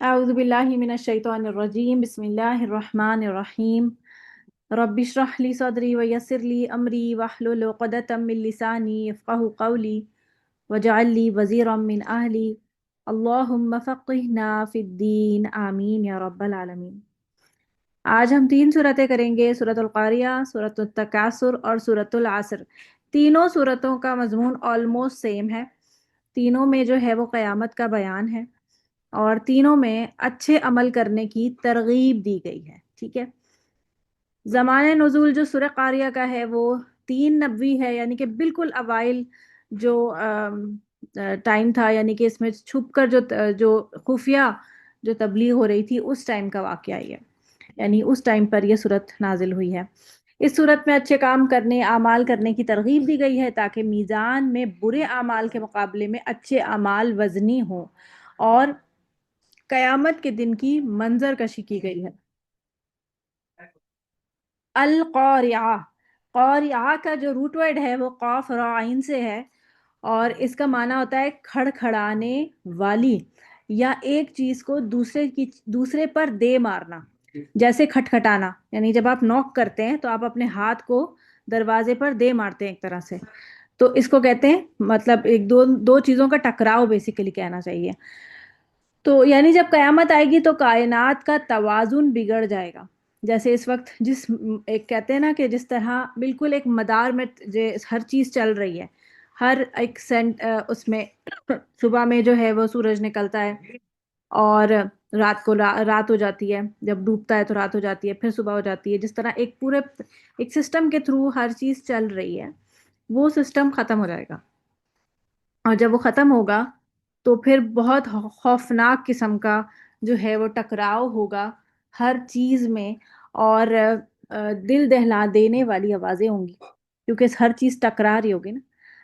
أعوذ بالله من الشيطان الرجيم بسم الله الرحمن الرحيم رب اشرح لي صدري ويسر لي أمري واحلل عقدة من لساني يفقهوا قولي واجعل لي وزيرا من أهلي اللهم فقهنا في الدين آمين یا رب العالمین۔ آج ہم تین صورتیں کریں گے، سورۃ القاریہ، سورۃ التکاثر اور سورۃ العصر۔ تینوں صورتوں کا مضمون آلموسٹ سیم ہے، تینوں میں جو ہے وہ قیامت کا بیان ہے، اور تینوں میں اچھے عمل کرنے کی ترغیب دی گئی ہے، ٹھیک ہے۔ زمانہ نزول جو سورہ قاریہ کا ہے وہ 3 نبوی ہے، یعنی کہ بالکل اوائل جو ٹائم تھا، یعنی کہ اس میں چھپ کر جو خفیہ جو تبلیغ ہو رہی تھی اس ٹائم کا واقعہ ہی ہے، یعنی اس ٹائم پر یہ صورت نازل ہوئی ہے۔ اس صورت میں اچھے کام کرنے، اعمال کرنے کی ترغیب دی گئی ہے تاکہ میزان میں برے اعمال کے مقابلے میں اچھے اعمال وزنی ہوں، اور قیامت کے دن کی منظر کشی کی گئی ہے۔ القارعہ، قارعہ کا جو روٹ ورڈ ہے وہ قاف را عین سے ہے، اور اس کا معنی ہوتا ہے کھڑکھڑانے والی، یا ایک چیز کو دوسرے پر دے مارنا، جیسے کھٹکھٹانا، یعنی جب آپ نوک کرتے ہیں تو آپ اپنے ہاتھ کو دروازے پر دے مارتے ہیں ایک طرح سے، تو اس کو کہتے ہیں، مطلب ایک دو چیزوں کا ٹکراؤ بیسیکلی کہنا چاہیے۔ تو یعنی جب قیامت آئے گی تو کائنات کا توازن بگڑ جائے گا، جیسے اس وقت ایک کہتے ہیں نا کہ جس طرح بالکل ایک مدار میں ہر چیز چل رہی ہے، ہر ایک اس میں صبح میں جو ہے وہ سورج نکلتا ہے، اور رات کو رات ہو جاتی ہے، جب ڈوبتا ہے تو رات ہو جاتی ہے، پھر صبح ہو جاتی ہے، جس طرح ایک پورے ایک سسٹم کے تھرو ہر چیز چل رہی ہے، وہ سسٹم ختم ہو جائے گا، اور جب وہ ختم ہوگا تو پھر بہت خوفناک قسم کا جو ہے وہ ٹکراؤ ہوگا ہر چیز میں، اور دل دہلا دینے والی آوازیں ہوں گی، کیونکہ ہر چیز ٹکرا رہی ہوگی نا۔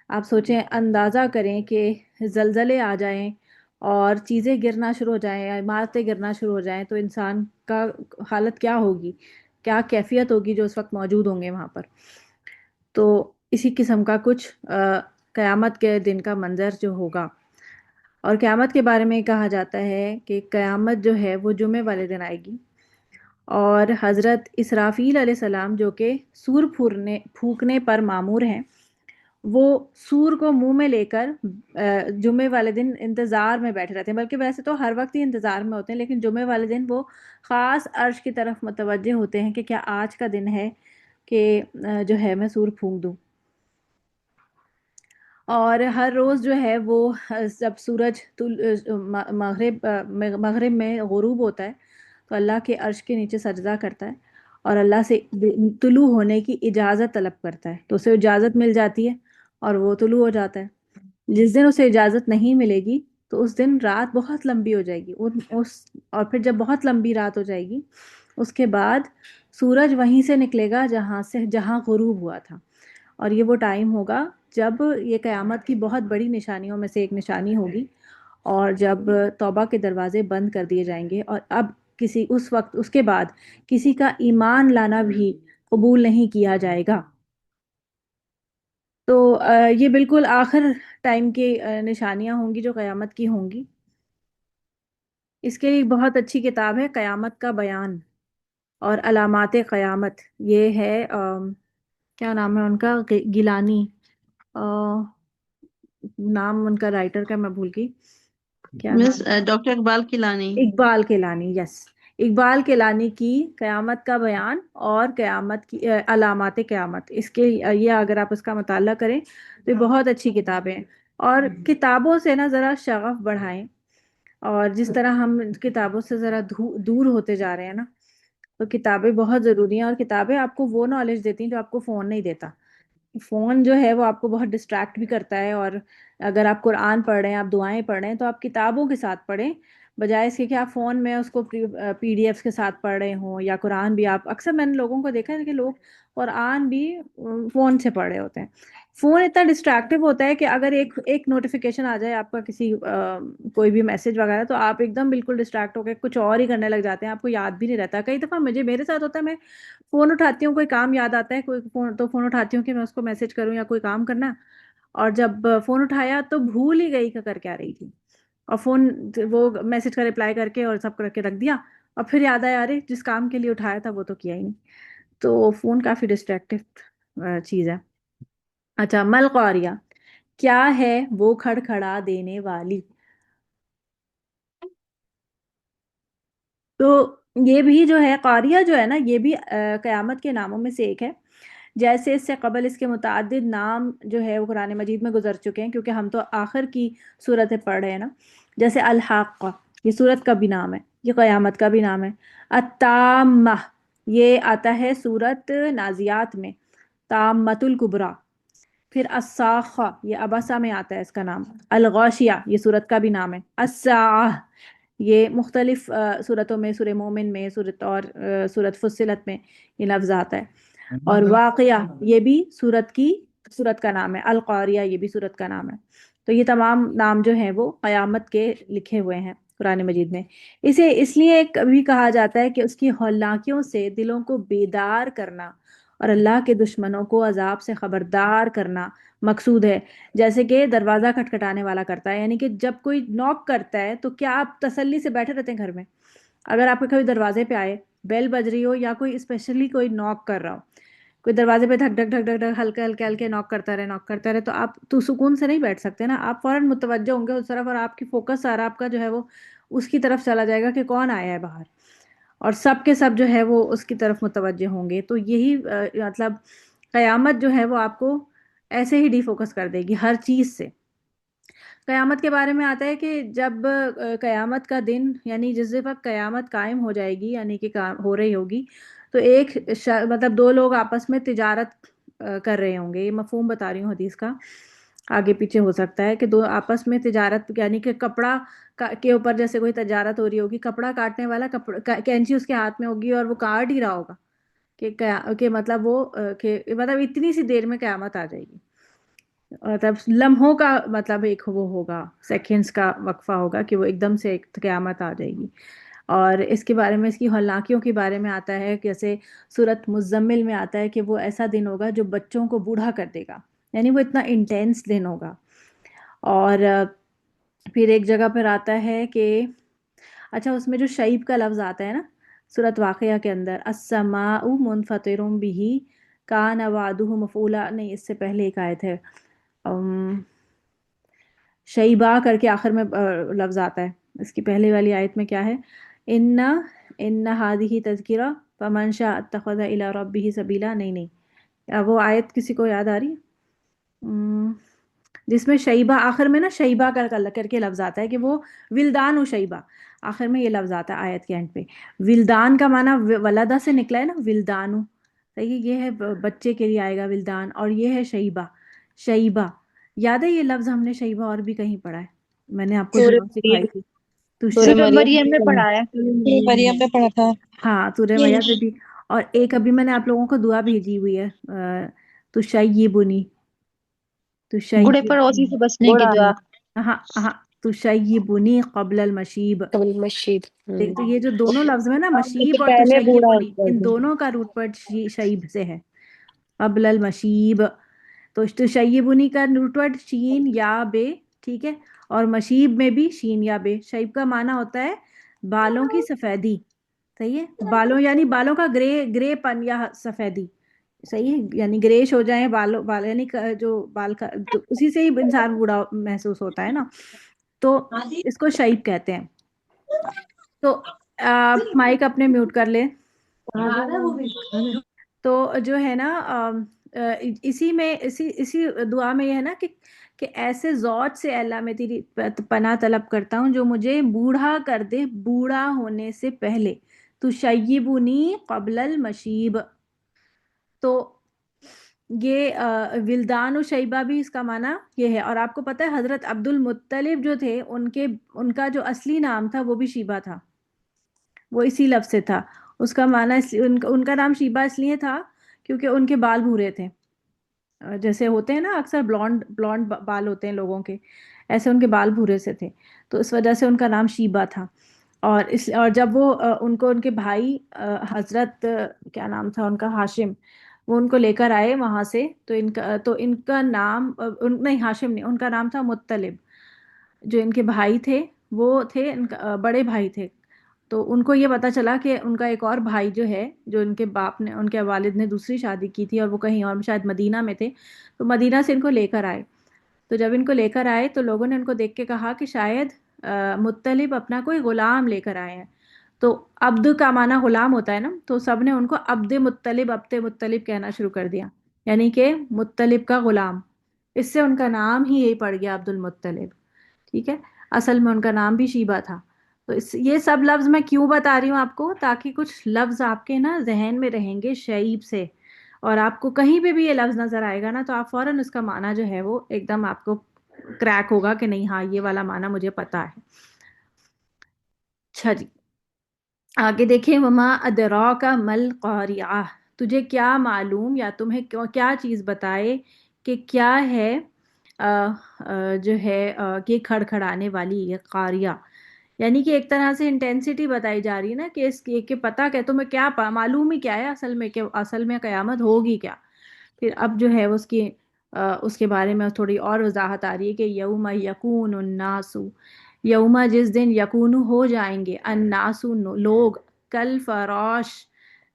آپ سوچیں، اندازہ کریں کہ زلزلے آ جائیں اور چیزیں گرنا شروع ہو جائیں، عمارتیں گرنا شروع ہو جائیں، تو انسان کا حالت کیا ہوگی، کیا کیفیت ہوگی جو اس وقت موجود ہوں گے وہاں پر۔ تو اسی قسم کا کچھ قیامت کے دن کا منظر جو ہوگا۔ اور قیامت کے بارے میں کہا جاتا ہے کہ قیامت جو ہے وہ جمعے والے دن آئے گی، اور حضرت اسرافیل علیہ السلام جو کہ سور پھونکنے پر مامور ہیں، وہ سور کو منہ میں لے کر جمعے والے دن انتظار میں بیٹھے رہتے ہیں، بلکہ ویسے تو ہر وقت ہی انتظار میں ہوتے ہیں، لیکن جمعے والے دن وہ خاص عرش کی طرف متوجہ ہوتے ہیں کہ کیا آج کا دن ہے کہ جو ہے میں سور پھونک دوں۔ اور ہر روز جو ہے وہ جب سورج مغرب میں غروب ہوتا ہے تو اللہ کے عرش کے نیچے سجدہ کرتا ہے، اور اللہ سے طلوع ہونے کی اجازت طلب کرتا ہے، تو اسے اجازت مل جاتی ہے اور وہ طلوع ہو جاتا ہے۔ جس دن اسے اجازت نہیں ملے گی تو اس دن رات بہت لمبی ہو جائے گی، اور پھر جب بہت لمبی رات ہو جائے گی اس کے بعد سورج وہیں سے نکلے گا جہاں غروب ہوا تھا، اور یہ وہ ٹائم ہوگا جب یہ قیامت کی بہت بڑی نشانیوں میں سے ایک نشانی ہوگی، اور جب توبہ کے دروازے بند کر دیے جائیں گے، اور اب اس وقت اس کے بعد کسی کا ایمان لانا بھی قبول نہیں کیا جائے گا۔ تو یہ بالکل آخر ٹائم کی نشانیاں ہوں گی جو قیامت کی ہوں گی۔ اس کے لیے ایک بہت اچھی کتاب ہے قیامت کا بیان اور علامات قیامت، یہ ہے کیا نام ہے ان کا، گیلانی، نام ان کا رائٹر کا میں بھول گئی، کیا مس نام، ڈاکٹر اقبال کیلانی۔ اقبال کیلانی، یس، اقبال کیلانی کی قیامت کا بیان اور قیامت کی علامات قیامت، اس کے یہ اگر آپ اس کا مطالعہ کریں تو یہ بہت اچھی کتابیں ہیں۔ اور کتابوں سے نا ذرا شغف بڑھائیں، اور جس طرح ہم کتابوں سے ذرا دور ہوتے جا رہے ہیں نا، تو کتابیں بہت ضروری ہیں، اور کتابیں آپ کو وہ نالج دیتی ہیں جو آپ کو فون نہیں دیتا۔ فون جو ہے وہ آپ کو بہت ڈسٹریکٹ بھی کرتا ہے، اور اگر آپ قرآن پڑھ رہے ہیں، آپ دعائیں پڑھ رہے ہیں، تو آپ کتابوں کے ساتھ پڑھیں، بجائے اس کے کہ آپ فون میں اس کو پی ڈی ایفs کے ساتھ پڑھ رہے ہوں، یا قرآن بھی آپ اکثر میں نے لوگوں کو دیکھا ہے کہ لوگ قرآن بھی فون سے پڑھ رہے ہوتے ہیں۔ فون اتنا ڈسٹریکٹیو ہوتا ہے کہ اگر ایک نوٹیفیکیشن آ جائے آپ کا کسی کوئی بھی میسج وغیرہ، تو آپ ایک دم بالکل ڈسٹریکٹ ہو کے کچھ اور ہی کرنے لگ جاتے ہیں، آپ کو یاد بھی نہیں رہتا۔ کئی دفعہ میرے ساتھ ہوتا ہے، میں فون اٹھاتی ہوں، کوئی کام یاد آتا ہے، تو فون اٹھاتی ہوں کہ میں اس کو میسج کروں یا کوئی کام کرنا، اور جب فون اٹھایا تو بھول ہی گئی کہ کر کیا رہی تھی۔ اور فون وہ میسج کا رپلائی کر کے اور سب کر کے رکھ دیا، اور پھر یاد آیا ارے جس کام کے لیے اٹھایا تھا وہ تو کیا ہی نہیں. تو فون کافی ڈسٹریکٹیو چیز ہے. اچھا، مل قاریہ، کیا ہے وہ کھڑکھڑا دینے والی؟ تو یہ بھی جو ہے قاریہ جو ہے نا، یہ بھی قیامت کے ناموں میں سے ایک ہے. جیسے اس سے قبل اس کے متعدد نام جو ہے وہ قرآن مجید میں گزر چکے ہیں، کیونکہ ہم تو آخر کی صورتیں پڑھ رہے ہیں نا. جیسے الحاقہ، یہ صورت کا بھی نام ہے، یہ قیامت کا بھی نام ہے. التامہ، یہ آتا ہے صورت نازیات میں، تامۃ الکبریٰ. پھر الصاخہ، یہ ابسا میں آتا ہے اس کا نام. الغاشیہ، یہ صورت کا بھی نام ہے. الساعہ، یہ مختلف صورتوں میں، سورہ مومن میں، صورت اور صورت فصلت میں یہ لفظ آتا ہے. اور واقعہ، یہ بھی صورت کا نام ہے. القاریہ، یہ بھی صورت کا نام ہے. تو یہ تمام نام جو ہیں وہ قیامت کے لکھے ہوئے ہیں قرآن مجید میں. اسے اس لیے بھی کہا جاتا ہے کہ اس کی ہولناکیوں سے دلوں کو بیدار کرنا اور اللہ کے دشمنوں کو عذاب سے خبردار کرنا مقصود ہے. جیسے کہ دروازہ کھٹکھٹانے والا کرتا ہے، یعنی کہ جب کوئی نوک کرتا ہے تو کیا آپ تسلی سے بیٹھے رہتے ہیں گھر میں؟ اگر آپ کے کبھی دروازے پہ آئے، بیل بج رہی ہو، یا کوئی اسپیشلی کوئی نوک کر رہا ہو، کوئی دروازے پہ دھک دھک دھک دھک دھک ہلکے ہلکے ہلکے نوک کرتا رہے، تو آپ تو سکون سے نہیں بیٹھ سکتے نا. آپ فوراً متوجہ ہوں گے اس طرف، اور آپ کی فوکس سارا آپ کا جو ہے وہ اس کی طرف چلا جائے گا کہ کون آیا ہے باہر، اور سب کے سب جو ہے وہ اس کی طرف متوجہ ہوں گے. تو یہی مطلب قیامت جو ہے وہ آپ کو ایسے ہی ڈی فوکس کر دے گی ہر چیز سے. قیامت کے بارے میں آتا ہے کہ جب قیامت کا دن، یعنی جس وقت قیامت قائم ہو جائے گی، یعنی کہ ہو رہی ہوگی، تو ایک مطلب دو لوگ آپس میں تجارت کر رہے ہوں گے. یہ مفہوم بتا رہی ہوں حدیث کا، آگے پیچھے ہو سکتا ہے کہ دو آپس میں تجارت، یعنی کہ کپڑا کے اوپر جیسے کوئی تجارت ہو رہی ہوگی، کپڑا کاٹنے والا کینچی اس کے ہاتھ میں ہوگی اور وہ کاٹ ہی رہا ہوگا کہ مطلب وہ کہ مطلب اتنی سی دیر میں قیامت آ جائے گی. مطلب لمحوں کا مطلب ایک وہ ہوگا، سیکنڈز کا وقفہ ہوگا کہ وہ ایک دم سے ایک قیامت آ جائے گی. اور اس کے بارے میں، اس کی ہولناکیوں کے بارے میں آتا ہے کہ جیسے سورت مزمل میں آتا ہے کہ وہ ایسا دن ہوگا جو بچوں کو بوڑھا کر دے گا، یعنی وہ اتنا انٹینس دن ہوگا. اور پھر ایک جگہ پر آتا ہے کہ اچھا، اس میں جو شعیب کا لفظ آتا ہے نا سورت واقعہ کے اندر، السماء منفطر بہ کان وعدہ مفعولا، نہیں اس سے پہلے ایک آیت ہے، شیبہ کر کے آخر میں لفظ آتا ہے. اس کی پہلے والی آیت میں کیا ہے؟ ان ہذہ تذکرہ فمن شاء اتخذ الی ربہ سبیلا. نہیں، وہ آیت کسی کو یاد آ رہی ہے جس میں شیبہ آخر میں نا، شیبہ کر کے لفظ آتا ہے کہ وہ ولدان و شیبہ، آخر میں یہ لفظ آتا ہے آیت کے اینڈ پہ. ولدان کا معنی ولدہ سے نکلا ہے نا، ولدانو، صحیح، یہ ہے بچے کے لیے آئے گا ولدان، اور یہ ہے شیبہ. یاد ہے یہ لفظ ہم نے شیبہ اور بھی کہیں پڑھا ہے، میں نے آپ کو سورہ دعا مریم، سکھائی تھی. تو سورہ مریم میں پڑھا ہے. مریم میں پڑھا تھا. ہاں، سورہ مریم پہ بھی. اور ایک ابھی میں نے آپ لوگوں کو دعا بھیجی ہوئی ہے، تو شیبنی، تو بوڑھے شیب، پڑوسی سے بچنے کی بوڑھا دعا. ہاں ہاں، تو شیبنی قبل المشیب. قبل مشید. تو یہ جو دونوں لفظ میں نا، اس سے مشیب اور پہلے بوڑھا تشیبنی، کر ان دیں. دونوں کا روٹ ورڈ شیب سے ہے، قبل المشیب. تو تشیبنی کا روٹ ورڈ شین یا بے، ٹھیک ہے، اور مشیب میں بھی شین یا بے. شیب کا معنی ہوتا ہے بالوں کی سفیدی، صحیح ہے، بالوں یعنی بالوں کا گرے پن یا سفیدی، صحیح ہے، یعنی گریش ہو جائیں بال یعنی جو بال کا، تو اسی سے ہی انسان بوڑھا محسوس ہوتا ہے نا، تو اس کو شیب کہتے ہیں. تو آپ مائک اپنے میوٹ کر لیں. تو جو ہے نا اسی دعا میں یہ ہے نا کہ ایسے زوج سے اللہ میں تیری پناہ طلب کرتا ہوں جو مجھے بوڑھا کر دے بوڑھا ہونے سے پہلے. تو شیبونی قبل المشیب. تو یہ ولدان و شیبہ بھی اس کا معنی یہ ہے. اور آپ کو پتہ ہے حضرت عبد المطلب جو تھے، ان کا جو اصلی نام تھا وہ بھی شیبہ تھا، وہ اسی لفظ سے تھا. اس کا معنی ان کا نام شیبہ اس لیے تھا کیونکہ ان کے بال بھورے تھے، جیسے ہوتے ہیں نا اکثر بلونڈ بال ہوتے ہیں لوگوں کے، ایسے ان کے بال بھورے سے تھے، تو اس وجہ سے ان کا نام شیبہ تھا. اور جب وہ ان کے بھائی حضرت کیا نام تھا ان کا، ہاشم، وہ ان کو لے کر آئے وہاں سے، تو ان کا نام نہیں، ہاشم نہیں، ان کا نام تھا مطلب. جو ان کے بھائی تھے وہ تھے بڑے بھائی تھے، تو ان کو یہ پتا چلا کہ ان کا ایک اور بھائی جو ہے، جو ان کے باپ نے، ان کے والد نے دوسری شادی کی تھی اور وہ کہیں اور شاید مدینہ میں تھے، تو مدینہ سے ان کو لے کر آئے۔ تو جب ان کو لے کر آئے تو لوگوں نے ان کو دیکھ کے کہا کہ شاید مطلب اپنا کوئی غلام لے کر آئے ہیں۔ تو عبد کا معنی غلام ہوتا ہے نا، تو سب نے ان کو عبد مطلب کہنا شروع کر دیا، یعنی کہ مطلب کا غلام۔ اس سے ان کا نام ہی یہی پڑ گیا عبد المطلب، ٹھیک ہے؟ اصل میں ان کا نام بھی شیبہ تھا۔ تو یہ سب لفظ میں کیوں بتا رہی ہوں آپ کو، تاکہ کچھ لفظ آپ کے نا ذہن میں رہیں گے شعیب سے، اور آپ کو کہیں پہ بھی یہ لفظ نظر آئے گا نا تو آپ فوراً اس کا معنی جو ہے وہ ایک دم آپ کو کریک ہوگا کہ نہیں، ہاں یہ والا معنی مجھے پتا ہے۔ اچھا جی، آگے دیکھیں، وما ادراک مل قاریہ، تجھے کیا معلوم یا تمہیں کیا چیز بتائے کہ کیا ہے جو ہے کہ کھڑکھڑانے والی یہ قاریہ، یعنی کہ ایک طرح سے انٹینسٹی بتائی جا رہی ہے نا کہ اس کی کہ پتہ کہ تمہیں کیا معلوم ہی کیا ہے اصل میں، کہ اصل میں قیامت ہوگی کیا۔ پھر اب جو ہے اس کے بارے میں تھوڑی اور وضاحت آ رہی ہے کہ یوم یکون الناس، یوما جس دن یکون ہو جائیں گے، الناس لوگ، کل فراش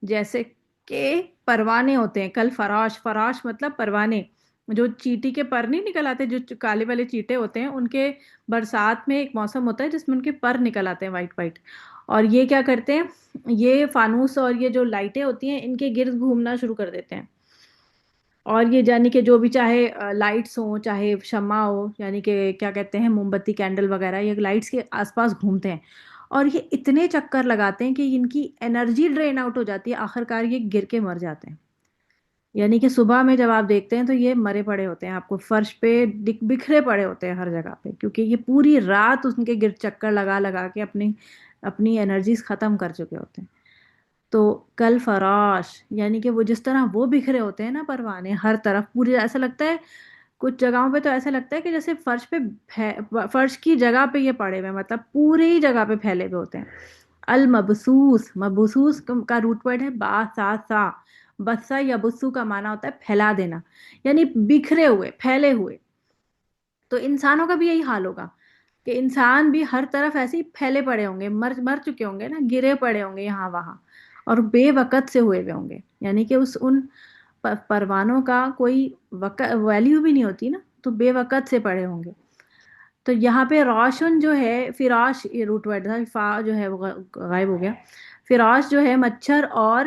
جیسے کہ پروانے ہوتے ہیں، کل فراش، فراش مطلب پروانے، جو چیٹی کے پر نہیں نکل آتے، جو کالے والے چیٹے ہوتے ہیں ان کے، برسات میں ایک موسم ہوتا ہے جس میں ان کے پر نکل آتے ہیں وائٹ وائٹ، اور یہ کیا کرتے ہیں، یہ فانوس اور یہ جو لائٹیں ہوتی ہیں ان کے گرد گھومنا شروع کر دیتے ہیں، اور یہ یعنی کہ جو بھی چاہے لائٹس ہوں چاہے شمع ہو، یعنی کہ کیا کہتے ہیں موم بتی کینڈل وغیرہ، یہ لائٹس کے آس پاس گھومتے ہیں، اور یہ اتنے چکر لگاتے ہیں کہ ان کی انرجی ڈرین آؤٹ ہو جاتی ہے، آخر کار یہ گر کے مر جاتے ہیں۔ یعنی کہ صبح میں جب آپ دیکھتے ہیں تو یہ مرے پڑے ہوتے ہیں، آپ کو فرش پہ بکھرے پڑے ہوتے ہیں ہر جگہ پہ، کیونکہ یہ پوری رات ان کے گر چکر لگا لگا کے اپنی اپنی انرجیز ختم کر چکے ہوتے ہیں۔ تو کل فراش، یعنی کہ وہ جس طرح وہ بکھرے ہوتے ہیں نا پروانے ہر طرف، پوری ایسا لگتا ہے، کچھ جگہوں پہ تو ایسا لگتا ہے کہ جیسے فرش پہ فرش کی جگہ پہ یہ پڑے ہوئے، مطلب پوری جگہ پہ پھیلے ہوئے ہوتے ہیں۔ المبسوس، مبسوس کا روٹ ورڈ ہے با سا سا، بسا یا بسو کا معنی ہوتا ہے پھیلا دینا، یعنی بکھرے ہوئے، پھیلے ہوئے۔ تو انسانوں کا بھی یہی حال ہوگا کہ انسان بھی ہر طرف ایسے ہی پھیلے پڑے ہوں گے، مر مر چکے ہوں گے نا، گرے پڑے ہوں گے یہاں وہاں، اور بے وقت سے ہوئے ہوئے ہوں گے، یعنی کہ ان پروانوں کا کوئی ویلیو بھی نہیں ہوتی نا، تو بے وقت سے پڑے ہوں گے۔ تو یہاں پہ روشن جو ہے، فراش یہ روٹ ورڈ تھا، فا جو ہے وہ غائب ہو گیا۔ فراش جو ہے مچھر اور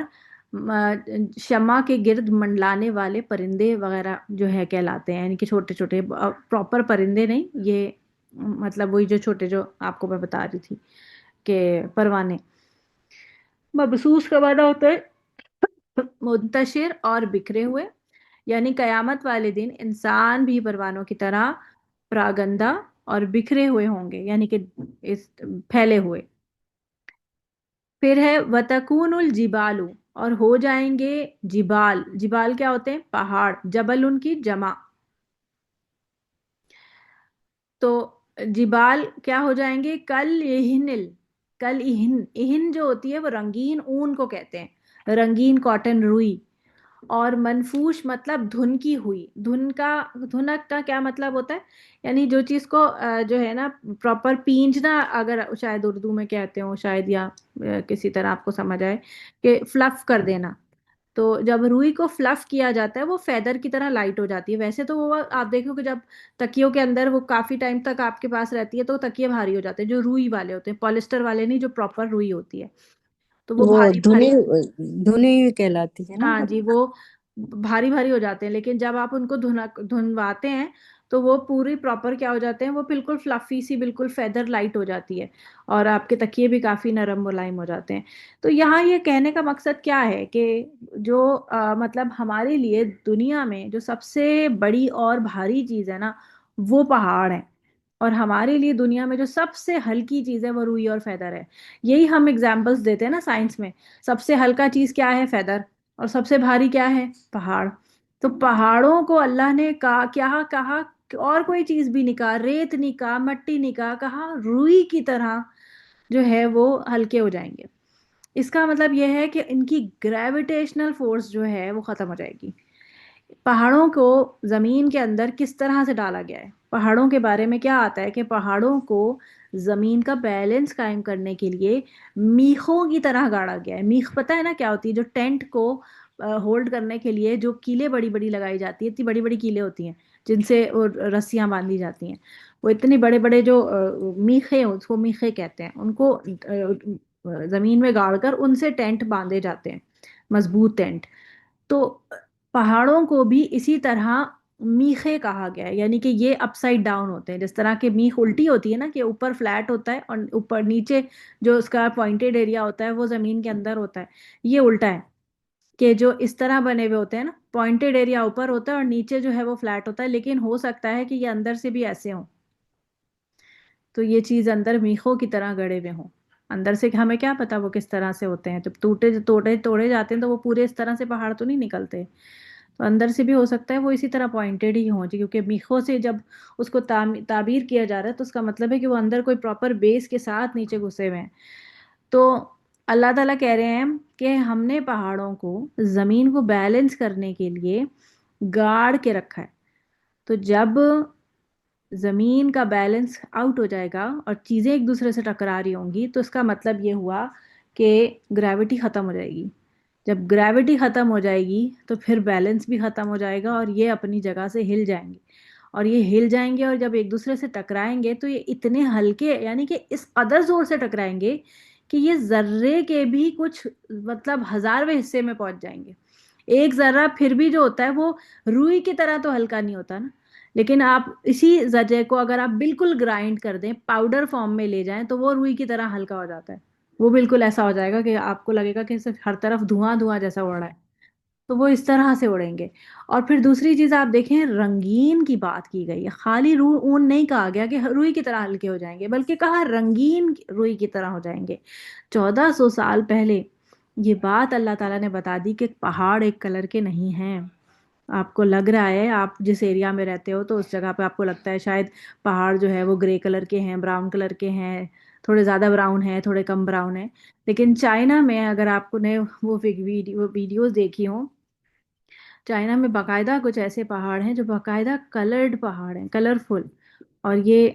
شمع کے گرد منڈلانے والے پرندے وغیرہ جو ہے کہلاتے ہیں، یعنی کہ چھوٹے چھوٹے پراپر پرندے نہیں، یہ مطلب وہی جو چھوٹے جو آپ کو میں بتا رہی تھی کہ پروانے۔ مبسوس کا معنی ہوتا ہے منتشر اور بکھرے ہوئے، یعنی قیامت والے دن انسان بھی پروانوں کی طرح پراگندہ اور بکھرے ہوئے ہوں گے، یعنی کہ پھیلے ہوئے۔ پھر ہے وَتَكُونُ الْجِبَالُ، اور ہو جائیں گے جبال، جبال کیا ہوتے ہیں، پہاڑ، جبل ان کی جمع، تو جبال کیا ہو جائیں گے، کل اہن، کل اہن، اہن جو ہوتی ہے وہ رنگین اون کو کہتے ہیں، رنگین کاٹن، روئی، اور منفوش مطلب دھنکی ہوئی، دھنک کا کیا مطلب ہوتا ہے، یعنی جو چیز کو جو ہے نا پراپر پینچنا، اگر شاید اردو میں کہتے ہوں شاید، یا کسی طرح آپ کو سمجھ آئے کہ فلف کر دینا، تو جب روئی کو فلف کیا جاتا ہے وہ فیدر کی طرح لائٹ ہو جاتی ہے، ویسے تو وہ آپ دیکھو کہ جب تکیوں کے اندر وہ کافی ٹائم تک آپ کے پاس رہتی ہے تو تکیے بھاری ہو جاتے ہیں، جو روئی والے ہوتے ہیں، پالسٹر والے نہیں، جو پراپر روئی ہوتی ہے تو وہ وہ بھاری دھنی، بھاری، دھنی کہلاتی ہے نا؟ ہاں جی، وہ بھاری بھاری ہو جاتے ہیں، لیکن جب آپ ان کو دھنواتے ہیں تو وہ پوری پراپر کیا ہو جاتے ہیں، وہ بالکل فلفی سی، بالکل فیدر لائٹ ہو جاتی ہے، اور آپ کے تکیے بھی کافی نرم ملائم ہو جاتے ہیں۔ تو یہاں یہ کہنے کا مقصد کیا ہے کہ جو مطلب ہمارے لیے دنیا میں جو سب سے بڑی اور بھاری چیز ہے نا وہ پہاڑ ہیں، اور ہمارے لیے دنیا میں جو سب سے ہلکی چیز ہے وہ روئی اور فیدر ہے۔ یہی ہم اگزامپلس دیتے ہیں نا سائنس میں، سب سے ہلکا چیز کیا ہے، فیدر، اور سب سے بھاری کیا ہے، پہاڑ۔ تو پہاڑوں کو اللہ نے کیا کہا، اور کوئی چیز بھی نہیں کہا، ریت نہیں کہا، مٹی نہیں کہا، کہا روئی کی طرح جو ہے وہ ہلکے ہو جائیں گے۔ اس کا مطلب یہ ہے کہ ان کی گریویٹیشنل فورس جو ہے وہ ختم ہو جائے گی، پہاڑوں کو زمین کے اندر کس طرح سے ڈالا گیا ہے؟ پہاڑوں کے بارے میں کیا آتا ہے کہ پہاڑوں کو زمین کا بیلنس قائم کرنے کے لیے میخوں کی طرح گاڑا گیا ہے۔ میخ پتہ ہے نا کیا ہوتی ہے؟ جو ٹینٹ کو ہولڈ کرنے کے لیے جو کیلیں بڑی بڑی لگائی جاتی ہیں، اتنی بڑی بڑی کیلیں ہوتی ہیں جن سے وہ رسیاں باندھی جاتی ہیں، وہ اتنے بڑے بڑے جو میخیں، اس کو میخیں کہتے ہیں، ان کو زمین میں گاڑ کر ان سے ٹینٹ باندھے جاتے ہیں، مضبوط ٹینٹ۔ تو پہاڑوں کو بھی اسی طرح میخے کہا گیا ہے، یعنی کہ یہ اپ سائڈ ڈاؤن ہوتے ہیں، جس طرح کہ میخ الٹی ہوتی ہے نا، کہ اوپر فلیٹ ہوتا ہے اور اوپر نیچے جو اس کا پوائنٹڈ ایریا ہوتا ہے وہ زمین کے اندر ہوتا ہے۔ یہ الٹا ہے کہ جو اس طرح بنے ہوئے ہوتے ہیں نا، پوائنٹڈ ایریا اوپر ہوتا ہے اور نیچے جو ہے وہ فلیٹ ہوتا ہے، لیکن ہو سکتا ہے کہ یہ اندر سے بھی ایسے ہوں، تو یہ چیز اندر میخوں کی طرح گڑے ہوئے ہوں اندر سے، کہ ہمیں کیا پتا وہ کس طرح سے ہوتے ہیں، جب توڑے جاتے ہیں تو وہ پورے اس طرح سے پہاڑ تو نہیں نکلتے، تو اندر سے بھی ہو سکتا ہے وہ اسی طرح پوائنٹڈ ہی ہوں جی، کیونکہ میخوں سے جب اس کو تعبیر کیا جا رہا ہے تو اس کا مطلب ہے کہ وہ اندر کوئی پراپر بیس کے ساتھ نیچے گھسے ہوئے ہیں۔ تو اللہ تعالیٰ کہہ رہے ہیں کہ ہم نے پہاڑوں کو زمین کو بیلنس کرنے کے لیے گاڑ کے رکھا ہے، تو جب زمین کا بیلنس آؤٹ ہو جائے گا اور چیزیں ایک دوسرے سے ٹکرا رہی ہوں گی، تو اس کا مطلب یہ ہوا کہ گریوٹی ختم ہو جائے گی۔ جب گریوٹی ختم ہو جائے گی تو پھر بیلنس بھی ختم ہو جائے گا اور یہ اپنی جگہ سے ہل جائیں گے، اور یہ ہل جائیں گے اور جب ایک دوسرے سے ٹکرائیں گے تو یہ اتنے ہلکے، یعنی کہ اس قدر زور سے ٹکرائیں گے کہ یہ ذرے کے بھی کچھ مطلب ہزارویں حصے میں پہنچ جائیں گے۔ ایک ذرہ پھر بھی جو ہوتا ہے وہ روئی کی طرح تو ہلکا نہیں ہوتا نا، لیکن آپ اسی زجے کو اگر آپ بالکل گرائنڈ کر دیں، پاؤڈر فارم میں لے جائیں، تو وہ روئی کی طرح ہلکا ہو جاتا ہے، وہ بالکل ایسا ہو جائے گا کہ آپ کو لگے گا کہ صرف ہر طرف دھواں دھواں جیسا اڑ رہا ہے، تو وہ اس طرح سے اڑیں گے۔ اور پھر دوسری چیز آپ دیکھیں، رنگین کی بات کی گئی ہے، خالی اون نہیں کہا گیا کہ روئی کی طرح ہلکے ہو جائیں گے، بلکہ کہا رنگین روئی کی طرح ہو جائیں گے۔ 1400 سال پہلے یہ بات اللہ تعالیٰ نے بتا دی کہ پہاڑ ایک کلر کے نہیں ہیں۔ آپ کو لگ رہا ہے، آپ جس ایریا میں رہتے ہو تو اس جگہ پہ آپ کو لگتا ہے شاید پہاڑ جو ہے وہ گرے کلر کے ہیں، براؤن کلر کے ہیں، تھوڑے زیادہ براؤن ہیں، تھوڑے کم براؤن ہیں، لیکن چائنا میں اگر آپ نے وہ ویڈیوز دیکھی ہوں، چائنا میں باقاعدہ کچھ ایسے پہاڑ ہیں جو باقاعدہ کلرڈ پہاڑ ہیں، کلرفل، اور یہ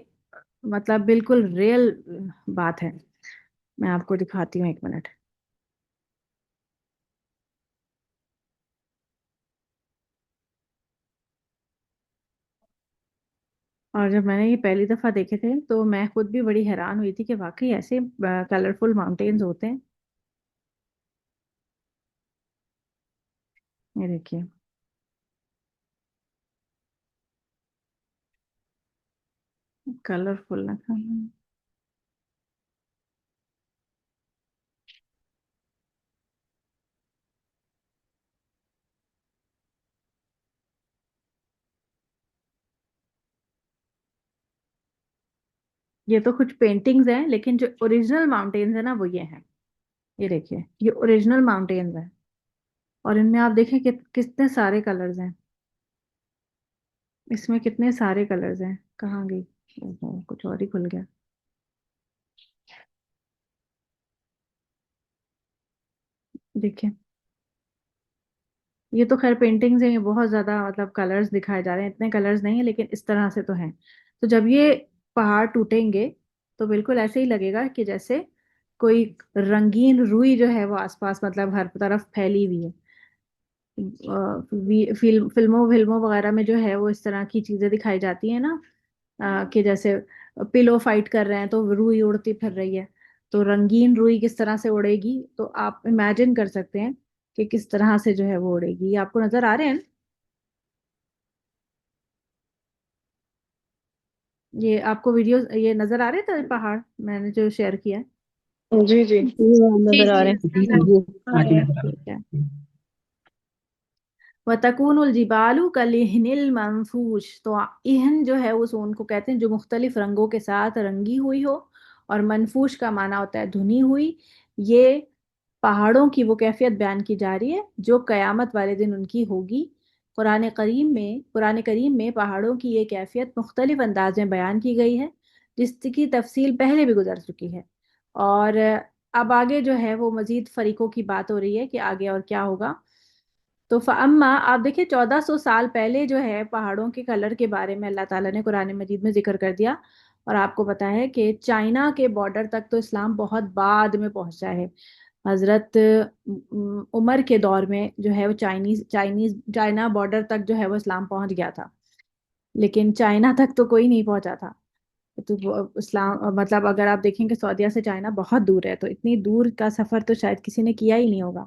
مطلب بالکل ریئل بات ہے۔ میں آپ کو دکھاتی ہوں، ایک منٹ۔ اور جب میں نے یہ پہلی دفعہ دیکھے تھے تو میں خود بھی بڑی حیران ہوئی تھی کہ واقعی ایسے کلرفل ماؤنٹینز ہوتے ہیں۔ یہ دیکھیے، کلرفل نہ یہ تو کچھ پینٹنگز ہیں، لیکن جو اوریجنل ماؤنٹینز ہیں نا وہ یہ ہیں۔ یہ دیکھیے، یہ اوریجنل ماؤنٹینز ہیں، اور ان میں آپ دیکھیں کہ کتنے سارے کلرز ہیں، اس میں کتنے سارے کلرز ہیں۔ کہاں گئی؟ اوہو، کچھ اور ہی کھل گیا۔ دیکھیں، یہ تو خیر پینٹنگز ہیں، یہ بہت زیادہ مطلب کلرز دکھائے جا رہے ہیں، اتنے کلرز نہیں ہیں لیکن اس طرح سے تو ہیں۔ تو جب یہ پہاڑ ٹوٹیں گے تو بالکل ایسے ہی لگے گا کہ جیسے کوئی رنگین روئی جو ہے وہ آس پاس مطلب ہر طرف پھیلی ہوئی ہے۔ فلموں وغیرہ میں جو ہے وہ اس طرح کی چیزیں دکھائی جاتی ہیں نا، کہ جیسے پلو فائٹ کر رہے ہیں تو روئی اڑتی پھر رہی ہے، تو رنگین روئی کس طرح سے اڑے گی، تو آپ امیجن کر سکتے ہیں کہ کس طرح سے جو ہے وہ اڑے گی۔ یہ آپ کو نظر آ رہے ہیں نا؟ یہ آپ کو ویڈیو یہ نظر آ رہے تھے پہاڑ میں نے جو شیئر کیا ہے؟ جی جی نظر آ رہے ہیں۔ ٹھیک ہے۔ وَتَكُونُ الْجِبَالُ كَالْعِهْنِ الْمَنفُوشِ، تو اہن جو ہے اس اون کو کہتے ہیں جو مختلف رنگوں کے ساتھ رنگی ہوئی ہو، اور منفوش کا معنی ہوتا ہے دھنی ہوئی۔ یہ پہاڑوں کی وہ کیفیت بیان کی جا رہی ہے جو قیامت والے دن ان کی ہوگی۔ قرآن کریم میں پہاڑوں کی یہ کیفیت مختلف انداز میں بیان کی گئی ہے، جس کی تفصیل پہلے بھی گزر چکی ہے، اور اب آگے جو ہے وہ مزید فریقوں کی بات ہو رہی ہے کہ آگے اور کیا ہوگا۔ تو فَأَمَّا آپ دیکھیں 1400 سال پہلے جو ہے پہاڑوں کے کلر کے بارے میں اللہ تعالیٰ نے قرآن مجید میں ذکر کر دیا. اور آپ کو پتا ہے کہ چائنا کے بارڈر تک تو اسلام بہت بعد میں پہنچا ہے. حضرت عمر کے دور میں جو ہے وہ چائنا بارڈر تک جو ہے وہ اسلام پہنچ گیا تھا، لیکن چائنا تک تو کوئی نہیں پہنچا تھا. تو اسلام مطلب اگر آپ دیکھیں کہ سعودیہ سے چائنا بہت دور ہے، تو اتنی دور کا سفر تو شاید کسی نے کیا ہی نہیں ہوگا.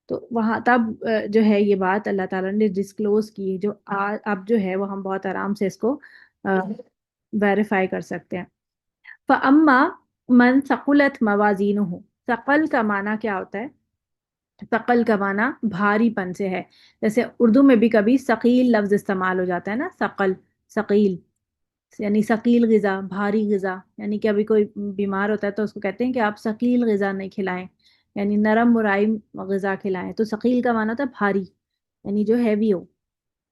تو وہاں تب جو ہے یہ بات اللہ تعالیٰ نے ڈسکلوز کی، جو اب جو ہے وہ ہم بہت آرام سے اس کو ویریفائی کر سکتے ہیں. فَأَمَّا مَنْ ثَقُلَتْ مَوَازِينُهُ، ثقل کا معنی کیا ہوتا ہے؟ ثقل کا معنی بھاری پن سے ہے. جیسے اردو میں بھی کبھی ثقیل لفظ استعمال ہو جاتا ہے نا، ثقل، ثقیل یعنی ثقیل غذا، بھاری غذا. یعنی کہ ابھی کوئی بیمار ہوتا ہے تو اس کو کہتے ہیں کہ آپ ثقیل غذا نہیں کھلائیں، یعنی نرم ملائم غذا کھلائیں. تو ثقیل کا معنی ہوتا ہے بھاری، یعنی جو ہیوی ہو،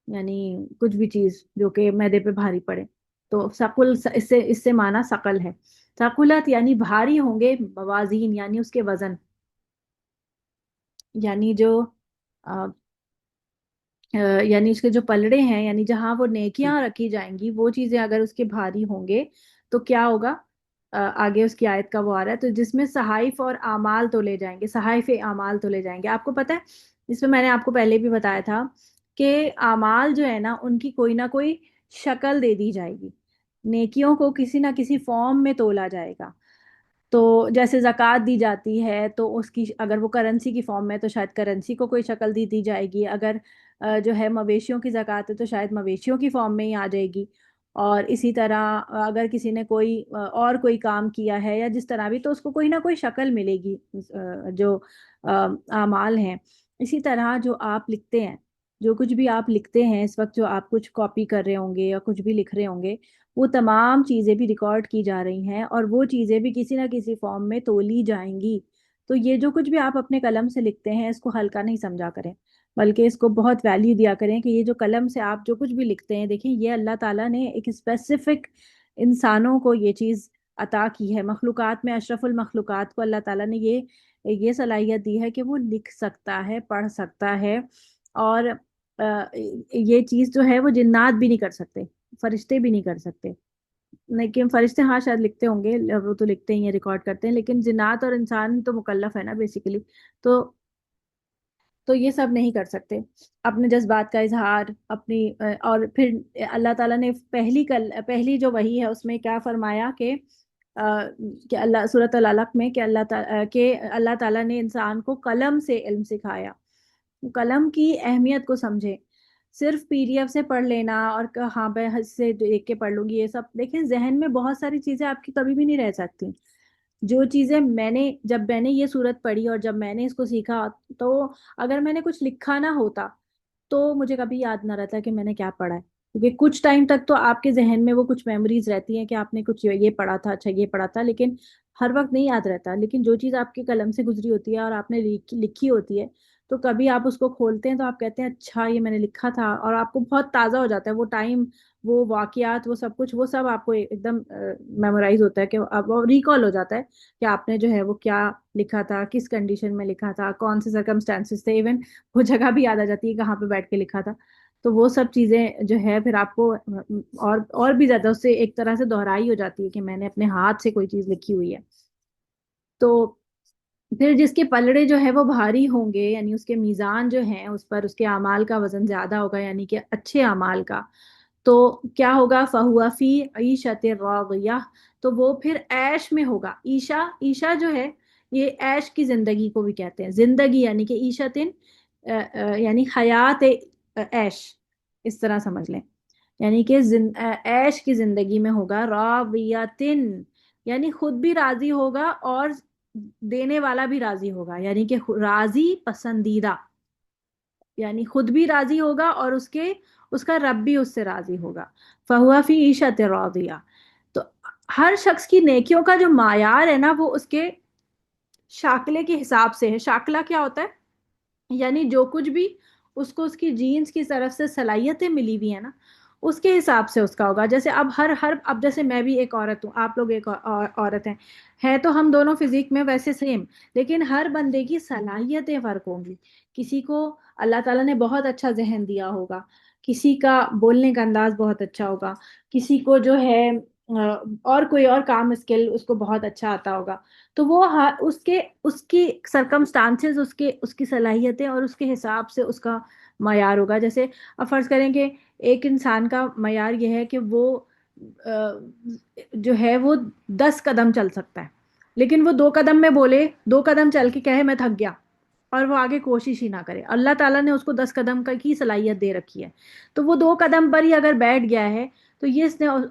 یعنی کچھ بھی چیز جو کہ معدے پہ بھاری پڑے. تو ثقل اس سے معنی ثقل ہے. ثقلت یعنی بھاری ہوں گے، موازین یعنی اس کے وزن، یعنی جو یعنی اس کے جو پلڑے ہیں، یعنی جہاں وہ نیکیاں رکھی جائیں گی وہ چیزیں اگر اس کے بھاری ہوں گے تو کیا ہوگا؟ آگے اس کی آیت کا وہ آ رہا ہے، تو جس میں صحائف اور اعمال تو لے جائیں گے، صحائف اعمال تو لے جائیں گے. آپ کو پتہ ہے اس میں میں نے آپ کو پہلے بھی بتایا تھا کہ اعمال جو ہے نا ان کی کوئی نہ کوئی شکل دے دی جائے گی، نیکیوں کو کسی نہ کسی فارم میں تولا جائے گا. تو جیسے زکوٰۃ دی جاتی ہے تو اس کی اگر وہ کرنسی کی فارم میں تو شاید کرنسی کو کوئی شکل دی جائے گی. اگر جو ہے مویشیوں کی زکوٰۃ ہے تو شاید مویشیوں کی فارم میں ہی آ جائے گی. اور اسی طرح اگر کسی نے کوئی اور کوئی کام کیا ہے یا جس طرح بھی، تو اس کو کوئی نہ کوئی شکل ملے گی جو اعمال ہیں. اسی طرح جو آپ لکھتے ہیں، جو کچھ بھی آپ لکھتے ہیں اس وقت، جو آپ کچھ کاپی کر رہے ہوں گے یا کچھ بھی لکھ رہے ہوں گے، وہ تمام چیزیں بھی ریکارڈ کی جا رہی ہیں اور وہ چیزیں بھی کسی نہ کسی فارم میں تولی جائیں گی. تو یہ جو کچھ بھی آپ اپنے قلم سے لکھتے ہیں اس کو ہلکا نہیں سمجھا کریں، بلکہ اس کو بہت ویلیو دیا کریں کہ یہ جو قلم سے آپ جو کچھ بھی لکھتے ہیں، دیکھیں یہ اللہ تعالیٰ نے ایک اسپیسیفک انسانوں کو یہ چیز عطا کی ہے. مخلوقات میں اشرف المخلوقات کو اللہ تعالیٰ نے یہ صلاحیت دی ہے کہ وہ لکھ سکتا ہے، پڑھ سکتا ہے. اور یہ چیز جو ہے وہ جنات بھی نہیں کر سکتے، فرشتے بھی نہیں کر سکتے. لیکن فرشتے ہاں شاید لکھتے ہوں گے، وہ تو لکھتے ہی ہیں، ریکارڈ کرتے ہیں، لیکن جنات اور انسان تو مکلف ہے نا بیسیکلی. تو یہ سب نہیں کر سکتے اپنے جذبات کا اظہار اپنی اور پھر اللہ تعالیٰ نے پہلی جو وحی ہے اس میں کیا فرمایا کہ اللہ سورۃ العلق میں کہ اللہ تعالیٰ نے انسان کو قلم سے علم سکھایا. قلم کی اہمیت کو سمجھے. صرف پی ڈی ایف سے پڑھ لینا اور ہاں بے حد سے دیکھ کے پڑھ لوں گی، یہ سب دیکھیں ذہن میں بہت ساری چیزیں آپ کی کبھی بھی نہیں رہ سکتی. جو چیزیں جب میں نے یہ صورت پڑھی اور جب میں نے اس کو سیکھا، تو اگر میں نے کچھ لکھا نہ ہوتا تو مجھے کبھی یاد نہ رہتا کہ میں نے کیا پڑھا ہے. کیونکہ کچھ ٹائم تک تو آپ کے ذہن میں وہ کچھ میموریز رہتی ہیں کہ آپ نے کچھ یہ پڑھا تھا، اچھا یہ پڑھا تھا، لیکن ہر وقت نہیں یاد رہتا. لیکن جو چیز آپ کے قلم سے گزری ہوتی ہے اور آپ نے لکھی ہوتی ہے، تو کبھی آپ اس کو کھولتے ہیں تو آپ کہتے ہیں اچھا یہ میں نے لکھا تھا، اور آپ کو بہت تازہ ہو جاتا ہے وہ ٹائم، وہ واقعات، وہ سب کچھ، وہ سب آپ کو ایک دم میمورائز ہوتا ہے، کہ اب وہ ریکال ہو جاتا ہے کہ آپ نے جو ہے وہ کیا لکھا تھا، کس کنڈیشن میں لکھا تھا، کون سے سرکمسٹانسز تھے، ایون وہ جگہ بھی یاد آ جاتی ہے کہاں پہ بیٹھ کے لکھا تھا. تو وہ سب چیزیں جو ہے پھر آپ کو اور بھی زیادہ اس سے ایک طرح سے دہرائی ہو جاتی ہے کہ میں نے اپنے ہاتھ سے کوئی چیز لکھی ہوئی ہے. تو پھر جس کے پلڑے جو ہے وہ بھاری ہوں گے، یعنی اس کے میزان جو ہیں اس پر اس کے اعمال کا وزن زیادہ ہوگا، یعنی کہ اچھے اعمال کا، تو کیا ہوگا؟ فَهُوَ فِي عِيشَةٍ رَاضِيَةٍ، تو وہ پھر عیش میں ہوگا. عیشہ جو ہے یہ عیش کی زندگی کو بھی کہتے ہیں. زندگی یعنی کہ عیشتن یعنی حیات عیش، اس طرح سمجھ لیں. یعنی کہ عیش کی زندگی میں ہوگا. راضیتن یعنی خود بھی راضی ہوگا اور دینے والا بھی راضی ہوگا، یعنی کہ راضی پسندیدہ، یعنی خود بھی راضی ہوگا اور اس کا رب بھی اس سے راضی ہوگا. فہوا فی عیشت راضیہ. تو ہر شخص کی نیکیوں کا جو معیار ہے نا وہ اس کے شاکلے کے حساب سے ہے. شاکلہ کیا ہوتا ہے؟ یعنی جو کچھ بھی اس کو اس کی جینز کی طرف سے صلاحیتیں ملی ہوئی ہیں نا، اس کے حساب سے اس کا ہوگا. جیسے اب اب جیسے میں بھی ایک عورت ہوں، آپ لوگ ایک عورت ہیں، ہے تو ہم دونوں فزیک میں ویسے سیم، لیکن ہر بندے کی صلاحیتیں فرق ہوں گی. کسی کو اللہ تعالیٰ نے بہت اچھا ذہن دیا ہوگا، کسی کا بولنے کا انداز بہت اچھا ہوگا، کسی کو جو ہے اور کوئی اور کام اسکل اس کو بہت اچھا آتا ہوگا. تو وہ اس کی سرکمسٹانسز، اس کی صلاحیتیں اور اس کے حساب سے اس کا معیار ہوگا. جیسے اب فرض کریں کہ ایک انسان کا معیار یہ ہے کہ وہ جو ہے وہ 10 قدم چل سکتا ہے، لیکن وہ 2 قدم میں بولے، 2 قدم چل کے کہے میں تھک گیا، اور وہ آگے کوشش ہی نہ کرے. اللہ تعالیٰ نے اس کو 10 قدم کی صلاحیت دے رکھی ہے، تو وہ 2 قدم پر ہی اگر بیٹھ گیا ہے تو یہ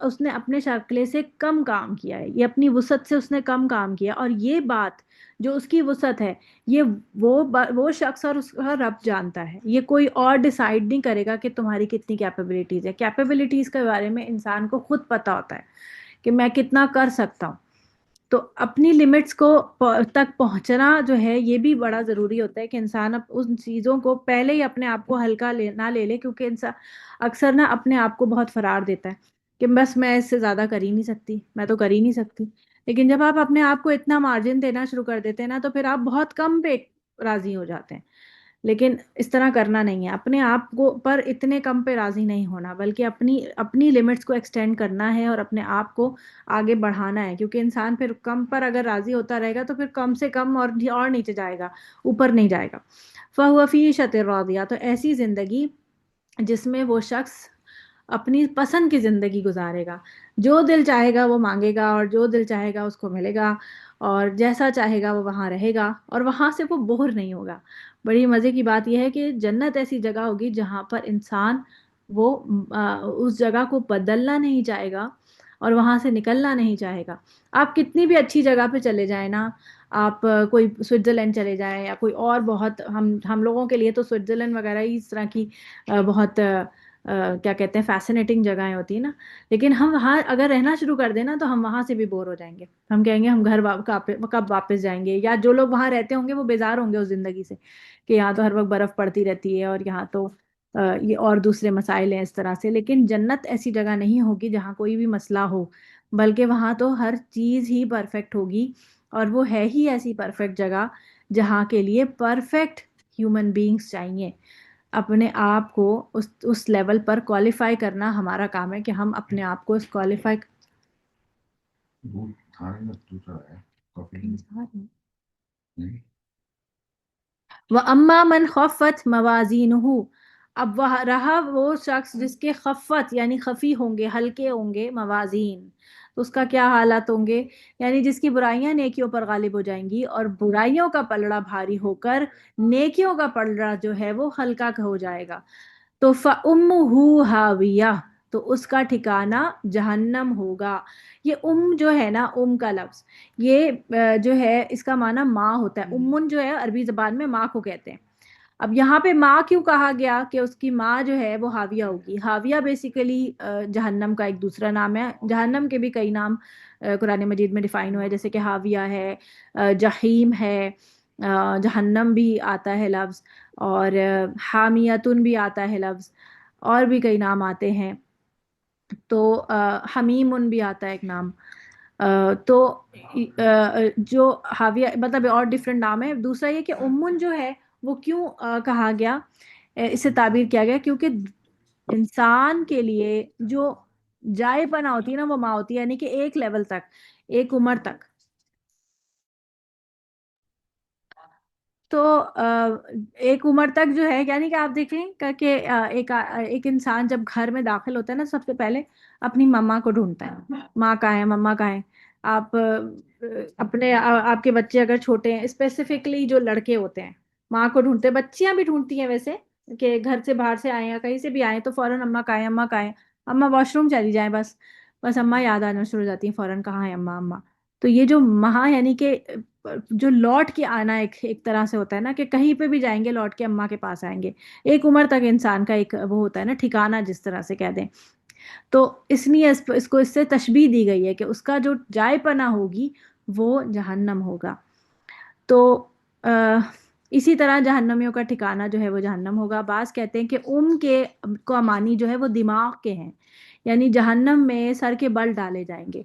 اس نے اپنے شکلے سے کم کام کیا ہے، یہ اپنی وسعت سے اس نے کم کام کیا. اور یہ بات جو اس کی وسعت ہے، یہ وہ شخص اور اس کا رب جانتا ہے. یہ کوئی اور ڈیسائیڈ نہیں کرے گا کہ تمہاری کتنی کیپیبلٹیز ہے. کیپیبلٹیز کے بارے میں انسان کو خود پتہ ہوتا ہے کہ میں کتنا کر سکتا ہوں. تو اپنی لمٹس کو تک پہنچنا جو ہے یہ بھی بڑا ضروری ہوتا ہے کہ انسان ان چیزوں کو پہلے ہی اپنے آپ کو ہلکا نہ لے لے، کیونکہ انسان اکثر نا اپنے آپ کو بہت فرار دیتا ہے کہ بس میں اس سے زیادہ کر ہی نہیں سکتی، میں تو کر ہی نہیں سکتی. لیکن جب آپ اپنے آپ کو اتنا مارجن دینا شروع کر دیتے ہیں نا، تو پھر آپ بہت کم پہ راضی ہو جاتے ہیں. لیکن اس طرح کرنا نہیں ہے، اپنے آپ کو پر اتنے کم پہ راضی نہیں ہونا، بلکہ اپنی لمٹس کو ایکسٹینڈ کرنا ہے اور اپنے آپ کو آگے بڑھانا ہے. کیونکہ انسان پھر کم پر اگر راضی ہوتا رہے گا تو پھر کم سے کم اور نیچے جائے گا، اوپر نہیں جائے گا. فَهُوَ فِي عِيشَةٍ رَاضِيَةٍ، تو ایسی زندگی جس میں وہ شخص اپنی پسند کی زندگی گزارے گا، جو دل چاہے گا وہ مانگے گا، اور جو دل چاہے گا اس کو ملے گا، اور جیسا چاہے گا وہ وہاں رہے گا، اور وہاں سے وہ بور نہیں ہوگا. بڑی مزے کی بات یہ ہے کہ جنت ایسی جگہ ہوگی جہاں پر انسان وہ اس جگہ کو بدلنا نہیں چاہے گا اور وہاں سے نکلنا نہیں چاہے گا. آپ کتنی بھی اچھی جگہ پہ چلے جائیں نا، آپ کوئی سوئٹزرلینڈ چلے جائیں یا کوئی اور بہت ہم لوگوں کے لیے تو سوئٹزرلینڈ وغیرہ ہی اس طرح کی بہت کیا کہتے ہیں فیسنیٹنگ جگہیں ہوتی ہیں نا، لیکن ہم وہاں اگر رہنا شروع کر دیں نا تو ہم وہاں سے بھی بور ہو جائیں گے. ہم کہیں گے ہم گھر کب واپس جائیں گے. یا جو لوگ وہاں رہتے ہوں گے وہ بیزار ہوں گے اس زندگی سے کہ یہاں تو ہر وقت برف پڑتی رہتی ہے اور یہاں تو یہ اور دوسرے مسائل ہیں اس طرح سے. لیکن جنت ایسی جگہ نہیں ہوگی جہاں کوئی بھی مسئلہ ہو، بلکہ وہاں تو ہر چیز ہی پرفیکٹ ہوگی. اور وہ ہے ہی ایسی پرفیکٹ جگہ جہاں کے لیے پرفیکٹ ہیومن بینگز چاہیے. اپنے آپ کو اس لیول پر کوالیفائی کرنا ہمارا کام ہے کہ ہم اپنے آپ کو اس کوالیفائی وَأَمَّا مَنْ خَفَّتْ مَوَازِينُهُ، اب وہ رہا وہ شخص جس کے خفت یعنی خفی ہوں گے، ہلکے ہوں گے موازین، تو اس کا کیا حالات ہوں گے؟ یعنی جس کی برائیاں نیکیوں پر غالب ہو جائیں گی اور برائیوں کا پلڑا بھاری ہو کر نیکیوں کا پلڑا جو ہے وہ ہلکا ہو جائے گا. تو فَأُمُّهُ هَاوِيَةٌ، تو اس کا ٹھکانہ جہنم ہوگا. یہ جو ہے نا، کا لفظ یہ جو ہے اس کا معنی ماں ہوتا ہے. امن جو ہے عربی زبان میں ماں کو کہتے ہیں. اب یہاں پہ ماں کیوں کہا گیا کہ اس کی ماں جو ہے وہ حاویہ ہوگی؟ حاویہ بیسیکلی جہنم کا ایک دوسرا نام ہے. جہنم کے بھی کئی نام قرآن مجید میں ڈیفائن ہوئے، جیسے کہ حاویہ ہے، جہیم ہے، جہنم بھی آتا ہے لفظ، اور حامیتن بھی آتا ہے لفظ، اور بھی کئی نام آتے ہیں. تو حمیمن بھی آتا ہے ایک نام. تو جو حاویہ مطلب اور ڈفرینٹ نام ہے. دوسرا یہ کہ امن جو ہے وہ کیوں کہا گیا، اسے تعبیر کیا گیا کیونکہ انسان کے لیے جو جائے پناہ ہوتی ہے نا وہ ماں ہوتی ہے. یعنی کہ ایک لیول تک، ایک عمر تک. تو ایک عمر تک جو ہے، یعنی کہ آپ دیکھیں کہ ایک انسان جب گھر میں داخل ہوتا ہے نا، سب سے پہلے اپنی ماما کو ڈھونڈتا ہے. ماں کہاں ہے، ماما کہاں ہے. آپ آپ کے بچے اگر چھوٹے ہیں، اسپیسیفکلی جو لڑکے ہوتے ہیں ماں کو ڈھونڈتے ہیں. بچیاں بھی ڈھونڈتی ہیں ویسے، کہ گھر سے باہر سے آئے یا کہیں سے بھی آئے تو فوراً اماں کہاں ہے، اماں کہاں ہے، اماں واش روم چلی جائیں، بس بس اماں یاد آنا شروع ہو جاتی ہیں فوراً، کہاں ہے اماں اماں. تو یہ جو ماں یعنی کہ جو لوٹ کے آنا ایک طرح سے ہوتا ہے نا، کہ کہیں پہ بھی جائیں گے لوٹ کے اماں کے پاس آئیں گے. ایک عمر تک انسان کا ایک وہ ہوتا ہے نا ٹھکانہ، جس طرح سے کہہ دیں. تو اس لیے اس کو اس سے تشبیہ دی گئی ہے کہ اس کا جو جائے پناہ ہوگی وہ جہنم ہوگا. تو اسی طرح جہنمیوں کا ٹھکانہ جو ہے وہ جہنم ہوگا. بعض کہتے ہیں کہ کے کو معنی جو ہے وہ دماغ کے ہیں، یعنی جہنم میں سر کے بل ڈالے جائیں گے.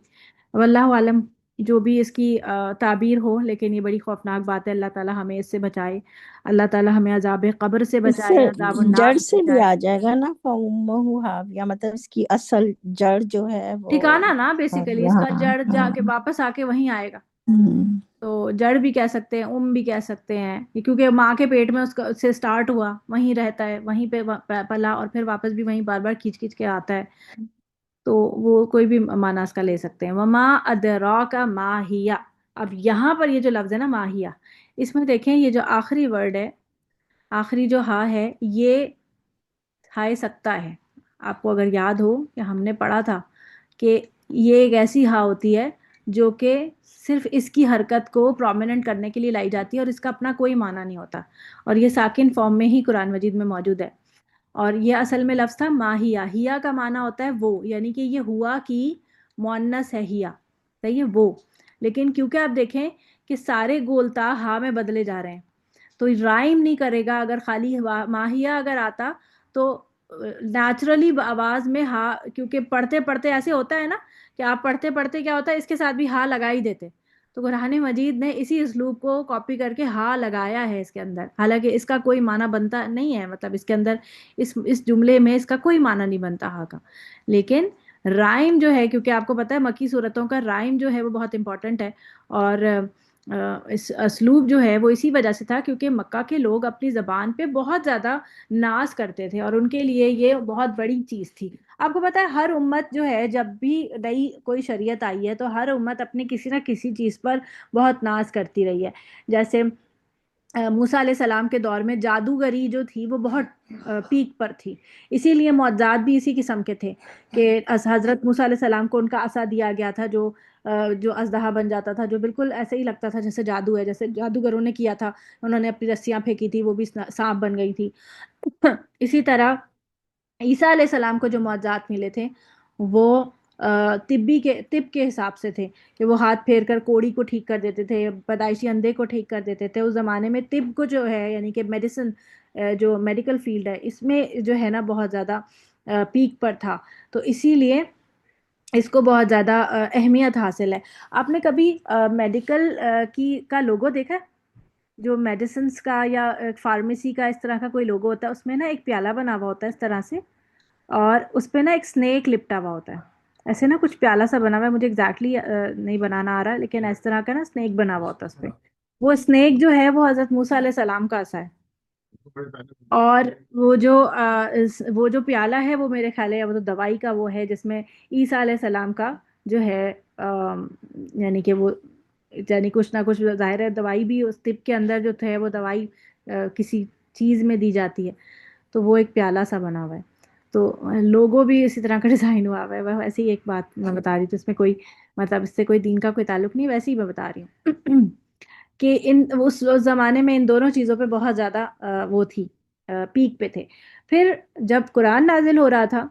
واللہ عالم جو بھی اس کی تعبیر ہو، لیکن یہ بڑی خوفناک بات ہے. اللہ تعالی ہمیں اس سے بچائے، اللہ تعالی ہمیں عذاب قبر سے اس سے بچائے، عذاب النار جڑ سے سے بھی بچائے. آ جائے گا نا، فَأُمُّهُ ہاویہ، مطلب اس کی اصل جڑ جو ہے وہ ٹھکانہ نا بیسیکلی، اس ہاں کا جڑ جا ہاں کے واپس آ کے وہیں آئے گا. ہوں۔ تو جڑ بھی کہہ سکتے ہیں، بھی کہہ سکتے ہیں، کیونکہ ماں کے پیٹ میں اس سے سٹارٹ ہوا، وہیں رہتا ہے، وہیں پہ پلا، اور پھر واپس بھی وہیں بار بار کھینچ کھینچ کے آتا ہے. تو وہ کوئی بھی معنی اس کا لے سکتے ہیں. وما ادراک ما ہی. اب یہاں پر یہ جو لفظ ہے نا ماہیہ، اس میں دیکھیں یہ جو آخری ورڈ ہے، آخری جو ہا ہے، یہ ہائے سکتا ہے. آپ کو اگر یاد ہو کہ ہم نے پڑھا تھا کہ یہ ایک ایسی ہا ہوتی ہے جو کہ صرف اس کی حرکت کو پرومیننٹ کرنے کے لیے لائی جاتی ہے، اور اس کا اپنا کوئی معنی نہیں ہوتا، اور یہ ساکن فارم میں ہی قرآن مجید میں موجود ہے. اور یہ اصل میں لفظ تھا ماہیہ. ہیا کا معنی ہوتا ہے وہ، یعنی کہ یہ ہوا کی مؤنث ہے ہیا، صحیح ہے وہ. لیکن کیونکہ آپ دیکھیں کہ سارے گولتا ہا میں بدلے جا رہے ہیں، تو رائم نہیں کرے گا. اگر خالی ماہیہ اگر آتا تو نیچرلی آواز میں ہا، کیونکہ پڑھتے پڑھتے ایسے ہوتا ہے نا کہ آپ پڑھتے پڑھتے کیا ہوتا ہے اس کے ساتھ بھی ہا لگا ہی دیتے. تو قرآن مجید نے اسی اسلوب کو کاپی کر کے ہا لگایا ہے اس کے اندر، حالانکہ اس کا کوئی معنی بنتا نہیں ہے، مطلب اس کے اندر اس جملے میں اس کا کوئی معنی نہیں بنتا ہا کا. لیکن رائم جو ہے، کیونکہ آپ کو پتہ ہے مکی صورتوں کا رائم جو ہے وہ بہت امپورٹنٹ ہے، اور اس اسلوب جو ہے وہ اسی وجہ سے تھا کیونکہ مکہ کے لوگ اپنی زبان پہ بہت زیادہ ناز کرتے تھے، اور ان کے لیے یہ بہت بڑی چیز تھی. آپ کو پتہ ہے ہر امت جو ہے جب بھی نئی کوئی شریعت آئی ہے تو ہر امت اپنے کسی نہ کسی چیز پر بہت ناز کرتی رہی ہے. جیسے موسیٰ علیہ السلام کے دور میں جادوگری جو تھی وہ بہت پیک پر تھی، اسی لیے معجزات بھی اسی قسم کے تھے کہ حضرت موسیٰ علیہ السلام کو ان کا عصا دیا گیا تھا جو اژدہا بن جاتا تھا، جو بالکل ایسے ہی لگتا تھا جیسے جادو ہے، جیسے جادوگروں نے کیا تھا. انہوں نے اپنی رسیاں پھینکی تھی، وہ بھی سانپ بن گئی تھی. اسی طرح عیسیٰ علیہ السلام کو جو معجزات ملے تھے وہ طب کے حساب سے تھے، کہ وہ ہاتھ پھیر کر کوڑی کو ٹھیک کر دیتے تھے، پیدائشی اندھے کو ٹھیک کر دیتے تھے. اس زمانے میں طب کو جو ہے یعنی کہ میڈیسن، جو میڈیکل فیلڈ ہے، اس میں جو ہے نا بہت زیادہ پیک پر تھا. تو اسی لیے اس کو بہت زیادہ اہمیت حاصل ہے. آپ نے کبھی میڈیکل کا لوگو دیکھا ہے؟ جو میڈیسنس کا یا فارمیسی کا اس طرح کا کوئی لوگو ہوتا ہے، اس میں نا ایک پیالہ بنا ہوا ہوتا ہے اس طرح سے، اور اس پہ نا ایک سنیک لپٹا ہوا ہوتا ہے. ایسے نا کچھ پیالہ سا بنا ہوا ہے، مجھے ایگزیکٹلی نہیں بنانا آ رہا، لیکن اس طرح کا نا سنیک بنا ہوا ہوتا ہے اس پہ. وہ سنیک جو ہے وہ حضرت موسیٰ علیہ السلام کا عصا ہے. اور وہ جو پیالہ ہے وہ میرے خیال ہے وہ تو دوائی کا وہ ہے جس میں عیسیٰ علیہ السلام کا جو ہے یعنی کہ وہ، یعنی کچھ نہ کچھ ظاہر ہے دوائی بھی اس طب کے اندر جو ہے وہ دوائی کسی چیز میں دی جاتی ہے. تو وہ ایک پیالہ سا بنا ہوا ہے. تو لوگو بھی اسی طرح کا ڈیزائن ہوا ہوا ہے. وہ ایسی ایک بات میں بتا رہی تھی، اس میں کوئی مطلب اس سے کوئی دین کا کوئی تعلق نہیں، ویسے ہی میں بتا رہی ہوں کہ اس زمانے میں ان دونوں چیزوں پہ بہت زیادہ وہ تھی، پیک پہ تھے. پھر جب قرآن نازل ہو رہا تھا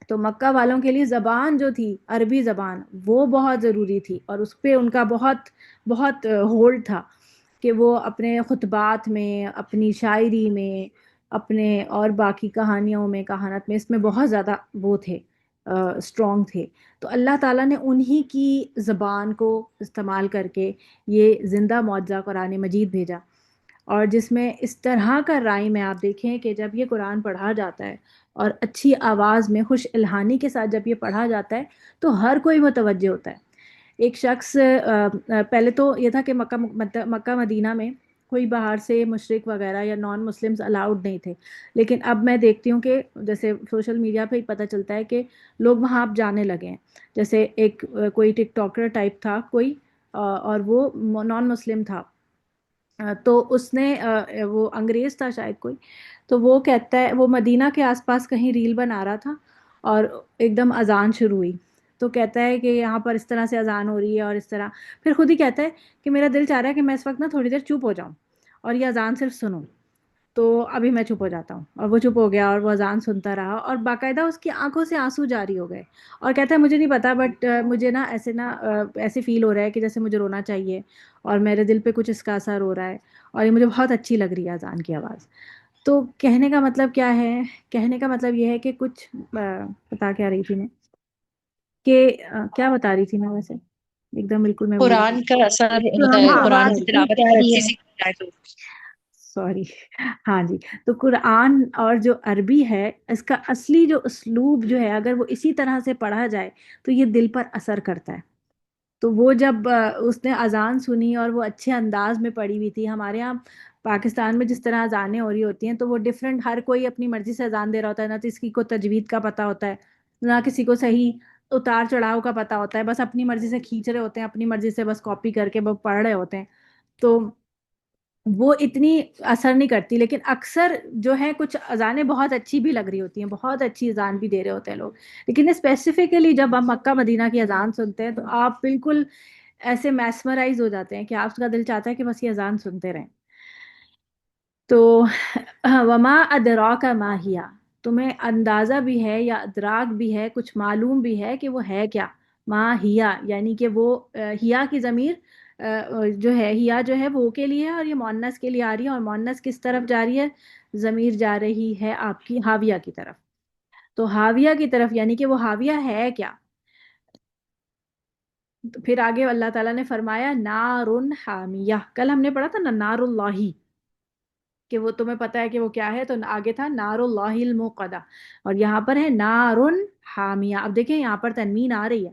تو مکہ والوں کے لیے زبان جو تھی عربی زبان وہ بہت ضروری تھی، اور اس پہ ان کا بہت بہت ہولڈ تھا کہ وہ اپنے خطبات میں، اپنی شاعری میں، اپنے اور باقی کہانیوں میں، کہانت میں، اس میں بہت زیادہ وہ تھے، اسٹرانگ تھے. تو اللہ تعالیٰ نے انہی کی زبان کو استعمال کر کے یہ زندہ معجزہ قرآن مجید بھیجا، اور جس میں اس طرح کا رائم ہے. آپ دیکھیں کہ جب یہ قرآن پڑھا جاتا ہے اور اچھی آواز میں خوش الہانی کے ساتھ جب یہ پڑھا جاتا ہے تو ہر کوئی متوجہ ہوتا ہے. ایک شخص پہلے تو یہ تھا کہ مکہ مدینہ میں کوئی باہر سے مشرک وغیرہ یا نان مسلمز الاؤڈ نہیں تھے، لیکن اب میں دیکھتی ہوں کہ جیسے سوشل میڈیا پہ ہی پتہ چلتا ہے کہ لوگ وہاں اب جانے لگے ہیں. جیسے ایک کوئی ٹک ٹاکر ٹائپ تھا کوئی، اور وہ نان مسلم تھا. تو اس نے وہ انگریز تھا شاید کوئی، تو وہ کہتا ہے وہ مدینہ کے آس پاس کہیں ریل بنا رہا تھا، اور ایک دم اذان شروع ہوئی. تو کہتا ہے کہ یہاں پر اس طرح سے اذان ہو رہی ہے اور اس طرح. پھر خود ہی کہتا ہے کہ میرا دل چاہ رہا ہے کہ میں اس وقت نا تھوڑی دیر چپ ہو جاؤں اور یہ اذان صرف سنوں. تو ابھی میں چپ ہو جاتا ہوں، اور وہ چپ ہو گیا اور وہ اذان سنتا رہا، اور باقاعدہ اس کی آنکھوں سے آنسو جاری ہو گئے، اور کہتا ہے مجھے نہیں پتا بٹ مجھے نا ایسے فیل ہو رہا ہے کہ جیسے مجھے رونا چاہیے، اور میرے دل پہ کچھ اس کا اثر ہو رہا ہے، اور یہ مجھے بہت اچھی لگ رہی ہے اذان کی آواز۔ تو کہنے کا مطلب کیا ہے؟ کہنے کا مطلب یہ ہے کہ کچھ بتا کیا رہی تھی میں، کہ کیا بتا رہی تھی میں ویسے، ایک دم بالکل میں بھول قرآن کا اثر ہوتا ہے، ہاں قرآن بات کی بھی تلاوت کہہ اگر رہی ہے۔ کسی کو جائے تو۔ سوری، ہاں جی، تو قرآن اور جو عربی ہے اس کا اصلی جو اسلوب جو ہے اگر وہ اسی طرح سے پڑھا جائے تو یہ دل پر اثر کرتا ہے۔ تو وہ جب اس نے اذان سنی اور وہ اچھے انداز میں پڑھی ہوئی تھی، ہمارے یہاں پاکستان میں جس طرح اذانیں ہو رہی ہوتی ہیں تو وہ ڈفرینٹ، ہر کوئی اپنی مرضی سے اذان دے رہا ہوتا ہے، نہ تو کسی کو تجوید کا پتہ ہوتا ہے، نہ کسی کو صحیح اتار چڑھاؤ کا پتہ ہوتا ہے، بس اپنی مرضی سے کھینچ رہے ہوتے ہیں، اپنی مرضی سے بس کاپی کر کے وہ پڑھ رہے ہوتے ہیں، تو وہ اتنی اثر نہیں کرتی۔ لیکن اکثر جو ہے کچھ اذانیں بہت اچھی بھی لگ رہی ہوتی ہیں، بہت اچھی اذان بھی دے رہے ہوتے ہیں لوگ، لیکن اسپیسیفکلی جب ہم مکہ مدینہ کی اذان سنتے ہیں تو آپ بالکل ایسے میسمرائز ہو جاتے ہیں کہ آپ کا دل چاہتا ہے کہ بس یہ اذان سنتے رہیں۔ تو وما ادراک ما ہیا، تمہیں اندازہ بھی ہے یا ادراک بھی ہے، کچھ معلوم بھی ہے کہ وہ ہے کیا؟ ما ہیا یعنی کہ وہ ہیا کی ضمیر جو ہے، ہیا جو ہے وہ کے لیے ہے، اور یہ مؤنث کے لیے آ رہی ہے، اور مؤنث کس طرف جا رہی ہے؟ ضمیر جا رہی ہے آپ کی حاویہ کی طرف، تو حاویہ کی طرف، یعنی کہ وہ حاویہ ہے کیا؟ تو پھر آگے اللہ تعالیٰ نے فرمایا نارن حامیہ، کل ہم نے پڑھا تھا نا نار اللہ، کہ وہ تمہیں پتا ہے کہ وہ کیا ہے، تو آگے تھا نار اللہ الموقدہ، اور یہاں پر ہے نارن حامیہ۔ اب دیکھیں یہاں پر تنوین آ رہی ہے،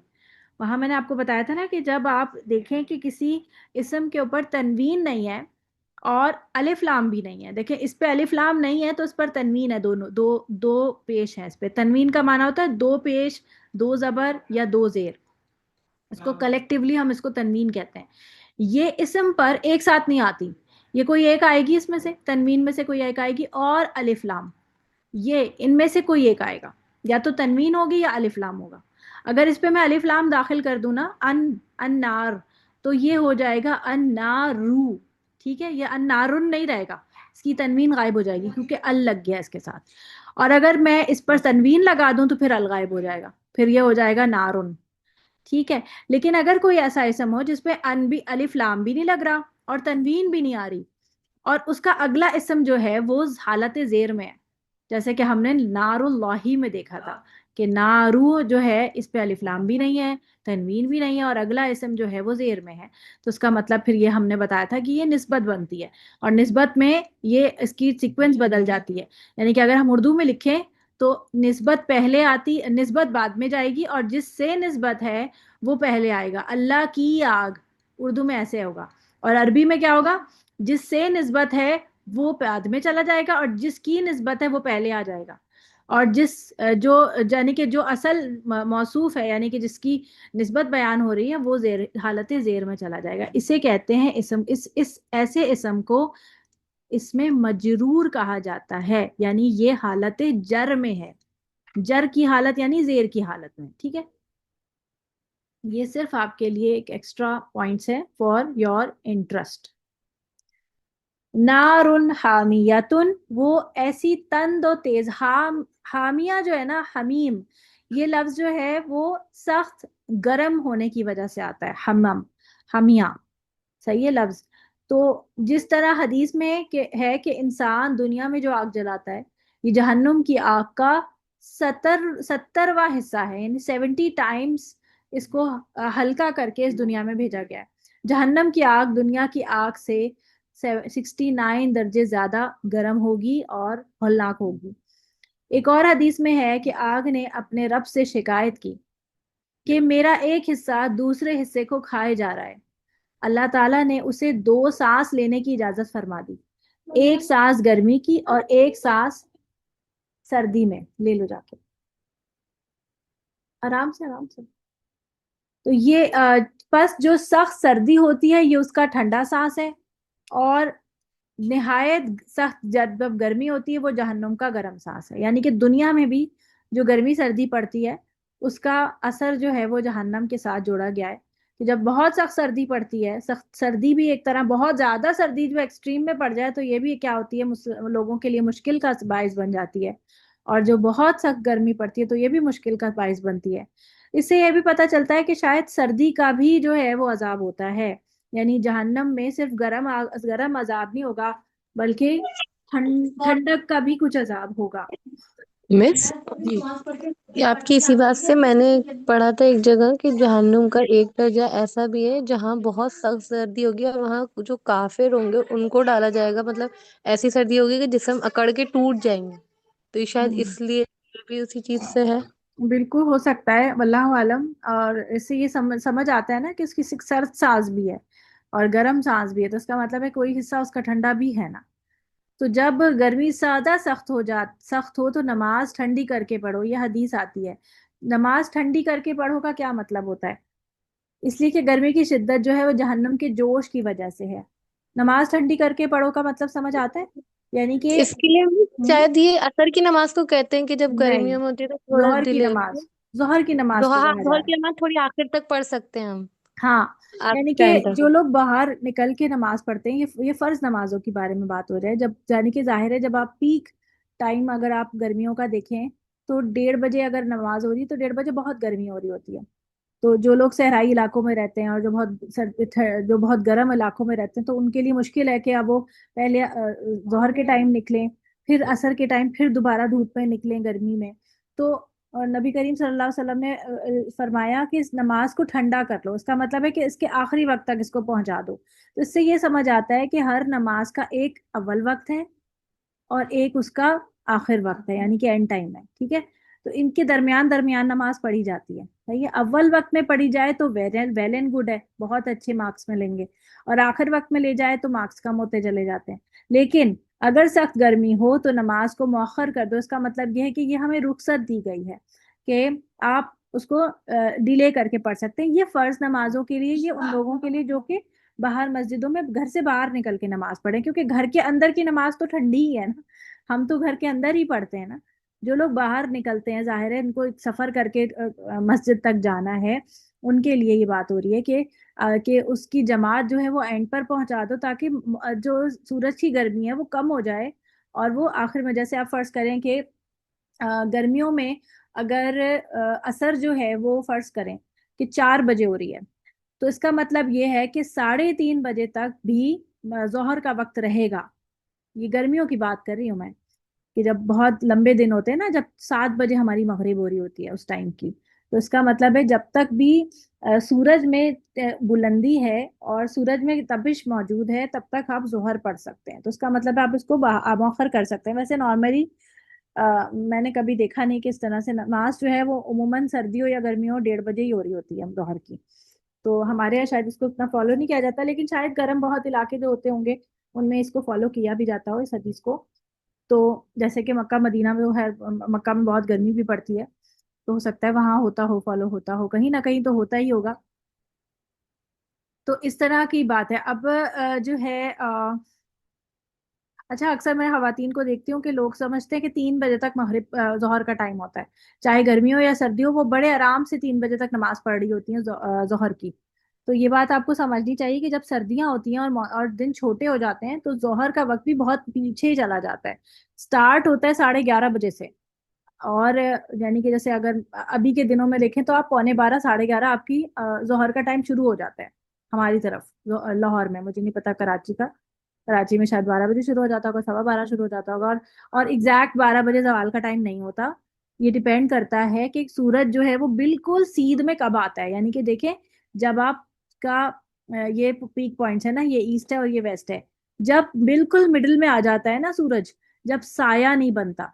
وہاں میں نے آپ کو بتایا تھا نا کہ جب آپ دیکھیں کہ کسی اسم کے اوپر تنوین نہیں ہے اور الف لام بھی نہیں ہے، دیکھیں اس پہ الف لام نہیں ہے تو اس پر تنوین ہے، دونوں دو دو پیش ہیں، اس پہ تنوین کا معنی ہوتا ہے دو پیش، دو زبر یا دو زیر، اس کو کلیکٹیولی ہم اس کو تنوین کہتے ہیں۔ یہ اسم پر ایک ساتھ نہیں آتی، یہ کوئی ایک آئے گی، اس میں سے تنوین میں سے کوئی ایک آئے گی، اور الف لام، یہ ان میں سے کوئی ایک آئے گا، یا تو تنوین ہوگی یا الف لام ہوگا۔ اگر اس پہ میں الف لام داخل کر دوں نا، ان نار، تو یہ ہو جائے گا ان نارو، ٹھیک ہے، یہ ان نارن نہیں رہے گا، اس کی تنوین غائب ہو جائے گی کیونکہ ال لگ گیا اس کے ساتھ، اور اگر میں اس پر تنوین لگا دوں تو پھر ال غائب ہو جائے گا، پھر یہ ہو جائے گا نارن، ٹھیک ہے۔ لیکن اگر کوئی ایسا اسم ہو جس پہ ان بھی الف لام بھی نہیں لگ رہا اور تنوین بھی نہیں آ رہی، اور اس کا اگلا اسم جو ہے وہ حالت زیر میں ہے، جیسے کہ ہم نے نار اللہ میں دیکھا تھا کہ نارو جو ہے اس پہ الف لام بھی نہیں ہے، تنوین بھی نہیں ہے، اور اگلا اسم جو ہے وہ زیر میں ہے، تو اس کا مطلب پھر یہ ہم نے بتایا تھا کہ یہ نسبت بنتی ہے، اور نسبت میں یہ اس کی سیکوینس بدل جاتی ہے، یعنی کہ اگر ہم اردو میں لکھیں تو نسبت پہلے آتی، نسبت بعد میں جائے گی، اور جس سے نسبت ہے وہ پہلے آئے گا، اللہ کی آگ، اردو میں ایسے ہوگا، اور عربی میں کیا ہوگا؟ جس سے نسبت ہے وہ بعد میں چلا جائے گا، اور جس کی نسبت ہے وہ پہلے آ جائے گا، اور جس جو یعنی کہ جو اصل موصوف ہے، یعنی کہ جس کی نسبت بیان ہو رہی ہے وہ زیر، حالت زیر میں چلا جائے گا، اسے کہتے ہیں اسم، اس ایسے اسم کو اس میں مجرور کہا جاتا ہے، یعنی یہ حالت جر میں ہے، جر کی حالت یعنی زیر کی حالت میں، ٹھیک ہے۔ یہ صرف آپ کے لیے ایک ایکسٹرا پوائنٹس ہے فار یور انٹرسٹ۔ نارن حامیتن، وہ ایسی تند و تیز، حامیہ جو ہے نا، حمیم، یہ لفظ جو ہے وہ سخت گرم ہونے کی وجہ سے آتا ہے، حمم، حمیہ، صحیح ہے لفظ۔ تو جس طرح حدیث میں ہے کہ انسان دنیا میں جو آگ جلاتا ہے، یہ جہنم کی آگ کا 70واں حصہ ہے، یعنی 70 ٹائمز اس کو ہلکا کر کے اس دنیا میں بھیجا گیا ہے۔ جہنم کی آگ دنیا کی آگ سے 69 درجے زیادہ گرم ہوگی اور ہولناک ہوگی۔ ایک اور حدیث میں ہے کہ آگ نے اپنے رب سے شکایت کی کہ میرا ایک حصہ دوسرے حصے کو کھائے جا رہا ہے، اللہ تعالیٰ نے اسے 2 سانس لینے کی اجازت فرما دی، ایک سانس گرمی کی اور ایک سانس سردی میں، لے لو جا کے آرام سے آرام سے۔ تو یہ پس جو سخت سردی ہوتی ہے یہ اس کا ٹھنڈا سانس ہے، اور نہایت سخت جب گرمی ہوتی ہے وہ جہنم کا گرم سانس ہے، یعنی کہ دنیا میں بھی جو گرمی سردی پڑتی ہے اس کا اثر جو ہے وہ جہنم کے ساتھ جوڑا گیا ہے، کہ جب بہت سخت سردی پڑتی ہے، سخت سردی بھی ایک طرح، بہت زیادہ سردی جو ایکسٹریم میں پڑ جائے تو یہ بھی کیا ہوتی ہے، لوگوں کے لیے مشکل کا باعث بن جاتی ہے، اور جو بہت سخت گرمی پڑتی ہے تو یہ بھی مشکل کا باعث بنتی ہے۔ اس سے یہ بھی پتہ چلتا ہے کہ شاید سردی کا بھی جو ہے وہ عذاب ہوتا ہے، یعنی جہنم میں صرف گرم عذاب نہیں ہوگا، بلکہ ٹھنڈک کا بھی کچھ عذاب ہوگا۔ مس، جی۔ آپ کی اسی بات سے میں نے پڑھا تھا ایک جگہ کہ جہنم کا ایک درجہ ایسا بھی ہے جہاں بہت سخت سردی ہوگی، اور وہاں جو کافر ہوں گے ان کو ڈالا جائے گا، مطلب ایسی سردی ہوگی کہ جسم اکڑ کے ٹوٹ جائیں گے، تو یہ شاید ہوں، اس لیے یہ بھی اسی چیز سے ہے۔ بالکل ہو سکتا ہے، واللہ عالم۔ اور اس سے یہ سمجھ آتا ہے نا کہ اس کی سرد سانس بھی ہے اور گرم سانس بھی ہے، تو اس کا مطلب ہے کوئی حصہ اس کا ٹھنڈا بھی ہے نا۔ تو جب گرمی زیادہ سخت ہو تو نماز ٹھنڈی کر کے پڑھو، یہ حدیث آتی ہے۔ نماز ٹھنڈی کر کے پڑھو کا کیا مطلب ہوتا ہے؟ اس لیے کہ گرمی کی شدت جو ہے وہ جہنم کے جوش کی وجہ سے ہے۔ نماز ٹھنڈی کر کے پڑھو کا مطلب سمجھ آتا ہے، یعنی کہ اس کے لیے ہم ہم شاید یہ اثر کی نماز کو کہتے ہیں کہ جب نہیں، گرمیوں میں ہوتی ہے تو تھوڑا ظہر کی ڈیلے ہوتی نماز، ظہر کی ہے، نماز کو کہا جا ظہر رہا ہے۔ کی نماز تھوڑی آخر تک پڑھ سکتے ہیں ہم، ہاں، آخر یعنی کہ ٹائم تک۔ جو لوگ باہر نکل کے نماز پڑھتے ہیں، یہ فرض نمازوں کے بارے میں بات ہو رہی ہے، جب یعنی کہ ظاہر ہے جب آپ پیک ٹائم اگر آپ گرمیوں کا دیکھیں تو 1:30 بجے اگر نماز ہو رہی ہے تو 1:30 بجے بہت گرمی ہو رہی ہوتی ہے۔ تو جو لوگ صحرائی علاقوں میں رہتے ہیں اور جو بہت گرم علاقوں میں رہتے ہیں تو ان کے لیے مشکل ہے کہ اب وہ پہلے ظہر کے ٹائم نکلیں، پھر عصر کے ٹائم پھر دوبارہ دھوپ میں نکلیں گرمی میں۔ تو نبی کریم صلی اللہ علیہ وسلم نے فرمایا کہ اس نماز کو ٹھنڈا کر لو، اس کا مطلب ہے کہ اس کے آخری وقت تک اس کو پہنچا دو۔ تو اس سے یہ سمجھ آتا ہے کہ ہر نماز کا ایک اول وقت ہے اور ایک اس کا آخر وقت ہے، یعنی کہ اینڈ ٹائم ہے، ٹھیک ہے؟ تو ان کے درمیان درمیان نماز پڑھی جاتی ہے، صحیح ہے؟ اول وقت میں پڑھی جائے تو ویل اینڈ گڈ ہے، بہت اچھے مارکس ملیں گے، اور آخر وقت میں لے جائے تو مارکس کم ہوتے چلے جاتے ہیں۔ لیکن اگر سخت گرمی ہو تو نماز کو مؤخر کر دو، اس کا مطلب یہ ہے کہ یہ ہمیں رخصت دی گئی ہے کہ آپ اس کو ڈیلے کر کے پڑھ سکتے ہیں۔ یہ فرض نمازوں کے لیے، یہ ان لوگوں کے لیے جو کہ باہر مسجدوں میں گھر سے باہر نکل کے نماز پڑھیں، کیونکہ گھر کے اندر کی نماز تو ٹھنڈی ہی ہے نا، ہم تو گھر کے اندر ہی پڑھتے ہیں نا۔ جو لوگ باہر نکلتے ہیں، ظاہر ہے ان کو سفر کر کے مسجد تک جانا ہے، ان کے لیے یہ بات ہو رہی ہے کہ اس کی جماعت جو ہے وہ اینڈ پر پہنچا دو، تاکہ جو سورج کی گرمی ہے وہ کم ہو جائے، اور وہ آخر میں، جیسے آپ فرض کریں کہ گرمیوں میں اگر عصر جو ہے وہ فرض کریں کہ 4 بجے ہو رہی ہے، تو اس کا مطلب یہ ہے کہ 3:30 بجے تک بھی ظہر کا وقت رہے گا۔ یہ گرمیوں کی بات کر رہی ہوں میں، کہ جب بہت لمبے دن ہوتے ہیں نا، جب 7 بجے ہماری مغرب ہو رہی ہوتی ہے اس ٹائم کی، تو اس کا مطلب ہے جب تک بھی سورج میں بلندی ہے اور سورج میں تپش موجود ہے تب تک آپ ظہر پڑھ سکتے ہیں، تو اس کا مطلب ہے آپ اس کو مؤخر کر سکتے ہیں۔ ویسے نارملی میں نے کبھی دیکھا نہیں کہ اس طرح سے نماز جو ہے وہ عموماً سردی ہو یا گرمی ہو 1:30 بجے ہی ہو رہی ہوتی ہے ظہر کی، تو ہمارے یہاں شاید اس کو اتنا فالو نہیں کیا جاتا، لیکن شاید گرم بہت علاقے جو ہوتے ہوں گے ان میں اس کو فالو کیا بھی جاتا ہو اس حدیث کو۔ تو جیسے کہ مکہ مدینہ میں وہ ہے، مکہ میں بہت گرمی بھی پڑتی ہے، تو ہو سکتا ہے وہاں ہوتا ہو، فالو ہوتا ہو، کہیں نہ کہیں تو ہوتا ہی ہوگا۔ تو اس طرح کی بات ہے۔ اب جو ہے اچھا، اکثر میں خواتین کو دیکھتی ہوں کہ لوگ سمجھتے ہیں کہ 3 بجے تک مغرب ظہر کا ٹائم ہوتا ہے، چاہے گرمی ہو یا سردی ہو، وہ بڑے آرام سے 3 بجے تک نماز پڑھ رہی ہوتی ہیں ظہر کی۔ تو یہ بات آپ کو سمجھنی چاہیے کہ جب سردیاں ہوتی ہیں اور دن چھوٹے ہو جاتے ہیں تو ظہر کا وقت بھی بہت پیچھے ہی چلا جاتا ہے، سٹارٹ ہوتا ہے 11:30 بجے سے، اور یعنی کہ جیسے اگر ابھی کے دنوں میں دیکھیں تو آپ 11:15 11:30 آپ کی ظہر کا ٹائم شروع ہو جاتا ہے ہماری طرف، لاہور میں، مجھے نہیں پتا کراچی کا، کراچی میں شاید 12 بجے شروع ہو جاتا ہوگا، 12:15 شروع ہو جاتا ہوگا، اور ایگزیکٹ 12 بجے زوال کا ٹائم نہیں ہوتا۔ یہ ڈیپینڈ کرتا ہے کہ سورج جو ہے وہ بالکل سیدھ میں کب آتا ہے، یعنی کہ دیکھیں جب آپ کا یہ پیک پوائنٹس ہے نا، یہ ایسٹ ہے اور یہ ویسٹ ہے، جب بالکل مڈل میں آ جاتا ہے نا سورج، جب سایہ نہیں بنتا،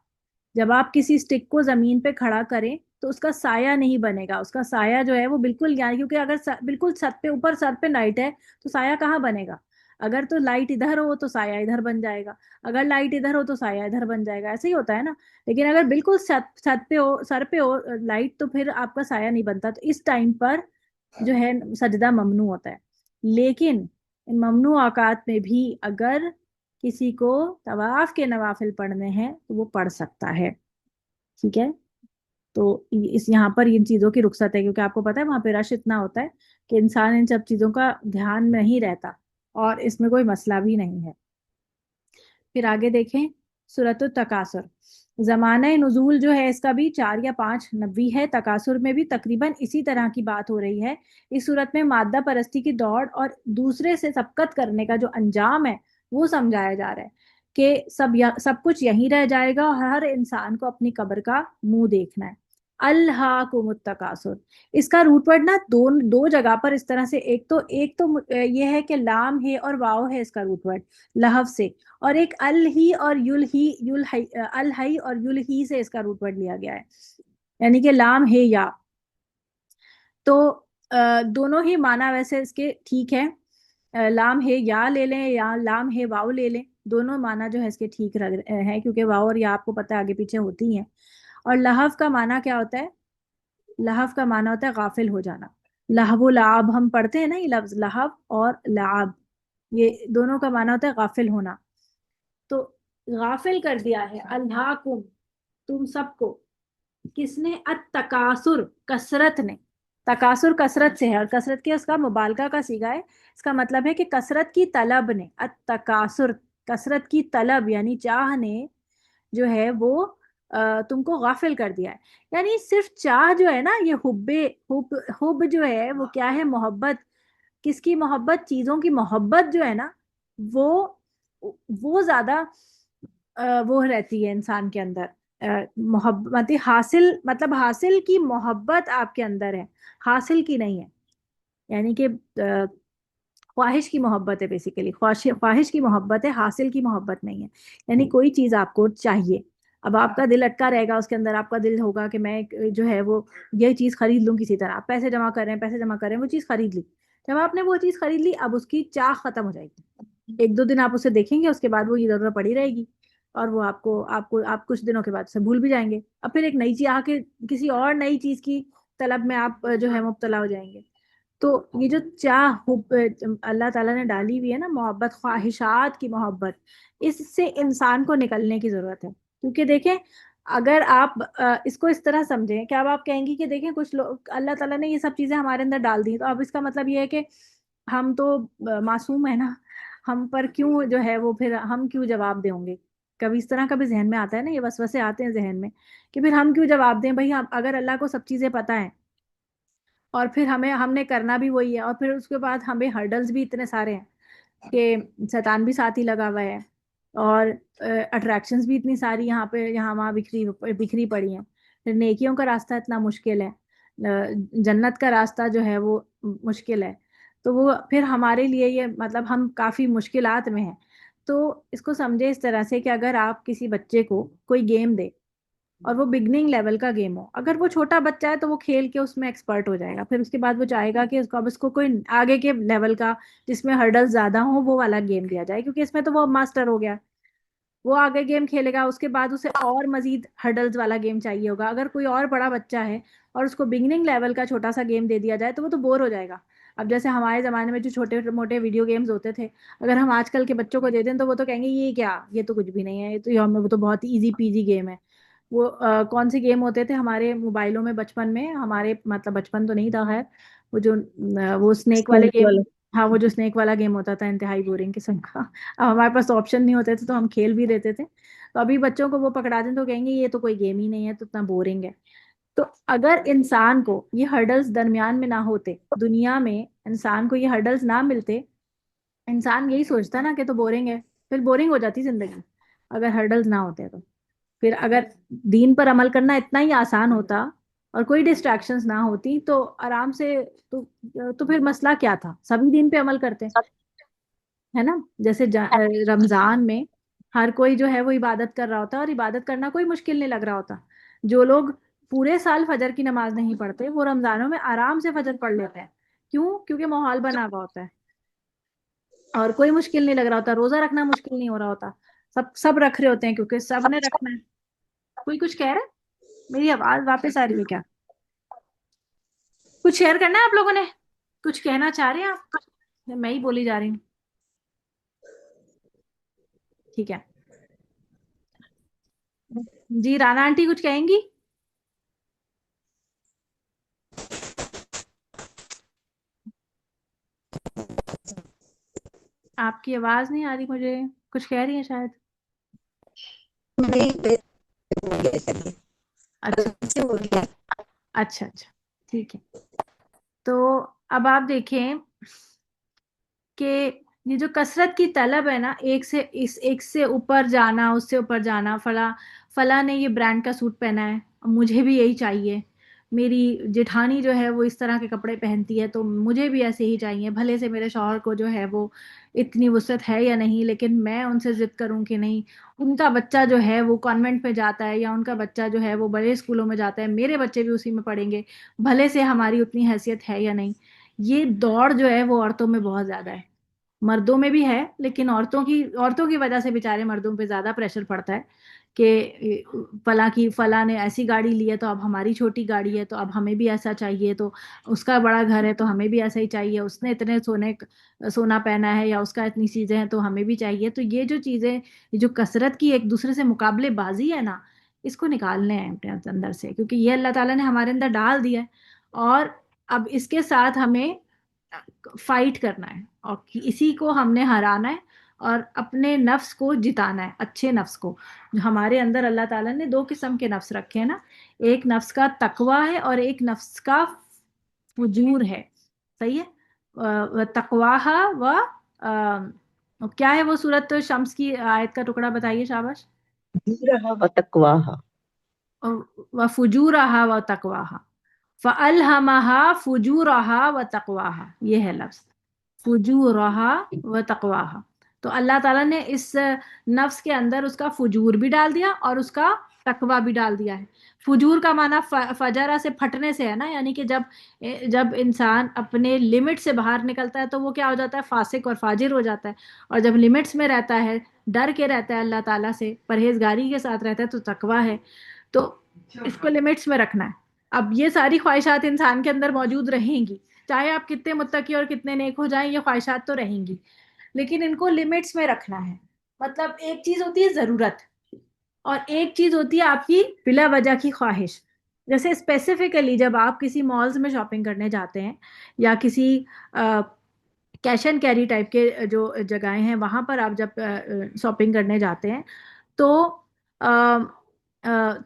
جب آپ کسی سٹک کو زمین پہ کھڑا کریں تو اس کا سایہ نہیں بنے گا، اس کا سایہ جو ہے وہ بالکل، یعنی کیونکہ اگر بالکل چھت پہ اوپر سر پہ لائٹ ہے تو سایہ کہاں بنے گا؟ اگر تو لائٹ ادھر ہو تو سایہ ادھر بن جائے گا، اگر لائٹ ادھر ہو تو سایہ ادھر بن جائے گا، ایسے ہی ہوتا ہے نا۔ لیکن اگر بالکل چھت پہ ہو، سر پہ ہو لائٹ، تو پھر آپ کا سایہ نہیں بنتا، تو اس ٹائم پر جو ہے سجدہ ممنوع ہوتا ہے۔ لیکن ان ممنوع اوقات میں بھی اگر کسی کو طواف کے نوافل پڑھنے ہیں تو وہ پڑھ سکتا ہے، ٹھیک ہے؟ تو اس یہاں پر ان چیزوں کی رخصت ہے، کیونکہ آپ کو پتا ہے وہاں پہ رش اتنا ہوتا ہے کہ انسان ان سب چیزوں کا دھیان نہیں رہتا، اور اس میں کوئی مسئلہ بھی نہیں ہے۔ پھر آگے دیکھیں سورۃ التکاثر، زمانہ نزول جو ہے اس کا بھی 4 یا 5 نبی ہے۔ تکاثر میں بھی تقریباً اسی طرح کی بات ہو رہی ہے۔ اس صورت میں مادہ پرستی کی دوڑ اور دوسرے سے سبقت کرنے کا جو انجام ہے وہ سمجھایا جا رہا ہے کہ سب کچھ یہیں رہ جائے گا اور ہر انسان کو اپنی قبر کا منہ دیکھنا ہے۔ الہاکم التکاثر، اس کا روٹ ورڈ نا دو جگہ پر اس طرح سے، ایک تو یہ ہے کہ لام ہے اور واو ہے اس کا روٹ ورڈ لہو سے، اور ایک الہی اور الہی اور یلہی سے اس کا روٹ ورڈ لیا گیا ہے، یعنی کہ لام ہے یا۔ تو دونوں ہی معنی ویسے اس کے ٹھیک ہے، لام ہے یا لے لیں یا لام ہے واو لے لیں، دونوں معنی جو ہے اس کے ٹھیک ہے، کیونکہ واو اور یا آپ کو پتہ ہے آگے پیچھے ہوتی ہیں۔ اور لہو کا معنی کیا ہوتا ہے؟ لہو کا معنی ہوتا ہے غافل ہو جانا۔ لہو و لعب ہم پڑھتے ہیں نا، یہ لفظ لہو اور لعب، یہ دونوں کا معنی ہوتا ہے غافل ہونا۔ تو غافل کر دیا ہے الہاکم تم سب کو، کس نے؟ التکاثر، کثرت نے۔ تکاثر کثرت سے ہے، اور کثرت کے اس کا مبالغہ کا صیغہ ہے، اس کا مطلب ہے کہ کثرت کی طلب نے، التکاثر کثرت کی طلب یعنی چاہ نے جو ہے وہ تم کو غافل کر دیا ہے۔ یعنی صرف چاہ جو ہے نا، یہ حب جو ہے وہ کیا ہے؟ محبت۔ کس کی محبت؟ چیزوں کی محبت جو ہے نا، وہ زیادہ وہ رہتی ہے انسان کے اندر، محبت حاصل، مطلب حاصل کی محبت آپ کے اندر ہے، حاصل کی نہیں ہے، یعنی کہ خواہش کی محبت ہے، بیسیکلی خواہش کی محبت ہے، حاصل کی محبت نہیں ہے۔ یعنی کوئی چیز آپ کو چاہیے، اب آپ کا دل اٹکا رہے گا، اس کے اندر آپ کا دل ہوگا کہ میں جو ہے وہ یہ چیز خرید لوں کسی طرح، آپ پیسے جمع کر رہے ہیں وہ چیز خرید لی، جب آپ نے وہ چیز خرید لی اب اس کی چاہ ختم ہو جائے گی، ایک دو دن آپ اسے دیکھیں گے، اس کے بعد وہ ضرورت پڑی رہے گی، اور وہ آپ کچھ دنوں کے بعد اسے بھول بھی جائیں گے، اب پھر ایک نئی چیز آ کے کسی اور نئی چیز کی طلب میں آپ جو ہے مبتلا ہو جائیں گے۔ تو یہ جو چاہ اللہ تعالیٰ نے ڈالی ہوئی ہے نا، محبت، خواہشات کی محبت، اس سے انسان کو نکلنے کی ضرورت ہے۔ کیونکہ دیکھیں اگر آپ اس کو اس طرح سمجھیں کہ اب آپ کہیں گی کہ دیکھیں کچھ لوگ، اللہ تعالیٰ نے یہ سب چیزیں ہمارے اندر ڈال دی، تو اب اس کا مطلب یہ ہے کہ ہم تو معصوم ہیں نا، ہم پر کیوں جو ہے وہ پھر ہم کیوں جواب دیں گے؟ کبھی اس طرح کا بھی ذہن میں آتا ہے نا، یہ وسوسے آتے ہیں ذہن میں کہ پھر ہم کیوں جواب دیں بھائی، اگر اللہ کو سب چیزیں پتہ ہیں اور پھر ہم نے کرنا بھی وہی ہے، اور پھر اس کے بعد ہمیں ہرڈلز بھی اتنے سارے ہیں کہ شیطان بھی ساتھ ہی لگا ہوا ہے، اور اٹریکشنز بھی اتنی ساری یہاں پہ یہاں وہاں بکھری پڑی ہیں، پھر نیکیوں کا راستہ اتنا مشکل ہے، جنت کا راستہ جو ہے وہ مشکل ہے، تو وہ پھر ہمارے لیے یہ مطلب ہم کافی مشکلات میں ہیں۔ تو اس کو سمجھے اس طرح سے کہ اگر آپ کسی بچے کو کوئی گیم دے اور وہ بگننگ لیول کا گیم ہو، اگر وہ چھوٹا بچہ ہے تو وہ کھیل کے اس میں ایکسپرٹ ہو جائے گا، پھر اس کے بعد وہ چاہے گا کہ اب اس کو کوئی آگے کے لیول کا جس میں ہرڈل زیادہ ہوں وہ والا گیم دیا جائے، کیونکہ اس میں تو وہ ماسٹر ہو گیا، وہ آگے گیم کھیلے گا، اس کے بعد اسے اور مزید ہرڈلز والا گیم چاہیے ہوگا۔ اگر کوئی اور بڑا بچہ ہے اور اس کو بگننگ لیول کا چھوٹا سا گیم دے دیا جائے تو وہ تو بور ہو جائے گا۔ اب جیسے ہمارے زمانے میں جو چھوٹے موٹے ویڈیو گیمز ہوتے تھے، اگر ہم آج کل کے بچوں کو دے دیں تو وہ تو کہیں گے یہ کیا، یہ تو کچھ بھی نہیں ہے، وہ تو بہت ایزی پیزی گیم ہے۔ وہ کون سے گیم ہوتے تھے ہمارے موبائلوں میں بچپن میں، ہمارے مطلب بچپن تو نہیں تھا خیر، وہ جو وہ اسنیک والے اسنیک گیم، والا ہاں وہ جو اسنیک والا گیم ہوتا تھا انتہائی بورنگ قسم کا، اب ہمارے پاس آپشن نہیں ہوتے تھے تو ہم کھیل بھی دیتے تھے، تو ابھی بچوں کو وہ پکڑا دیں تو کہیں گے یہ تو کوئی گیم ہی نہیں ہے، تو اتنا بورنگ ہے۔ تو اگر انسان کو یہ ہرڈلز درمیان میں نہ ہوتے، دنیا میں انسان کو یہ ہرڈلز نہ ملتے، انسان یہی سوچتا نا کہ تو بورنگ ہے، پھر بورنگ ہو جاتی زندگی اگر ہرڈلز نہ ہوتے تو۔ پھر اگر دین پر عمل کرنا اتنا ہی آسان ہوتا اور کوئی ڈسٹریکشنز نہ ہوتی تو آرام سے، تو پھر مسئلہ کیا تھا؟ سبھی دین پہ عمل کرتے ہے نا، جیسے رمضان میں ہر کوئی جو ہے وہ عبادت کر رہا ہوتا، اور عبادت کرنا کوئی مشکل نہیں لگ رہا ہوتا۔ جو لوگ پورے سال فجر کی نماز نہیں پڑھتے وہ رمضانوں میں آرام سے فجر پڑھ لیتے ہیں، کیوں؟ کیونکہ ماحول بنا ہوا ہوتا ہے اور کوئی مشکل نہیں لگ رہا ہوتا، روزہ رکھنا مشکل نہیں ہو رہا ہوتا، سب رکھ رہے ہوتے ہیں کیونکہ سب نے رکھنا ہے۔ کوئی کچھ کہہ رہا ہے؟ میری آواز واپس آ رہی ہے کیا؟ کچھ شیئر کرنا ہے آپ لوگوں نے؟ کچھ کہنا چاہ رہے ہیں آپ؟ میں ہی بولی جا رہی ہوں؟ ٹھیک ہے جی، رانا آنٹی کچھ کہیں گی؟ آپ کی آواز نہیں آ رہی مجھے، کچھ کہہ رہی ہیں شاید. نہیں ہو گیا چلیے، اچھا اب سے ہو گیا. اچھا اچھا ٹھیک ہے. تو اب آپ دیکھیں کہ یہ جو کثرت کی طلب ہے نا، ایک سے اوپر جانا، اس سے اوپر جانا، فلاں نے یہ برانڈ کا سوٹ پہنا ہے، مجھے بھی یہی چاہیے، میری جیٹھانی جو ہے وہ اس طرح کے کپڑے پہنتی ہے تو مجھے بھی ایسے ہی چاہیے، بھلے سے میرے شوہر کو جو ہے وہ اتنی وسعت ہے یا نہیں، لیکن میں ان سے ضد کروں کہ نہیں، ان کا بچہ جو ہے وہ کانوینٹ میں جاتا ہے یا ان کا بچہ جو ہے وہ بڑے اسکولوں میں جاتا ہے، میرے بچے بھی اسی میں پڑھیں گے، بھلے سے ہماری اتنی حیثیت ہے یا نہیں. یہ دوڑ جو ہے وہ عورتوں میں بہت زیادہ ہے، مردوں میں بھی ہے، لیکن عورتوں کی وجہ سے بیچارے مردوں پہ زیادہ پریشر پڑتا ہے کہ فلاں نے ایسی گاڑی لی ہے تو اب ہماری چھوٹی گاڑی ہے تو اب ہمیں بھی ایسا چاہیے، تو اس کا بڑا گھر ہے تو ہمیں بھی ایسا ہی چاہیے، اس نے اتنے سونا پہنا ہے یا اس کا اتنی چیزیں ہیں تو ہمیں بھی چاہیے. تو یہ جو چیزیں، یہ جو کثرت کی ایک دوسرے سے مقابلے بازی ہے نا، اس کو نکالنے ہیں اپنے اندر سے، کیونکہ یہ اللہ تعالیٰ نے ہمارے اندر ڈال دیا ہے، اور اب اس کے ساتھ ہمیں فائٹ کرنا ہے، اور اسی کو ہم نے ہرانا ہے اور اپنے نفس کو جتانا ہے، اچھے نفس کو. جو ہمارے اندر اللہ تعالیٰ نے دو قسم کے نفس رکھے ہیں نا، ایک نفس کا تقوی ہے اور ایک نفس کا فجور ہے. صحیح ہے. تقواہا کیا ہے وہ سورت شمس کی آیت کا ٹکڑا بتائیے شاباش. فجورہا و تقواہا. وفجورہا وتقواہا، فَأَلْهَمَهَا فُجُورَهَا وَتَقْوَاهَا، یہ ہے لفظ فجورہا وتقواہا. تو اللہ تعالیٰ نے اس نفس کے اندر اس کا فجور بھی ڈال دیا اور اس کا تقوی بھی ڈال دیا ہے. فجور کا معنی فجرہ سے پھٹنے سے ہے نا، یعنی کہ جب انسان اپنے لمٹ سے باہر نکلتا ہے تو وہ کیا ہو جاتا ہے، فاسق اور فاجر ہو جاتا ہے، اور جب لمٹس میں رہتا ہے، ڈر کے رہتا ہے اللہ تعالیٰ سے، پرہیزگاری کے ساتھ رہتا ہے تو تقوی ہے. تو اس کو لمٹس میں رکھنا ہے. اب یہ ساری خواہشات انسان کے اندر موجود رہیں گی، چاہے آپ کتنے متقی اور کتنے نیک ہو جائیں، یہ خواہشات تو رہیں گی، لیکن ان کو لمٹس میں رکھنا ہے. مطلب ایک چیز ہوتی ہے ضرورت، اور ایک چیز ہوتی ہے آپ کی بلا وجہ کی خواہش. جیسے اسپیسیفکلی جب آپ کسی مالز میں شاپنگ کرنے جاتے ہیں یا کسی کیش اینڈ کیری ٹائپ کے جو جگہیں ہیں وہاں پر آپ جب شاپنگ کرنے جاتے ہیں تو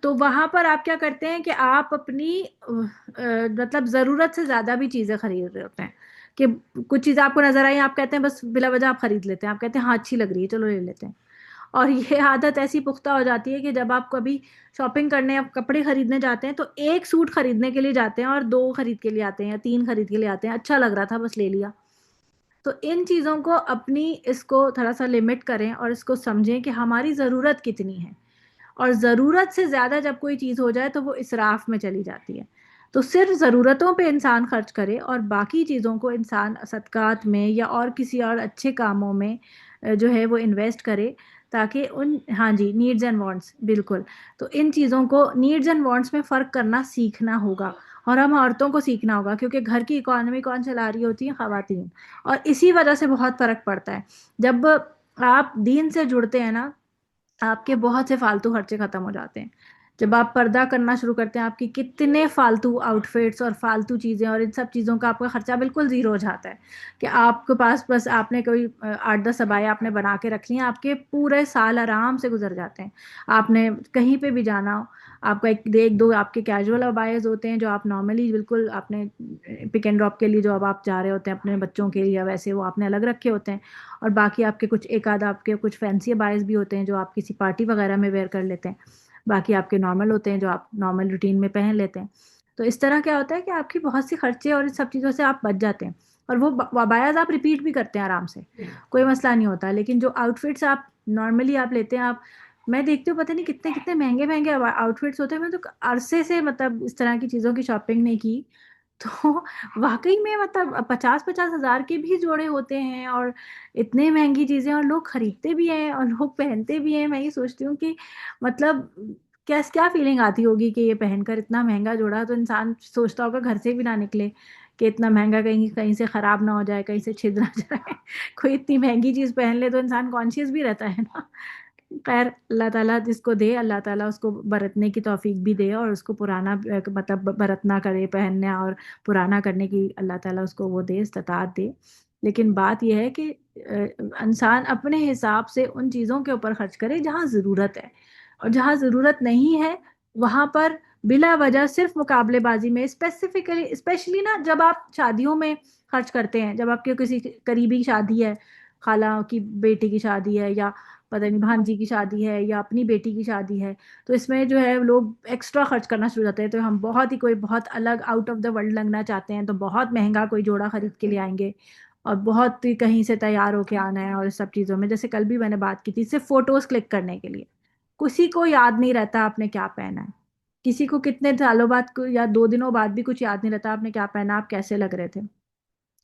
تو وہاں پر آپ کیا کرتے ہیں کہ آپ اپنی مطلب ضرورت سے زیادہ بھی چیزیں خرید رہے ہوتے ہیں، کہ کچھ چیزیں آپ کو نظر آئی آپ کہتے ہیں بس بلا وجہ آپ خرید لیتے ہیں، آپ کہتے ہیں ہاں اچھی لگ رہی ہے چلو لے لیتے ہیں. اور یہ عادت ایسی پختہ ہو جاتی ہے کہ جب آپ کبھی شاپنگ کرنے یا کپڑے خریدنے جاتے ہیں تو ایک سوٹ خریدنے کے لیے جاتے ہیں اور دو خرید کے لیے آتے ہیں یا تین خرید کے لیے آتے ہیں، اچھا لگ رہا تھا بس لے لیا. تو ان چیزوں کو اپنی اس کو تھوڑا سا لمٹ کریں اور اس کو سمجھیں کہ ہماری ضرورت کتنی ہے، اور ضرورت سے زیادہ جب کوئی چیز ہو جائے تو وہ اسراف میں چلی جاتی ہے. تو صرف ضرورتوں پہ انسان خرچ کرے اور باقی چیزوں کو انسان صدقات میں یا اور کسی اور اچھے کاموں میں جو ہے وہ انویسٹ کرے، تاکہ ہاں جی نیڈز اینڈ وانٹس، بالکل. تو ان چیزوں کو نیڈز اینڈ وانٹس میں فرق کرنا سیکھنا ہوگا، اور ہم عورتوں کو سیکھنا ہوگا، کیونکہ گھر کی اکانومی کون چلا رہی ہوتی ہیں، خواتین. اور اسی وجہ سے بہت فرق پڑتا ہے. جب آپ دین سے جڑتے ہیں نا، آپ کے بہت سے فالتو خرچے ختم ہو جاتے ہیں. جب آپ پردہ کرنا شروع کرتے ہیں، آپ کی کتنے فالتو آؤٹ فٹس اور فالتو چیزیں اور ان سب چیزوں کا آپ کا خرچہ بالکل زیرو ہو جاتا ہے، کہ آپ کے پاس بس آپ نے کوئی 8-10 عبایا آپ نے بنا کے رکھ لی ہیں، آپ کے پورے سال آرام سے گزر جاتے ہیں. آپ نے کہیں پہ بھی جانا ہو، آپ کا ایک دو آپ کے کیجول عبایز ہوتے ہیں جو آپ نارملی بالکل آپ نے پک اینڈ ڈراپ کے لیے جو اب آپ جا رہے ہوتے ہیں اپنے بچوں کے لیے، ویسے وہ آپ نے الگ رکھے ہوتے ہیں، اور باقی آپ کے کچھ ایک آدھ آپ کے کچھ فینسی عبایز بھی ہوتے ہیں جو آپ کسی پارٹی وغیرہ میں ویئر کر لیتے ہیں، باقی آپ کے نارمل ہوتے ہیں جو آپ نارمل روٹین میں پہن لیتے ہیں. تو اس طرح کیا ہوتا ہے کہ آپ کی بہت سی خرچے اور ان سب چیزوں سے آپ بچ جاتے ہیں، اور وہ عبایاز آپ ریپیٹ بھی کرتے ہیں آرام سے، کوئی مسئلہ نہیں ہوتا. لیکن جو آؤٹ فٹس آپ نارملی آپ لیتے ہیں، میں دیکھتی ہوں پتہ نہیں کتنے کتنے مہنگے مہنگے آؤٹ فٹس ہوتے ہیں. میں تو عرصے سے مطلب اس طرح کی چیزوں کی شاپنگ نہیں کی، تو واقعی میں مطلب 50-50 ہزار کے بھی جوڑے ہوتے ہیں، اور اتنے مہنگی چیزیں، اور لوگ خریدتے بھی ہیں اور لوگ پہنتے بھی ہیں. میں یہ سوچتی ہوں کہ مطلب کیا فیلنگ آتی ہوگی کہ یہ پہن کر اتنا مہنگا جوڑا، تو انسان سوچتا ہوگا گھر سے بھی نہ نکلے کہ اتنا مہنگا کہیں سے خراب نہ ہو جائے، کہیں سے چھد نہ جائے. کوئی اتنی مہنگی چیز پہن لے تو انسان کانشیس بھی رہتا ہے نا. خیر اللہ تعالیٰ جس کو دے، اللہ تعالیٰ اس کو برتنے کی توفیق بھی دے، اور اس کو پرانا مطلب برتنا کرے، پہننا اور پرانا کرنے کی اللہ تعالیٰ اس کو وہ دے، استطاعت دے. لیکن بات یہ ہے کہ انسان اپنے حساب سے ان چیزوں کے اوپر خرچ کرے جہاں ضرورت ہے، اور جہاں ضرورت نہیں ہے وہاں پر بلا وجہ صرف مقابلے بازی میں، اسپیشلی نا جب آپ شادیوں میں خرچ کرتے ہیں، جب آپ کے کسی قریبی شادی ہے، خالہ کی بیٹی کی شادی ہے، یا پتہ نہیں بھانجی کی شادی ہے، یا اپنی بیٹی کی شادی ہے، تو اس میں جو ہے لوگ ایکسٹرا خرچ کرنا شروع ہوتے ہیں، تو ہم بہت ہی کوئی بہت الگ آؤٹ آف دا ورلڈ لگنا چاہتے ہیں تو بہت مہنگا کوئی جوڑا خرید کے لے آئیں گے، اور بہت ہی کہیں سے تیار ہو کے آنا ہے، اور اس سب چیزوں میں جیسے کل بھی میں نے بات کی تھی صرف فوٹوز کلک کرنے کے لیے. کسی کو یاد نہیں رہتا آپ نے کیا پہنا ہے، کسی کو کتنے سالوں بعد یا 2 دنوں بعد بھی کچھ یاد نہیں رہتا آپ نے کیا پہنا، آپ کیسے لگ رہے تھے.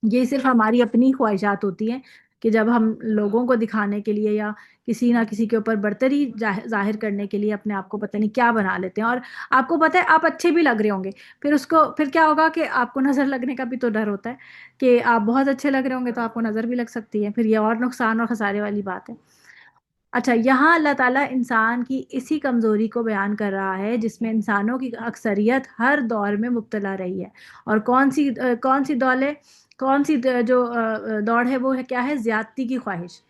یہ صرف ہماری اپنی خواہشات ہوتی ہیں کہ جب ہم لوگوں کو دکھانے کے لیے یا کسی نہ کسی کے اوپر برتری ظاہر کرنے کے لیے اپنے آپ کو پتہ نہیں کیا بنا لیتے ہیں، اور آپ کو پتہ ہے آپ اچھے بھی لگ رہے ہوں گے، پھر کیا ہوگا کہ آپ کو نظر لگنے کا بھی تو ڈر ہوتا ہے کہ آپ بہت اچھے لگ رہے ہوں گے تو آپ کو نظر بھی لگ سکتی ہے، پھر یہ اور نقصان اور خسارے والی بات ہے. اچھا، یہاں اللہ تعالیٰ انسان کی اسی کمزوری کو بیان کر رہا ہے جس میں انسانوں کی اکثریت ہر دور میں مبتلا رہی ہے. اور کون سی جو دوڑ ہے وہ ہے کیا ہے؟ زیادتی کی خواہش.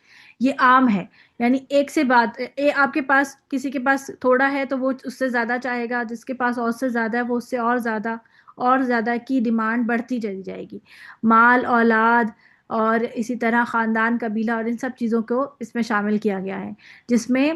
یہ عام ہے، یعنی ایک سے بات آپ کے پاس کسی کے پاس تھوڑا ہے تو وہ اس سے زیادہ چاہے گا، جس کے پاس اور سے زیادہ ہے وہ اس سے اور زیادہ کی ڈیمانڈ بڑھتی چلی جائے گی. مال، اولاد، اور اسی طرح خاندان، قبیلہ، اور ان سب چیزوں کو اس میں شامل کیا گیا ہے، جس میں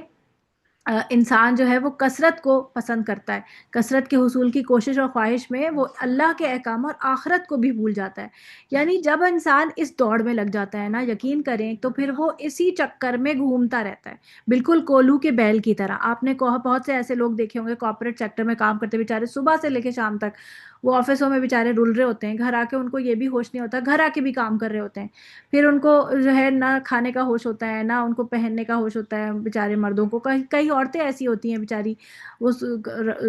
انسان جو ہے وہ کثرت کو پسند کرتا ہے. کثرت کے حصول کی کوشش اور خواہش میں وہ اللہ کے احکام اور آخرت کو بھی بھول جاتا ہے. یعنی جب انسان اس دوڑ میں لگ جاتا ہے نا، یقین کریں تو پھر وہ اسی چکر میں گھومتا رہتا ہے، بالکل کولو کے بیل کی طرح. آپ نے بہت سے ایسے لوگ دیکھے ہوں گے کارپوریٹ سیکٹر میں کام کرتے بیچارے صبح سے لے کے شام تک وہ آفسوں میں بیچارے رول رہے ہوتے ہیں، گھر آ کے ان کو یہ بھی ہوش نہیں ہوتا، گھر آ کے بھی کام کر رہے ہوتے ہیں. پھر ان کو جو ہے نہ کھانے کا ہوش ہوتا ہے، نہ ان کو پہننے کا ہوش ہوتا ہے. بیچارے مردوں کو کئی عورتیں ایسی ہوتی ہیں بیچاری، وہ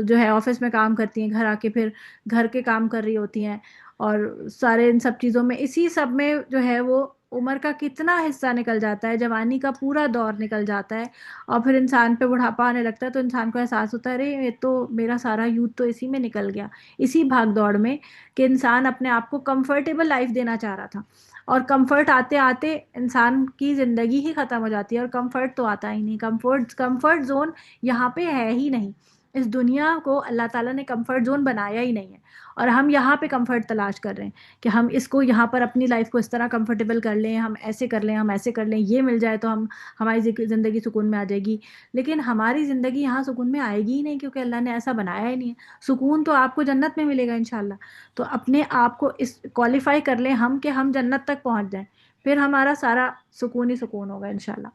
جو ہے آفس میں کام کرتی ہیں، گھر آ کے پھر گھر کے کام کر رہی ہوتی ہیں، اور سارے ان سب چیزوں میں اسی سب میں جو ہے وہ عمر کا کتنا حصہ نکل جاتا ہے، جوانی کا پورا دور نکل جاتا ہے، اور پھر انسان پہ بڑھاپا آنے لگتا ہے تو انسان کو احساس ہوتا ہے ارے یہ تو میرا سارا یوتھ تو اسی میں نکل گیا، اسی بھاگ دوڑ میں، کہ انسان اپنے آپ کو کمفرٹیبل لائف دینا چاہ رہا تھا. اور کمفرٹ آتے آتے انسان کی زندگی ہی ختم ہو جاتی ہے، اور کمفرٹ تو آتا ہی نہیں. کمفرٹ زون یہاں پہ ہے ہی نہیں. اس دنیا کو اللہ تعالیٰ نے کمفرٹ زون بنایا ہی نہیں ہے، اور ہم یہاں پہ کمفرٹ تلاش کر رہے ہیں کہ ہم اس کو یہاں پر اپنی لائف کو اس طرح کمفرٹیبل کر لیں، ہم ایسے کر لیں، ہم ایسے کر لیں، یہ مل جائے تو ہماری زندگی سکون میں آ جائے گی. لیکن ہماری زندگی یہاں سکون میں آئے گی ہی نہیں، کیونکہ اللہ نے ایسا بنایا ہی نہیں ہے. سکون تو آپ کو جنت میں ملے گا انشاءاللہ. تو اپنے آپ کو اس کوالیفائی کر لیں ہم کہ ہم جنت تک پہنچ جائیں، پھر ہمارا سارا سکون ہی سکون ہوگا انشاءاللہ.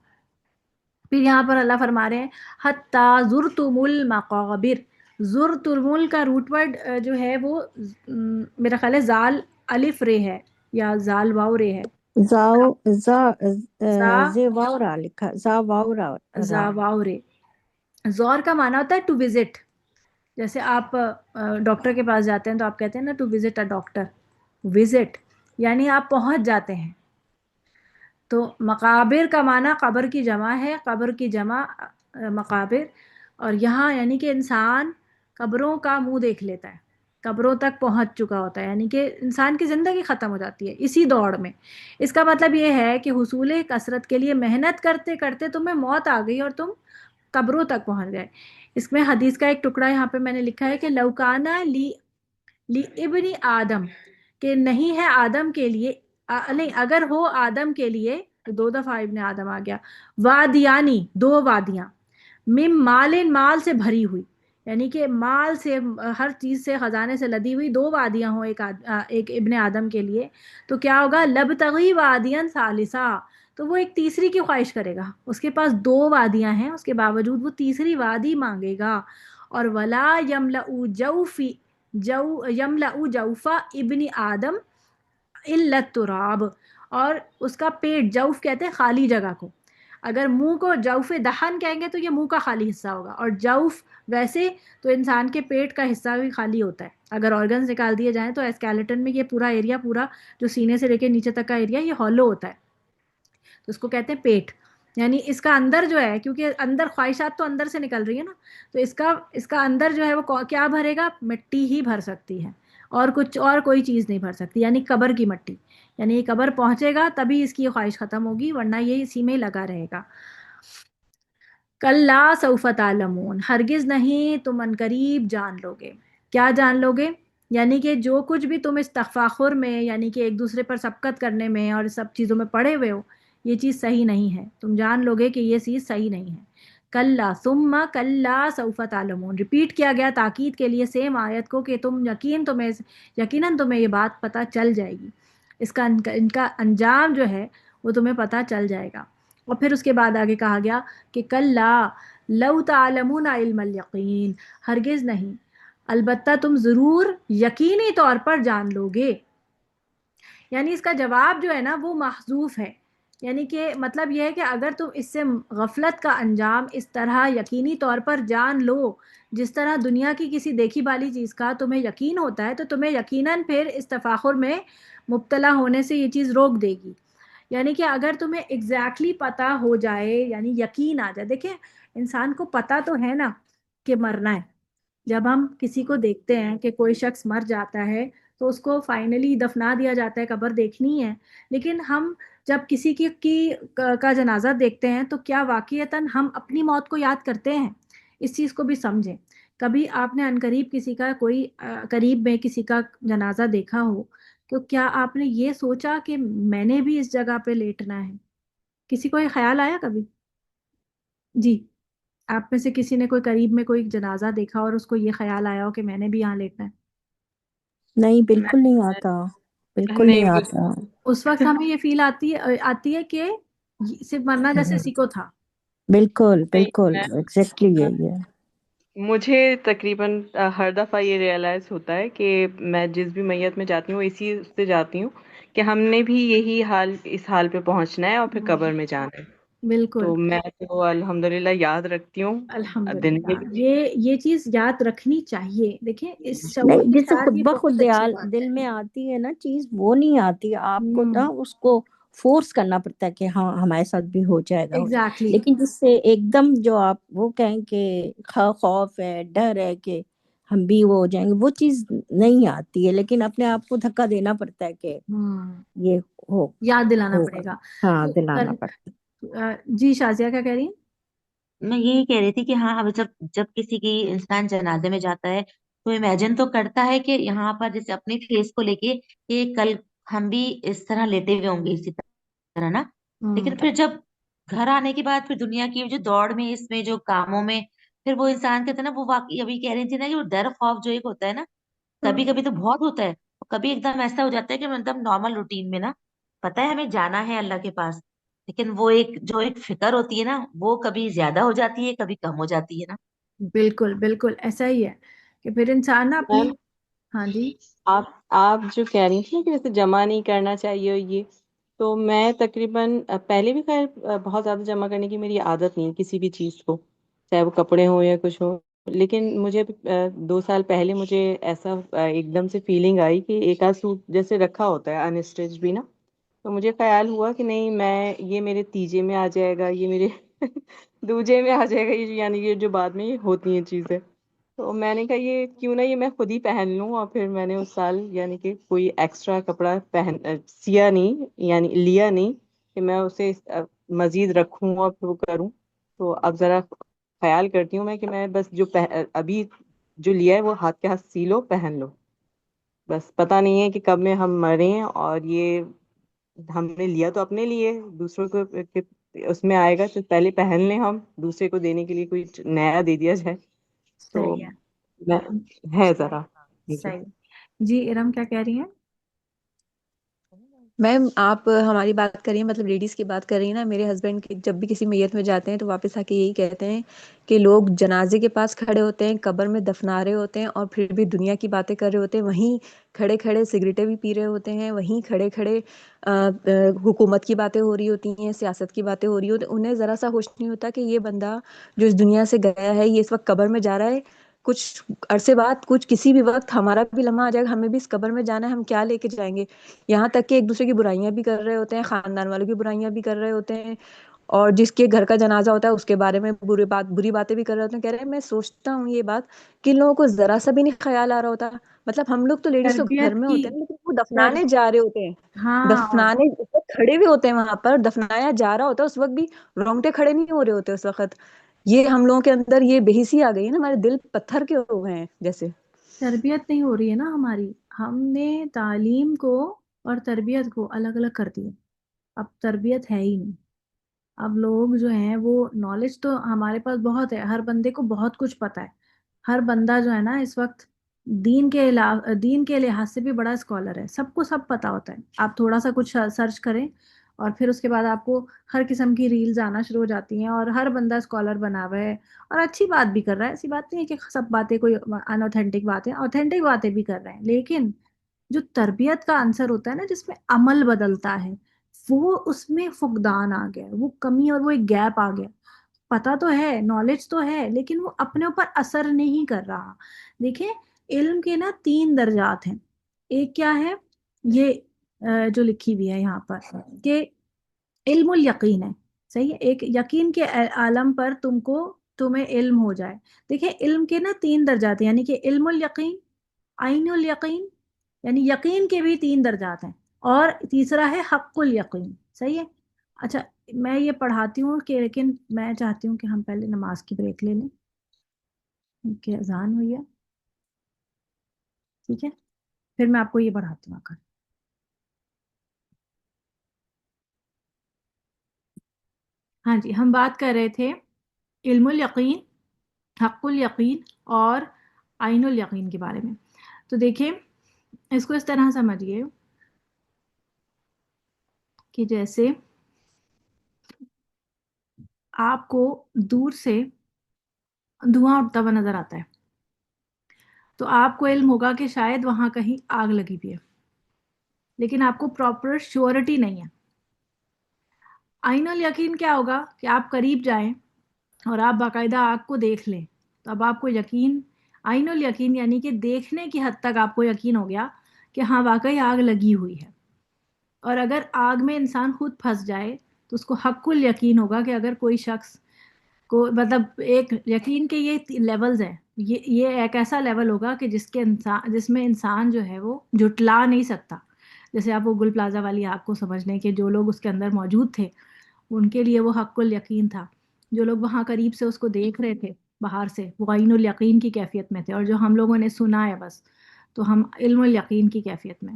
پھر یہاں پر اللہ فرما رہے ہیں حتیٰ زرتم المقابر. زرتم کا روٹ ورڈ جو ہے وہ میرا خیال ہے زال الف رے ہے یا زال واو رے ہے. زاو زا زا زے واورا لکھا، زا واورا را. زا واو رے. زور کا معنی ہوتا ہے ٹو وزٹ. جیسے آپ ڈاکٹر کے پاس جاتے ہیں تو آپ کہتے ہیں نا to visit a doctor. Visit یعنی آپ پہنچ جاتے ہیں. تو مقابر کا معنی قبر کی جمع ہے، قبر کی جمع مقابر. اور یہاں یعنی کہ انسان قبروں کا منہ دیکھ لیتا ہے، قبروں تک پہنچ چکا ہوتا ہے، یعنی کہ انسان کی زندگی ختم ہو جاتی ہے اسی دوڑ میں. اس کا مطلب یہ ہے کہ حصول کثرت کے لیے محنت کرتے کرتے تمہیں موت آ گئی اور تم قبروں تک پہنچ گئے. اس میں حدیث کا ایک ٹکڑا یہاں پہ میں نے لکھا ہے کہ لوکانہ لی ابن آدم، کہ نہیں ہے آدم کے لیے، نہیں اگر ہو آدم کے لیے، 2 دفعہ ابن آدم آ گیا، وادیانی 2 وادیاں، مال سے بھری ہوئی، یعنی کہ مال سے ہر چیز سے خزانے سے لدی ہوئی 2 وادیاں ہوں ایک ابن آدم کے لیے، تو کیا ہوگا؟ لبتغی وادین ثالثا، تو وہ ایک تیسری کی خواہش کرے گا. اس کے پاس 2 وادیاں ہیں، اس کے باوجود وہ تیسری وادی مانگے گا. اور ولا یملأ جوفا ابن آدم الا التراب، اور اس کا پیٹ، جوف کہتے ہیں خالی جگہ کو، اگر منہ کو جوف دہن کہیں گے تو یہ منہ کا خالی حصہ ہوگا، اور جوف ویسے تو انسان کے پیٹ کا حصہ بھی خالی ہوتا ہے. اگر آرگنز نکال دیے جائیں تو اسکیلیٹن میں یہ پورا ایریا، پورا جو سینے سے لے کے نیچے تک کا ایریا، یہ ہالو ہوتا ہے، تو اس کو کہتے ہیں پیٹ. یعنی اس کا اندر جو ہے، کیونکہ اندر خواہشات تو اندر سے نکل رہی ہے نا، تو اس کا اندر جو ہے وہ کیا بھرے گا؟ مٹی ہی بھر سکتی ہے، اور کوئی چیز نہیں بھر سکتی، یعنی قبر کی مٹی. یعنی یہ قبر پہنچے گا تبھی اس کی یہ خواہش ختم ہوگی، ورنہ یہ اسی میں ہی لگا رہے گا۔ کلا سوف تعلمون، ہرگز نہیں تم عنقریب جان لو گے۔ کیا جان لو گے؟ یعنی کہ جو کچھ بھی تم اس تفاخر میں، یعنی کہ ایک دوسرے پر سبقت کرنے میں اور سب چیزوں میں پڑے ہوئے ہو، یہ چیز صحیح نہیں ہے، تم جان لو گے کہ یہ چیز صحیح نہیں ہے۔ کلا ثم کلا سوف تعلمون، ریپیٹ کیا گیا تاکید کے لیے سیم آیت کو کہ یقیناً تمہیں یہ بات پتہ چل جائے گی، ان کا انجام جو ہے وہ تمہیں پتہ چل جائے گا۔ اور پھر اس کے بعد آگے کہا گیا کہ کلا لو تعلمون علم الیقین، ہرگز نہیں، البتہ تم ضرور یقینی طور پر جان لو گے۔ یعنی اس کا جواب جو ہے نا وہ محذوف ہے، یعنی کہ مطلب یہ ہے کہ اگر تم اس سے غفلت کا انجام اس طرح یقینی طور پر جان لو، جس طرح دنیا کی کسی دیکھی بالی چیز کا تمہیں یقین ہوتا ہے، تو تمہیں یقیناً پھر اس تفاخر میں مبتلا ہونے سے یہ چیز روک دے گی۔ یعنی کہ اگر تمہیں ایگزیکٹلی پتہ ہو جائے، یعنی یقین آ جائے، دیکھیں انسان کو پتہ تو ہے نا کہ مرنا ہے، جب ہم کسی کو دیکھتے ہیں کہ کوئی شخص مر جاتا ہے تو اس کو فائنلی دفنا دیا جاتا ہے، قبر دیکھنی ہے، لیکن ہم جب کسی کا جنازہ دیکھتے ہیں تو کیا واقعتاً ہم اپنی موت کو یاد کرتے ہیں؟ اس چیز کو بھی سمجھیں۔ کبھی آپ نے عنقریب کسی کا کوئی قریب میں کسی کا جنازہ دیکھا ہو تو کیا آپ نے یہ سوچا کہ میں نے بھی اس جگہ پہ لیٹنا ہے؟ کسی کو یہ خیال آیا کبھی؟ جی، آپ میں سے کسی نے کوئی قریب میں کوئی جنازہ دیکھا اور اس کو یہ خیال آیا ہو کہ میں نے بھی یہاں لیٹنا ہے؟ نہیں، بالکل نہیں آتا، بالکل نہیں نہیں مجھ- آتا۔ اس وقت ہمیں یہ فیل آتی ہے کہ صرف مرنا جیسے اسی کو تھا۔ بالکل نہیں بالکل ایگزیکٹلی یہی ہے۔ مجھے تقریباً ہر دفعہ یہ ریئلائز ہوتا ہے کہ میں جس بھی میت میں جاتی ہوں اسی سے جاتی ہوں کہ ہم نے بھی یہی حال اس حال پہ پہنچنا ہے اور پھر قبر میں جانا ہے۔ بالکل، تو میں تو الحمدللہ یاد رکھتی ہوں دن الحمدللہ، میں بھی۔ یہ چیز یاد رکھنی چاہیے۔ دیکھیں اس شعور نہیں، کے جسے ساتھ خود یہ بخود بہت اچھی بات دل ہے۔ میں آتی ہے نا چیز، وہ نہیں آتی، آپ کو نا اس کو فورس کرنا پڑتا ہے کہ ہاں ہمارے ساتھ بھی ہو جائے گا، ہو جائے گا۔ ایگزیکٹلی، لیکن جس سے ایک دم جو آپ وہ کہیں کہ خوف ہے، ڈر ہے کہ ہم بھی وہ ہو جائیں گے، وہ چیز نہیں آتی ہے، لیکن اپنے آپ کو دھکا دینا پڑتا ہے کہ یہ ہو یاد دلانا ہوگا، پڑے گا۔ ہاں دلانا پڑتا جی شازیہ کیا کہہ رہی ہیں؟ میں یہی کہہ رہی تھی کہ ہاں اب جب کسی کی انسان جنازے میں جاتا ہے تو امیجن تو کرتا ہے کہ یہاں پر جیسے اپنے فیس کو لے کے کہ کل ہم بھی اس طرح لیٹے ہوئے ہوں گے اسی طرح نا۔ لیکن پھر جب گھر آنے کے بعد پھر دنیا کی جو دوڑ میں اس میں جو کاموں میں پھر وہ انسان کہتے ہیں نا، وہ واقعی ابھی کہہ رہی تھی نا کہ وہ ڈر خوف جو ایک ہوتا ہے نا، کبھی کبھی تو بہت ہوتا ہے، کبھی ایک دم ایسا ہو جاتا ہے کہ مطلب نارمل روٹین میں نا پتہ ہے ہمیں جانا ہے اللہ کے پاس، لیکن وہ ایک فکر ہوتی ہے نا، وہ کبھی زیادہ ہو جاتی ہے کبھی کم ہو جاتی ہے نا۔ بالکل بالکل ایسا ہی ہے کہ پھر انسان نا اپنی، میم ہاں جی، آپ جو کہہ رہی تھی کہ ویسے جمع نہیں کرنا چاہیے یہ، تو میں تقریباً پہلے بھی خیر بہت زیادہ جمع کرنے کی میری عادت نہیں ہے کسی بھی چیز کو، چاہے وہ کپڑے ہوں یا کچھ ہو، لیکن مجھے 2 سال پہلے مجھے ایسا ایک دم سے فیلنگ آئی کہ ایک آدھ سوٹ جیسے رکھا ہوتا ہے انسٹچ بھی نا، تو مجھے خیال ہوا کہ نہیں میں یہ میرے تیجے میں آ جائے گا، یہ میرے دوجے میں آ جائے گا، یعنی یہ جو بعد میں ہوتی ہیں چیزیں، تو میں نے کہا یہ کیوں نہ یہ میں خود ہی پہن لوں، اور پھر میں نے اس سال یعنی کہ کوئی ایکسٹرا کپڑا سیا نہیں، یعنی لیا نہیں کہ میں اسے مزید رکھوں اور پھر وہ کروں۔ تو اب ذرا خیال کرتی ہوں میں کہ میں بس جو ابھی جو لیا ہے وہ ہاتھ کے ہاتھ سی لو، پہن لو، بس پتہ نہیں ہے کہ کب میں ہم مریں، اور یہ ہم نے لیا تو اپنے لیے، دوسروں کو اس میں آئے گا تو پہلے پہن لیں، ہم دوسرے کو دینے کے لیے کوئی نیا دے دیا جائے، تو صحیح ہے، میں ہے ذرا مجھے۔ صحیح۔ جی ارم کیا کہہ رہی ہیں؟ میم آپ ہماری بات کر رہی ہیں، مطلب لیڈیز کی بات کر رہی ہیں نا، میرے ہسبینڈ جب بھی کسی میت میں جاتے ہیں تو واپس آ کے یہی کہتے ہیں کہ لوگ جنازے کے پاس کھڑے ہوتے ہیں، قبر میں دفنا رہے ہوتے ہیں، اور پھر بھی دنیا کی باتیں کر رہے ہوتے ہیں، وہیں کھڑے کھڑے سگریٹیں بھی پی رہے ہوتے ہیں، وہیں کھڑے کھڑے حکومت کی باتیں ہو رہی ہوتی ہیں، سیاست کی باتیں ہو رہی ہوتی ہیں، انہیں ذرا سا ہوش نہیں ہوتا کہ یہ بندہ جو اس دنیا سے گیا ہے یہ اس وقت قبر میں جا رہا ہے، کچھ عرصے بعد کسی بھی وقت ہمارا بھی لمحہ آ جائے گا، ہمیں بھی اس قبر میں جانا ہے، ہم کیا لے کے جائیں گے؟ یہاں تک کہ ایک دوسرے کی برائیاں بھی کر رہے ہوتے ہیں، خاندان والوں کی برائیاں بھی کر رہے ہوتے ہیں، اور جس کے گھر کا جنازہ ہوتا ہے اس کے بارے میں بری باتیں بھی کر رہے ہوتے ہیں. کہہ رہے ہیں میں سوچتا ہوں یہ بات کہ ان لوگوں کو ذرا سا بھی نہیں خیال آ رہا ہوتا. مطلب ہم لوگ تو لیڈیز تو گھر تربیت میں کی ہوتے ہیں لیکن وہ تر... دفنانے جا رہے ہوتے ہیں. ہاں. اور دفنانے اس وقت کھڑے بھی ہوتے ہیں وہاں پر, دفنایا جا رہا ہوتا ہے اس وقت بھی رونگٹے کھڑے نہیں ہو رہے ہوتے اس وقت. یہ ہم لوگوں کے اندر یہ بےحسی آ گئی ہے نا, ہمارے دل پتھر کے ہو گئے ہیں جیسے. تربیت نہیں ہو رہی ہے نا ہماری. ہم نے تعلیم کو اور تربیت کو الگ الگ کر دیا. اب تربیت ہے ہی نہیں. اب لوگ جو ہیں وہ نالج تو ہمارے پاس بہت ہے, ہر بندے کو بہت کچھ پتا ہے. ہر بندہ جو ہے نا اس وقت دین کے لحاظ سے بھی بڑا اسکالر ہے. سب کو سب پتا ہوتا ہے. آپ تھوڑا سا کچھ سرچ کریں اور پھر اس کے بعد آپ کو ہر قسم کی ریلز آنا شروع ہو جاتی ہیں, اور ہر بندہ اسکالر بنا ہوا ہے اور اچھی بات بھی کر رہا ہے. ایسی بات نہیں ہے کہ سب باتیں کوئی انوتھینٹک باتیں, اوتھینٹک باتیں بھی کر رہے ہیں, لیکن جو تربیت کا عنصر ہوتا ہے نا جس میں عمل بدلتا ہے, وہ اس میں فقدان آ گیا, وہ کمی اور وہ ایک گیپ آ گیا. پتا تو ہے, نالج تو ہے, لیکن وہ اپنے اوپر اثر نہیں کر رہا. دیکھیں علم کے نا 3 درجات ہیں. ایک کیا ہے, یہ جو لکھی ہوئی ہے یہاں پر کہ علم الیقین ہے, صحیح ہے, ایک یقین کے عالم پر تمہیں علم ہو جائے. دیکھیں علم کے نا 3 درجات ہیں, یعنی کہ علم الیقین, عین الیقین, یعنی یقین کے بھی 3 درجات ہیں, اور تیسرا ہے حق الیقین. صحیح ہے. اچھا میں یہ پڑھاتی ہوں کہ, لیکن میں چاہتی ہوں کہ ہم پہلے نماز کی بریک لے لیں, کہ اذان ہوئی ہے. ٹھیک ہے, پھر میں آپ کو یہ پڑھاتی ہوں آ کر. ہاں جی, ہم بات کر رہے تھے علم الیقین, حق الیقین اور عین الیقین کے بارے میں. تو دیکھیں اس کو اس طرح سمجھیے کہ جیسے آپ کو دور سے دھواں اٹھتا ہوا نظر آتا ہے, تو آپ کو علم ہوگا کہ شاید وہاں کہیں آگ لگی بھی ہے, لیکن آپ کو پراپر شیورٹی نہیں ہے. عین الیقین کیا ہوگا کہ آپ قریب جائیں اور آپ باقاعدہ آگ کو دیکھ لیں, تو اب آپ کو یقین, عین الیقین یعنی کہ دیکھنے کی حد تک آپ کو یقین ہو گیا کہ ہاں واقعی آگ لگی ہوئی ہے. اور اگر آگ میں انسان خود پھنس جائے تو اس کو حق الیقین ہوگا کہ اگر کوئی شخص کو, مطلب ایک یقین کے یہ لیولز ہیں, یہ ایک ایسا لیول ہوگا کہ جس میں انسان جو ہے وہ جھٹلا نہیں سکتا. جیسے آپ وہ گل پلازا والی آگ کو سمجھ لیں کہ جو لوگ اس کے اندر موجود تھے ان کے لیے وہ حق الیقین تھا. جو لوگ وہاں قریب سے اس کو دیکھ رہے تھے باہر سے, وہ عین الیقین کی کیفیت میں تھے, اور جو ہم لوگوں نے سنا ہے بس, تو ہم علم الیقین کی کیفیت میں.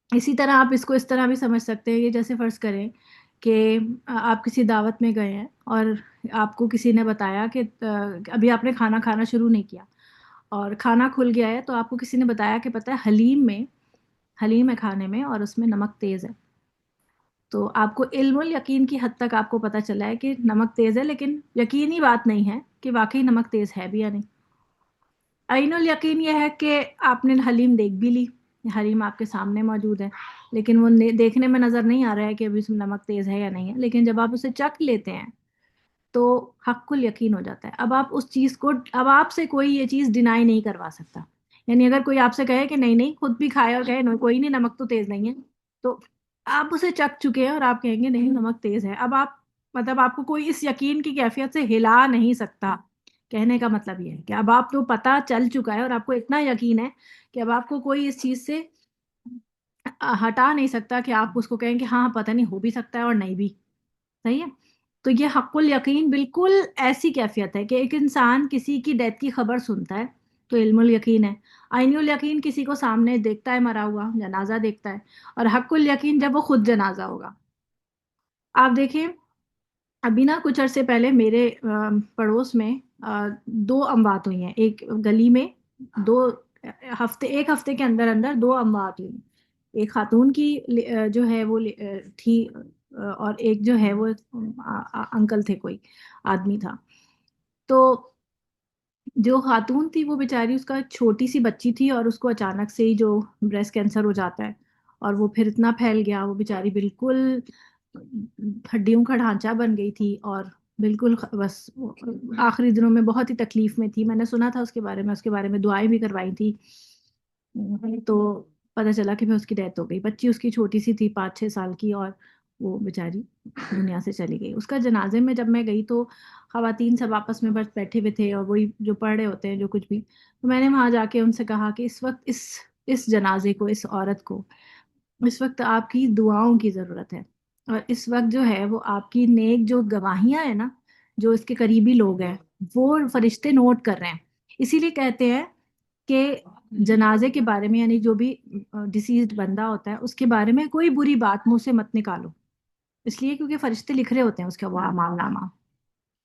اسی طرح آپ اس کو اس طرح بھی سمجھ سکتے ہیں کہ جیسے فرض کریں کہ آپ کسی دعوت میں گئے ہیں اور آپ کو کسی نے بتایا کہ ابھی آپ نے کھانا کھانا شروع نہیں کیا اور کھانا کھل گیا ہے, تو آپ کو کسی نے بتایا کہ پتہ ہے حلیم ہے کھانے میں اور اس میں نمک تیز ہے. تو آپ کو علم الیقین کی حد تک آپ کو پتہ چلا ہے کہ نمک تیز ہے, لیکن یقینی بات نہیں ہے کہ واقعی نمک تیز ہے بھی یا نہیں. عین الیقین یہ ہے کہ آپ نے حلیم دیکھ بھی لی, حلیم آپ کے سامنے موجود ہے, لیکن وہ دیکھنے میں نظر نہیں آ رہا ہے کہ ابھی اس میں نمک تیز ہے یا نہیں ہے, لیکن جب آپ اسے چکھ لیتے ہیں تو حق الیقین ہو جاتا ہے. اب آپ اس چیز کو, اب آپ سے کوئی یہ چیز ڈینائی نہیں کروا سکتا. یعنی اگر کوئی آپ سے کہے کہ نہیں نہیں, خود بھی کھائے اور کہے کوئی نہیں نمک تو تیز نہیں ہے, تو آپ اسے چکھ چکے ہیں اور آپ کہیں گے نہیں نمک تیز ہے. اب آپ, مطلب آپ کو کوئی اس یقین کی کیفیت سے ہلا نہیں سکتا. کہنے کا مطلب یہ ہے کہ اب آپ کو پتہ چل چکا ہے اور آپ کو اتنا یقین ہے کہ اب آپ کو کوئی اس چیز سے ہٹا نہیں سکتا کہ آپ اس کو کہیں کہ ہاں پتہ نہیں, ہو بھی سکتا ہے اور نہیں بھی. صحیح ہے. تو یہ حق الیقین بالکل ایسی کیفیت ہے کہ ایک انسان کسی کی ڈیتھ کی خبر سنتا ہے تو علم الیقین ہے. عین الیقین کسی کو سامنے دیکھتا ہے مرا ہوا, جنازہ دیکھتا ہے, اور حق الیقین جب وہ خود جنازہ ہوگا. آپ دیکھیں ابھی نا کچھ عرصے پہلے میرے پڑوس میں 2 اموات ہوئی ہیں, ایک گلی میں ایک ہفتے کے اندر 2 اموات ہوئی. ایک خاتون کی جو ہے وہ تھی, اور ایک جو ہے وہ انکل تھے, کوئی آدمی تھا. تو جو خاتون تھی وہ بیچاری, اس کا چھوٹی سی بچی تھی اور اس کو اچانک سے ہی جو بریسٹ کینسر ہو جاتا ہے اور وہ پھر اتنا پھیل گیا, وہ بیچاری بالکل ہڈیوں کا ڈھانچہ بن گئی تھی اور بالکل بس آخری دنوں میں بہت ہی تکلیف میں تھی. میں نے سنا تھا اس کے بارے میں دعائیں بھی کروائی تھی. تو پتہ چلا کہ پھر اس کی ڈیتھ ہو گئی. بچی اس کی چھوٹی سی تھی, 5-6 سال کی, اور وہ بیچاری دنیا سے چلی گئی. اس کا جنازے میں جب میں گئی تو خواتین سب آپس میں بس بیٹھے ہوئے تھے اور وہی جو پڑھ رہے ہوتے ہیں جو کچھ بھی. تو میں نے وہاں جا کے ان سے کہا کہ اس وقت اس جنازے کو، اس عورت کو اس وقت آپ کی دعاؤں کی ضرورت ہے، اور اس وقت جو ہے وہ آپ کی نیک جو گواہیاں ہیں نا، جو اس کے قریبی لوگ ہیں وہ فرشتے نوٹ کر رہے ہیں. اسی لیے کہتے ہیں کہ جنازے کے بارے میں، یعنی جو بھی ڈیسیزڈ بندہ ہوتا ہے اس کے بارے میں کوئی بری بات منہ سے مت نکالو، اس لیے کیونکہ فرشتے لکھ رہے ہوتے ہیں اس کا وہ اعمال نامہ.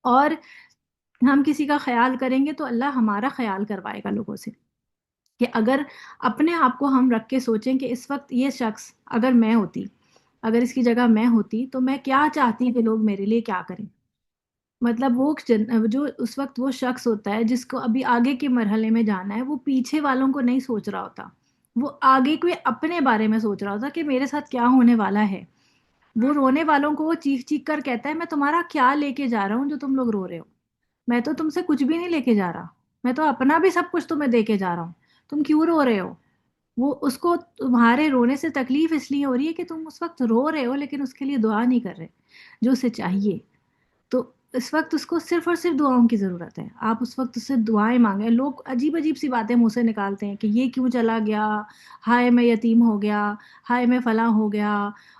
اور ہم کسی کا خیال کریں گے تو اللہ ہمارا خیال کروائے گا لوگوں سے. کہ اگر اپنے آپ کو ہم رکھ کے سوچیں کہ اس وقت یہ شخص اگر میں ہوتی، اگر اس کی جگہ میں ہوتی تو میں کیا چاہتی کہ لوگ میرے لیے کیا کریں. مطلب وہ جو اس وقت وہ شخص ہوتا ہے جس کو ابھی آگے کے مرحلے میں جانا ہے، وہ پیچھے والوں کو نہیں سوچ رہا ہوتا، وہ آگے کے اپنے بارے میں سوچ رہا ہوتا کہ میرے ساتھ کیا ہونے والا ہے. وہ رونے والوں کو وہ چیخ چیخ کر کہتا ہے میں تمہارا کیا لے کے جا رہا ہوں جو تم لوگ رو رہے ہو، میں تو تم سے کچھ بھی نہیں لے کے جا رہا، میں تو اپنا بھی سب کچھ تمہیں دے کے جا رہا ہوں، تم کیوں رو رہے ہو. وہ اس کو تمہارے رونے سے تکلیف اس لیے ہو رہی ہے کہ تم اس وقت رو رہے ہو لیکن اس کے لیے دعا نہیں کر رہے جو اسے چاہیے. تو اس وقت اس کو صرف اور صرف دعاؤں کی ضرورت ہے. آپ اس وقت اس سے دعائیں مانگیں. لوگ عجیب عجیب سی باتیں منہ سے نکالتے ہیں کہ یہ کیوں چلا گیا، ہائے میں یتیم ہو گیا، ہائے میں فلاں ہو گیا،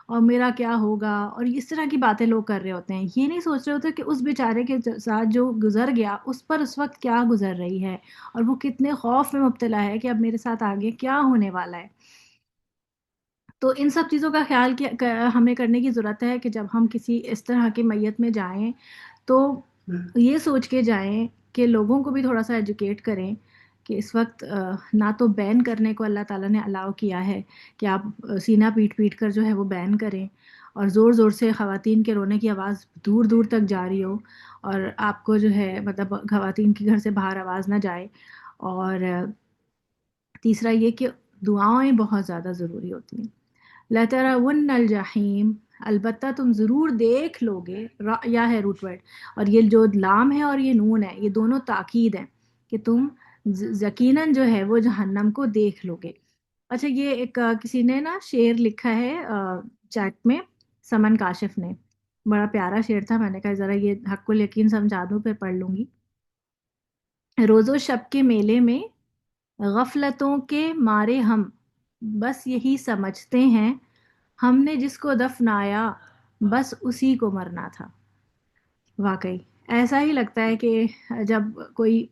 اور میرا کیا ہوگا، اور اس طرح کی باتیں لوگ کر رہے ہوتے ہیں. یہ نہیں سوچ رہے ہوتے کہ اس بیچارے کے ساتھ جو گزر گیا اس پر اس وقت کیا گزر رہی ہے، اور وہ کتنے خوف میں مبتلا ہے کہ اب میرے ساتھ آگے کیا ہونے والا ہے. تو ان سب چیزوں کا خیال ہمیں کرنے کی ضرورت ہے کہ جب ہم کسی اس طرح کی میت میں جائیں تو یہ سوچ کے جائیں کہ لوگوں کو بھی تھوڑا سا ایجوکیٹ کریں کہ اس وقت نہ تو بین کرنے کو اللہ تعالیٰ نے الاؤ کیا ہے کہ آپ سینہ پیٹ پیٹ کر جو ہے وہ بین کریں، اور زور زور سے خواتین کے رونے کی آواز دور دور تک جاری ہو، اور آپ کو جو ہے مطلب خواتین کے گھر سے باہر آواز نہ جائے. اور تیسرا یہ کہ دعائیں بہت زیادہ ضروری ہوتی ہیں. لَتَرَوُنَّ الْجَحِيمَ، البتہ تم ضرور دیکھ لو گے. یا ہے روٹ ورڈ، اور یہ جو لام ہے اور یہ نون ہے، یہ دونوں تاکید ہیں کہ تم یقیناً جو ہے وہ جہنم کو دیکھ لو گے. اچھا، یہ ایک کسی نے نا شعر لکھا ہے چیٹ میں، سمن کاشف نے، بڑا پیارا شعر تھا. میں نے کہا ذرا یہ حق الیقین سمجھا دوں پھر پڑھ لوں گی. روز و شب کے میلے میں غفلتوں کے مارے ہم بس یہی سمجھتے ہیں، ہم نے جس کو دفنایا بس اسی کو مرنا تھا. واقعی ایسا ہی لگتا ہے کہ جب کوئی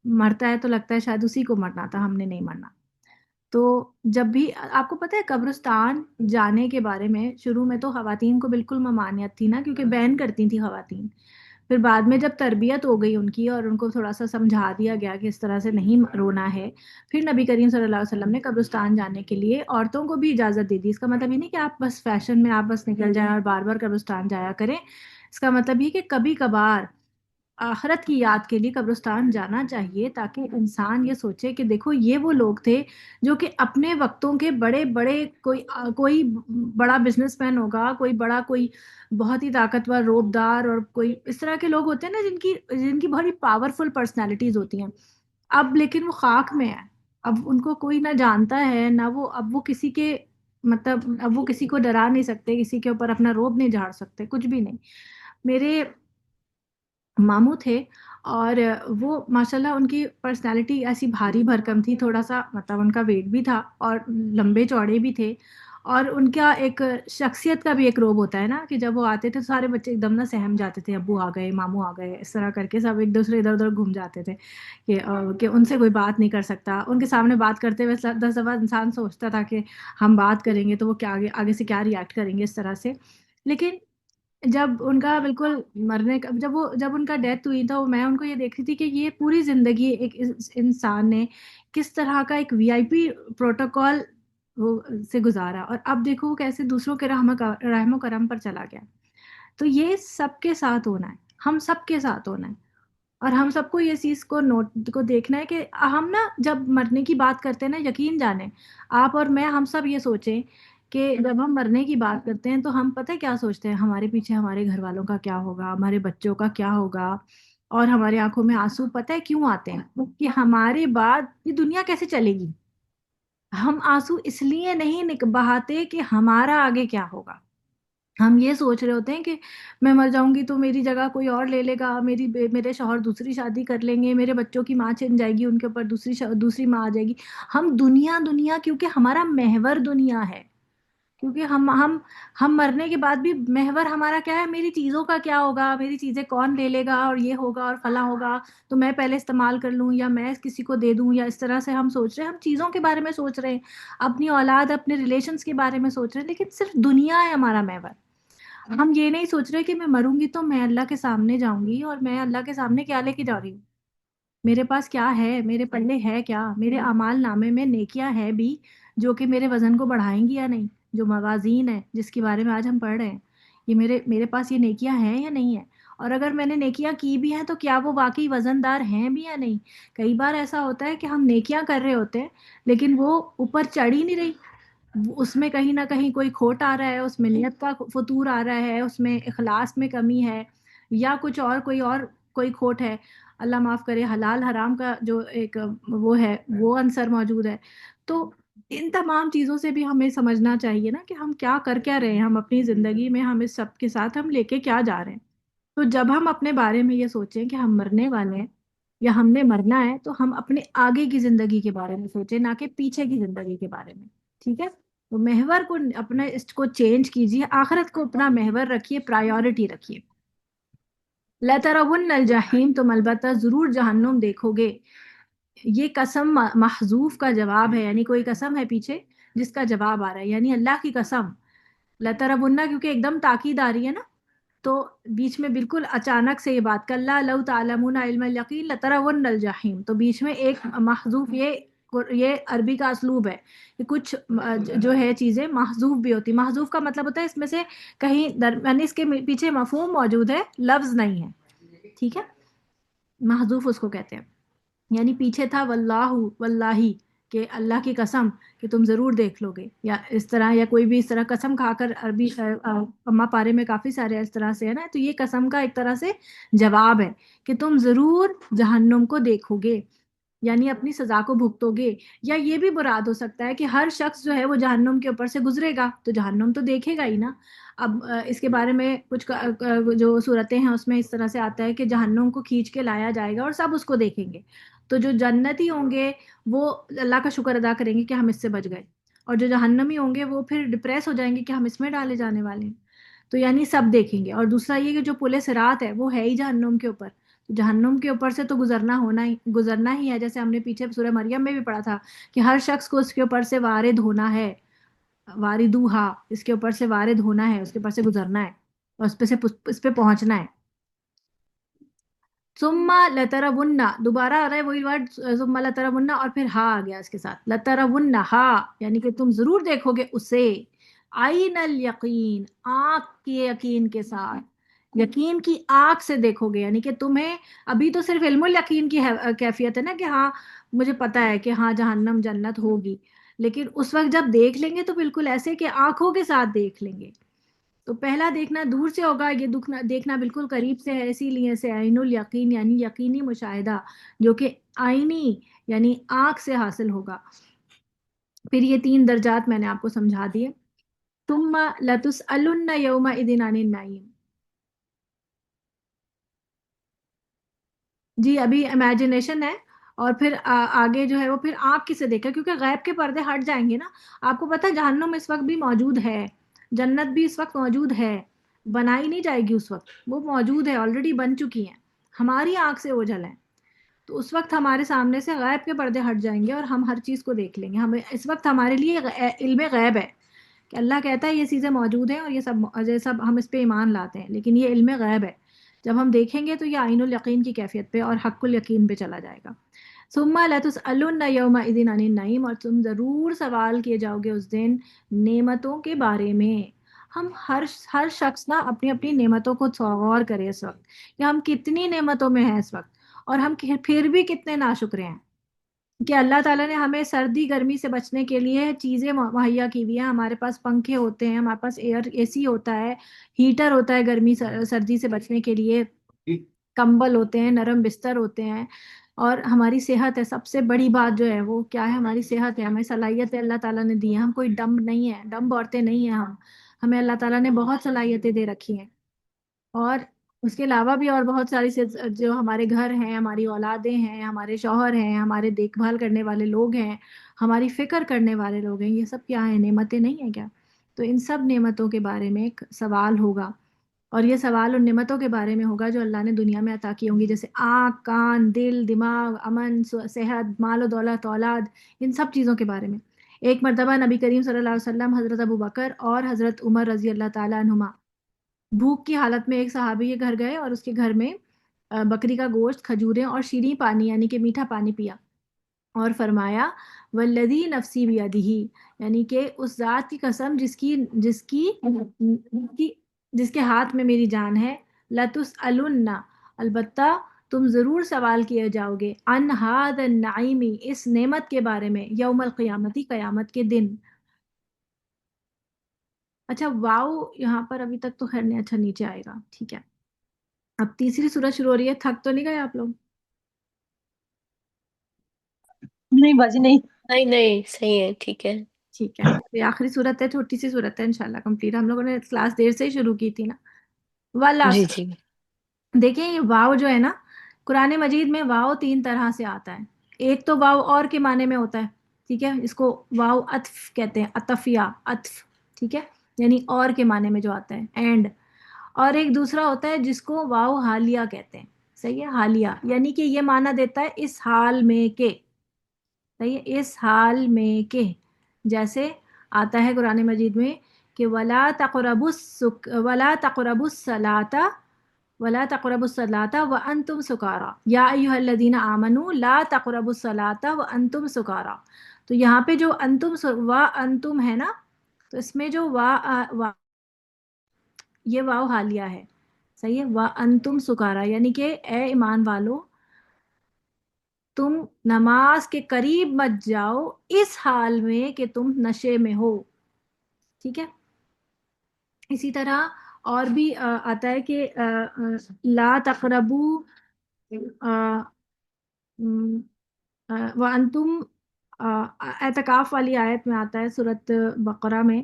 مرتا ہے تو لگتا ہے شاید اسی کو مرنا تھا، ہم نے نہیں مرنا. تو جب بھی آپ کو پتہ ہے قبرستان جانے کے بارے میں شروع میں تو خواتین کو بالکل ممانعت تھی نا، کیونکہ بین کرتی تھیں خواتین. پھر بعد میں جب تربیت ہو گئی ان کی اور ان کو تھوڑا سا سمجھا دیا گیا کہ اس طرح سے نہیں رونا ہے، پھر نبی کریم صلی اللہ علیہ وسلم نے قبرستان جانے کے لیے عورتوں کو بھی اجازت دے دی. اس کا مطلب یہ نہیں کہ آپ بس فیشن میں آپ بس نکل جائیں اور بار بار قبرستان جایا کریں. اس کا مطلب یہ کہ کبھی کبھار آخرت کی یاد کے لیے قبرستان جانا چاہیے، تاکہ انسان یہ سوچے کہ دیکھو یہ وہ لوگ تھے جو کہ اپنے وقتوں کے بڑے بڑے، کوئی بڑا بزنس مین ہوگا، کوئی بہت ہی طاقتور روبدار، اور کوئی اس طرح کے لوگ ہوتے ہیں نا جن کی بہت ہی پاورفل پرسنالٹیز ہوتی ہیں. اب لیکن وہ خاک میں ہے، اب ان کو کوئی نہ جانتا ہے نہ اب وہ کسی کے مطلب اب وہ کسی کو ڈرا نہیں سکتے، کسی کے اوپر اپنا روب نہیں جھاڑ سکتے، کچھ بھی نہیں. میرے ماموں تھے، اور وہ ماشاءاللہ ان کی پرسنالٹی ایسی بھاری بھرکم تھی، تھوڑا سا مطلب ان کا ویٹ بھی تھا اور لمبے چوڑے بھی تھے. اور ان کا ایک شخصیت کا بھی ایک روب ہوتا ہے نا کہ جب وہ آتے تھے تو سارے بچے ایک دم نہ سہم جاتے تھے، ابو آ گئے، ماموں آ گئے، اس طرح کر کے سب ایک دوسرے ادھر ادھر گھوم جاتے تھے کہ ان سے کوئی بات نہیں کر سکتا. ان کے سامنے بات کرتے ہوئے 10 دفعہ انسان سوچتا تھا کہ ہم بات کریں گے تو وہ کیا آگے سے کیا ریئیکٹ کریں گے اس طرح سے. لیکن جب ان کا بالکل مرنے کا جب ان کا ڈیتھ ہوئی تو میں ان کو یہ دیکھ رہی تھی کہ یہ پوری زندگی ایک انسان نے کس طرح کا ایک VIP پروٹوکول سے گزارا، اور اب دیکھو وہ کیسے دوسروں کے رحم و کرم پر چلا گیا. تو یہ سب کے ساتھ ہونا ہے، ہم سب کے ساتھ ہونا ہے. اور ہم سب کو یہ چیز کو دیکھنا ہے کہ ہم نا جب مرنے کی بات کرتے ہیں نا، یقین جانیں آپ اور میں، ہم سب یہ سوچیں کہ جب ہم مرنے کی بات کرتے ہیں تو ہم پتہ کیا سوچتے ہیں، ہمارے پیچھے ہمارے گھر والوں کا کیا ہوگا، ہمارے بچوں کا کیا ہوگا. اور ہماری آنکھوں میں آنسو پتہ ہے کیوں آتے ہیں؟ کہ ہمارے بعد یہ دنیا کیسے چلے گی. ہم آنسو اس لیے نہیں بہاتے کہ ہمارا آگے کیا ہوگا. ہم یہ سوچ رہے ہوتے ہیں کہ میں مر جاؤں گی تو میری جگہ کوئی اور لے لے گا، میرے شوہر دوسری شادی کر لیں گے، میرے بچوں کی ماں چھن جائے گی، ان کے اوپر دوسری ماں آ جائے گی. ہم دنیا دنیا کیونکہ ہمارا محور دنیا ہے، کیونکہ ہم مرنے کے بعد بھی محور ہمارا کیا ہے، میری چیزوں کا کیا ہوگا، میری چیزیں کون لے لے گا، اور یہ ہوگا اور فلاں ہوگا تو میں پہلے استعمال کر لوں یا میں کسی کو دے دوں، یا اس طرح سے ہم سوچ رہے ہیں. ہم چیزوں کے بارے میں سوچ رہے ہیں، اپنی اولاد اپنے ریلیشنز کے بارے میں سوچ رہے ہیں، لیکن صرف دنیا ہے ہمارا محور. ہم یہ نہیں سوچ رہے کہ میں مروں گی تو میں اللہ کے سامنے جاؤں گی، اور میں اللہ کے سامنے کیا لے کے جا رہی ہوں، میرے پاس کیا ہے، میرے پلے ہے کیا، میرے اعمال نامے میں نیکیاں ہیں بھی جو کہ میرے وزن کو بڑھائیں گی یا نہیں. جو موازین ہے جس کے بارے میں آج ہم پڑھ رہے ہیں، یہ میرے پاس یہ نیکیاں ہیں یا نہیں ہے، اور اگر میں نے نیکیاں کی بھی ہیں تو کیا وہ واقعی وزن دار ہیں بھی یا نہیں. کئی بار ایسا ہوتا ہے کہ ہم نیکیاں کر رہے ہوتے ہیں لیکن وہ اوپر چڑھ ہی نہیں رہی، اس میں کہیں نہ کہیں کوئی کھوٹ آ رہا ہے، اس میں نیت کا فطور آ رہا ہے، اس میں اخلاص میں کمی ہے، یا کچھ اور کوئی کھوٹ ہے، اللہ معاف کرے حلال حرام کا جو ایک وہ ہے وہ عنصر موجود ہے. تو ان تمام چیزوں سے بھی ہمیں سمجھنا چاہیے نا کہ ہم کیا رہے ہیں، ہم اپنی زندگی میں ہم اس سب کے ساتھ ہم لے کے کیا جا رہے ہیں. تو جب ہم اپنے بارے میں یہ سوچیں کہ ہم مرنے والے ہیں یا ہم نے مرنا ہے، تو ہم اپنے آگے کی زندگی کے بارے میں سوچیں، نہ کہ پیچھے کی زندگی کے بارے میں. ٹھیک ہے، تو محور کو اپنے اس کو چینج کیجیے، آخرت کو اپنا محور رکھیے، پرائیورٹی رکھیے. لَتَرَوُنَّ الْجَحِيمَ، تم البتہ ضرور جہنم دیکھو گے. یہ قسم محذوف کا جواب ہے، یعنی کوئی قسم ہے پیچھے جس کا جواب آ رہا ہے، یعنی اللہ کی قسم. لَتَرَوُنَّ کیونکہ ایک دم تاکید آ رہی ہے نا، تو بیچ میں بالکل اچانک سے یہ بات کَلَّا لَوْ تَعْلَمُونَ عِلْمَ الْيَقِينِ لَتَرَوُنَّ الْجَحِيمَ، تو بیچ میں ایک محذوف، یہ عربی کا اسلوب ہے کہ کچھ جو ہے چیزیں محذوف بھی ہوتی. محذوف کا مطلب ہوتا ہے اس میں سے کہیں یعنی اس کے پیچھے مفہوم موجود ہے، لفظ نہیں ہے. ٹھیک ہے، محذوف اس کو کہتے ہیں، یعنی پیچھے تھا واللہ کہ اللہ کی قسم کہ تم ضرور دیکھ لو گے، یا اس طرح، یا کوئی بھی اس طرح قسم کھا کر عربی اما پارے میں کافی سارے اس طرح سے ہے نا. تو یہ قسم کا ایک طرح سے جواب ہے کہ تم ضرور جہنم کو دیکھو گے، یعنی اپنی سزا کو بھگتو گے. یا یہ بھی مراد ہو سکتا ہے کہ ہر شخص جو ہے وہ جہنم کے اوپر سے گزرے گا تو جہنم تو دیکھے گا ہی نا. اب اس کے بارے میں کچھ جو صورتیں ہیں اس میں اس طرح سے آتا ہے کہ جہنم کو کھینچ کے لایا جائے گا اور سب اس کو دیکھیں گے. تو جو جنتی ہوں گے وہ اللہ کا شکر ادا کریں گے کہ ہم اس سے بچ گئے، اور جو جہنمی ہوں گے وہ پھر ڈپریس ہو جائیں گے کہ ہم اس میں ڈالے جانے والے ہیں. تو یعنی سب دیکھیں گے. اور دوسرا یہ کہ جو پل صراط ہے وہ ہے ہی جہنم کے اوپر، تو جہنم کے اوپر سے تو گزرنا ہی ہے. جیسے ہم نے پیچھے سورہ مریم میں بھی پڑھا تھا کہ ہر شخص کو اس کے اوپر سے وارد ہونا ہے، واردوہا، اس کے اوپر سے وارد ہونا ہے، اس کے اوپر سے گزرنا ہے، اور اس پہ پہنچنا ہے. ثم لترون، دوبارہ آ رہا ہے وہی ورڈ ثم لترون، اور پھر ہا آ گیا اس کے ساتھ، لترون ہا، یعنی کہ تم ضرور دیکھو گے اسے. عین الیقین، آنکھ کے یقین کے ساتھ، یقین کی آنکھ سے دیکھو گے. یعنی کہ تمہیں ابھی تو صرف علم الیقین کی کیفیت ہے نا کہ ہاں مجھے پتا ہے کہ ہاں جہنم جنت ہوگی، لیکن اس وقت جب دیکھ لیں گے تو بالکل ایسے کہ آنکھوں کے ساتھ دیکھ لیں گے. تو پہلا دیکھنا دور سے ہوگا، یہ دیکھنا بالکل قریب سے ہے، اسی لیے سے عین الیقین یعنی یقینی مشاہدہ جو کہ آئینی یعنی آنکھ سے حاصل ہوگا. پھر یہ 3 درجات میں نے آپ کو سمجھا دیے. ثم لتسألن یومئذ عن النعیم. جی ابھی امیجنیشن ہے، اور پھر آگے جو ہے وہ پھر آنکھ کسے دیکھا، کیونکہ غیب کے پردے ہٹ جائیں گے نا. آپ کو پتہ ہے جہنم اس وقت بھی موجود ہے، جنت بھی اس وقت موجود ہے، بنائی نہیں جائے گی اس وقت، وہ موجود ہے، آلریڈی بن چکی ہیں، ہماری آنکھ سے اوجھل ہیں. تو اس وقت ہمارے سامنے سے غیب کے پردے ہٹ جائیں گے اور ہم ہر چیز کو دیکھ لیں گے. ہمیں اس وقت ہمارے لیے علم غیب ہے کہ اللہ کہتا ہے یہ چیزیں موجود ہیں اور یہ سب ہم اس پہ ایمان لاتے ہیں، لیکن یہ علم غیب ہے. جب ہم دیکھیں گے تو یہ عین الیقین کی کیفیت پہ اور حق الیقین پہ چلا جائے گا. ثم لتسألن یومئذ عن النعیم، اور تم ضرور سوال کیے جاؤ گے اس دن نعمتوں کے بارے میں. ہم ہر شخص نا اپنی اپنی نعمتوں کو غور کرے اس وقت کہ ہم کتنی نعمتوں میں ہیں اس وقت، اور ہم پھر بھی کتنے ناشکرے ہیں کہ اللہ تعالیٰ نے ہمیں سردی گرمی سے بچنے کے لیے چیزیں مہیا کی ہوئی ہیں. ہمارے پاس پنکھے ہوتے ہیں، ہمارے پاس اے سی ہوتا ہے، ہیٹر ہوتا ہے گرمی سردی سے بچنے کے لیے، کمبل ہوتے ہیں، نرم بستر ہوتے ہیں، اور ہماری صحت ہے. سب سے بڑی بات جو ہے وہ کیا ہے، ہماری صحت ہے، ہمیں صلاحیت ہے اللہ تعالیٰ نے دی ہے. ہم کوئی ڈمب نہیں ہے، ڈمب عورتیں نہیں ہیں. ہمیں اللہ تعالیٰ نے بہت صلاحیتیں دے رکھی ہیں، اور اس کے علاوہ بھی اور بہت ساری جو ہمارے گھر ہیں، ہماری اولادیں ہیں، ہمارے شوہر ہیں، ہمارے دیکھ بھال کرنے والے لوگ ہیں، ہماری فکر کرنے والے لوگ ہیں، یہ سب کیا ہیں؟ نعمتیں نہیں ہیں کیا؟ تو ان سب نعمتوں کے بارے میں ایک سوال ہوگا، اور یہ سوال ان نعمتوں کے بارے میں ہوگا جو اللہ نے دنیا میں عطا کی ہوں گی، جیسے آنکھ، کان، دل، دماغ، امن، صحت، مال و دولت، اولاد، ان سب چیزوں کے بارے میں۔ ایک مرتبہ نبی کریم صلی اللہ علیہ وسلم، حضرت ابو بکر اور حضرت عمر رضی اللہ تعالیٰ عنہما بھوک کی حالت میں ایک صحابی کے گھر گئے، اور اس کے گھر میں بکری کا گوشت، کھجوریں اور شیریں پانی یعنی کہ میٹھا پانی پیا، اور فرمایا والذی نفسی بیدہ، یعنی کہ اس ذات کی قسم جس کے ہاتھ میں میری جان ہے، لتسألن، البتہ تم ضرور سوال کیے جاؤ گے، عن ھذا النعیم، اس نعمت کے بارے میں، یوم القیامتی، قیامت کے دن۔ اچھا واؤ یہاں پر ابھی تک تو خیر نہیں، اچھا نیچے آئے گا، ٹھیک ہے۔ اب تیسری سورت شروع ہو رہی ہے، تھک تو نہیں گئے آپ لوگ؟ نہیں باجی نہیں. نہیں نہیں صحیح ہے، ٹھیک ہے. ٹھیک ہے، یہ آخری صورت ہے، چھوٹی سی صورت ہے، انشاءاللہ کمپلیٹ۔ ہم لوگوں نے کلاس دیر سے ہی شروع کی تھی نا۔ جی والعصر، جی. دیکھیں یہ واو جو ہے نا، قرآن مجید میں واو 3 طرح سے آتا ہے۔ ایک تو واو اور کے معنی میں ہوتا ہے، ٹھیک ہے، اس کو واو عطف کہتے ہیں، عطفیہ، عطف، ٹھیک ہے، یعنی اور کے معنی میں جو آتا ہے، اینڈ۔ اور ایک دوسرا ہوتا ہے جس کو واو حالیہ کہتے ہیں، صحیح ہے، حالیہ، یعنی کہ یہ معنی دیتا ہے اس حال میں کہ، صحیح ہے، اس حال میں کہ، جیسے آتا ہے قرآن مجید میں کہ وَلَا تَقْرَبُوا الصَّلَاةَ وَأَنْتُمْ سُكَارَىٰ يَا أَيُّهَا الَّذِينَ آمَنُوا لَا تَقْرَبُوا الصَّلَاةَ وَأَنْتُمْ سُكَارَىٰ۔ تو یہاں پہ جو انتم ہے نا، تو اس میں جو یہ واو حالیہ ہے، صحیح ہے، وَأَنْتُمْ سُكَارَىٰ، یعنی کہ اے ایمان والو تم نماز کے قریب مت جاؤ اس حال میں کہ تم نشے میں ہو، ٹھیک ہے۔ اسی طرح اور بھی آتا ہے کہ لا تقربو وانتم، اعتکاف والی آیت میں آتا ہے سورۃ بقرہ میں،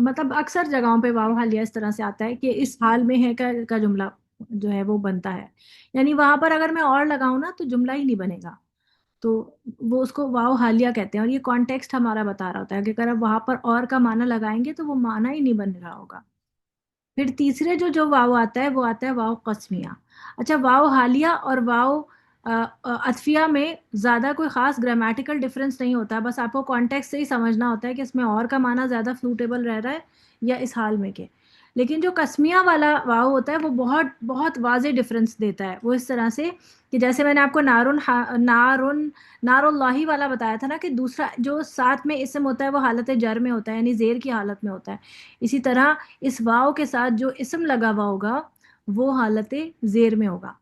مطلب اکثر جگہوں پہ واو حالیہ اس طرح سے آتا ہے کہ اس حال میں ہے کا جملہ جو ہے وہ بنتا ہے، یعنی وہاں پر اگر میں اور لگاؤں نا تو جملہ ہی نہیں بنے گا، تو وہ اس کو واو حالیہ کہتے ہیں، اور یہ کانٹیکسٹ ہمارا بتا رہا ہوتا ہے کہ اگر آپ وہاں پر اور کا معنی لگائیں گے تو وہ معنی ہی نہیں بن رہا ہوگا۔ پھر تیسرے جو واو آتا ہے وہ آتا ہے واو قسمیہ۔ اچھا واو حالیہ اور واو عطفیہ میں زیادہ کوئی خاص گرامیٹیکل ڈفرینس نہیں ہوتا، بس آپ کو کانٹیکسٹ سے ہی سمجھنا ہوتا ہے کہ اس میں اور کا معنی زیادہ سوٹیبل رہ رہا ہے یا اس حال میں کے۔ لیکن جو قسمیہ والا واو ہوتا ہے وہ بہت بہت واضح ڈفرینس دیتا ہے، وہ اس طرح سے کہ جیسے میں نے آپ کو نار اللہ والا بتایا تھا نا، کہ دوسرا جو ساتھ میں اسم ہوتا ہے وہ حالت جر میں ہوتا ہے، یعنی زیر کی حالت میں ہوتا ہے، اسی طرح اس واو کے ساتھ جو اسم لگا ہوا ہوگا وہ حالت زیر میں ہوگا۔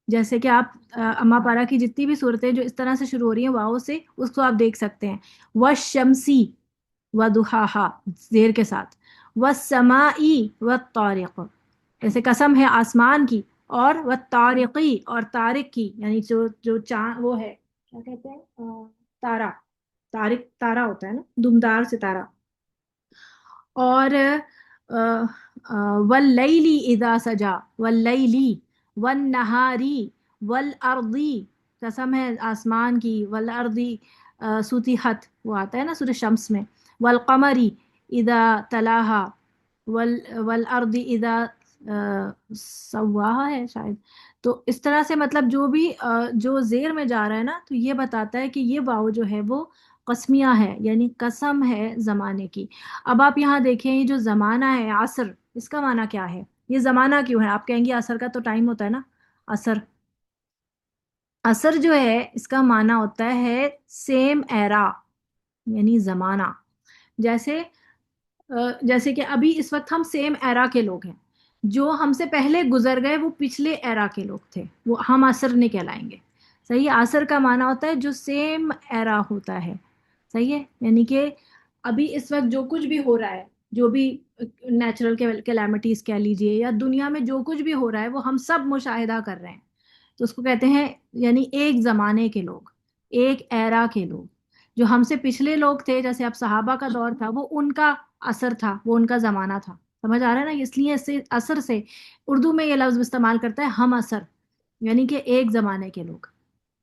جیسے کہ آپ اما پارا کی جتنی بھی صورتیں جو اس طرح سے شروع ہو رہی ہیں واو سے، اس کو آپ دیکھ سکتے ہیں، وَالشَّمْسِ وَضُحَاهَا زیر کے ساتھ، وَالسَّمَاءِ وَالطَّارِقِ، جیسے قسم ہے آسمان کی، اور وَالطَّارِقِ اور طارق کی، یعنی جو چاند وہ ہے کیا کہتے ہیں تارا، طارق تارا ہوتا ہے نا، دمدار ستارہ، اور واللیلی اذا سجا، واللیلی، والنہاری، والارضی، قسم ہے آسمان کی، والارضی سطحت، وہ آتا ہے نا سورہ شمس میں، والقمری اذا تلاہا، والارض اذا سواہا ہے شاید۔ تو اس طرح سے مطلب جو بھی جو زیر میں جا رہا ہے نا، تو یہ بتاتا ہے کہ یہ واو جو ہے وہ قسمیہ ہے، یعنی قسم ہے زمانے کی۔ اب آپ یہاں دیکھیں یہ جو زمانہ ہے عصر، اس کا معنی کیا ہے؟ یہ زمانہ کیوں ہے؟ آپ کہیں گے عصر کا تو ٹائم ہوتا ہے نا، عصر جو ہے اس کا معنی ہوتا ہے سیم ایرا، یعنی زمانہ، جیسے کہ ابھی اس وقت ہم سیم ایرا کے لوگ ہیں، جو ہم سے پہلے گزر گئے وہ پچھلے ایرا کے لوگ تھے، وہ ہم عصر نہیں کہلائیں گے، صحیح ہے۔ عصر کا معنی ہوتا ہے جو سیم ایرا ہوتا ہے، صحیح ہے، یعنی کہ ابھی اس وقت جو کچھ بھی ہو رہا ہے، جو بھی نیچرل کیلیمٹیز کہہ لیجئے یا دنیا میں جو کچھ بھی ہو رہا ہے وہ ہم سب مشاہدہ کر رہے ہیں، تو اس کو کہتے ہیں یعنی ایک زمانے کے لوگ، ایک ایرا کے لوگ۔ جو ہم سے پچھلے لوگ تھے، جیسے اب صحابہ کا دور تھا، وہ ان کا عصر تھا، وہ ان کا زمانہ تھا، سمجھ آ رہا ہے نا؟ اس لیے اس سے اثر سے اردو میں یہ لفظ استعمال کرتا ہے ہم اثر، یعنی کہ ایک زمانے کے لوگ.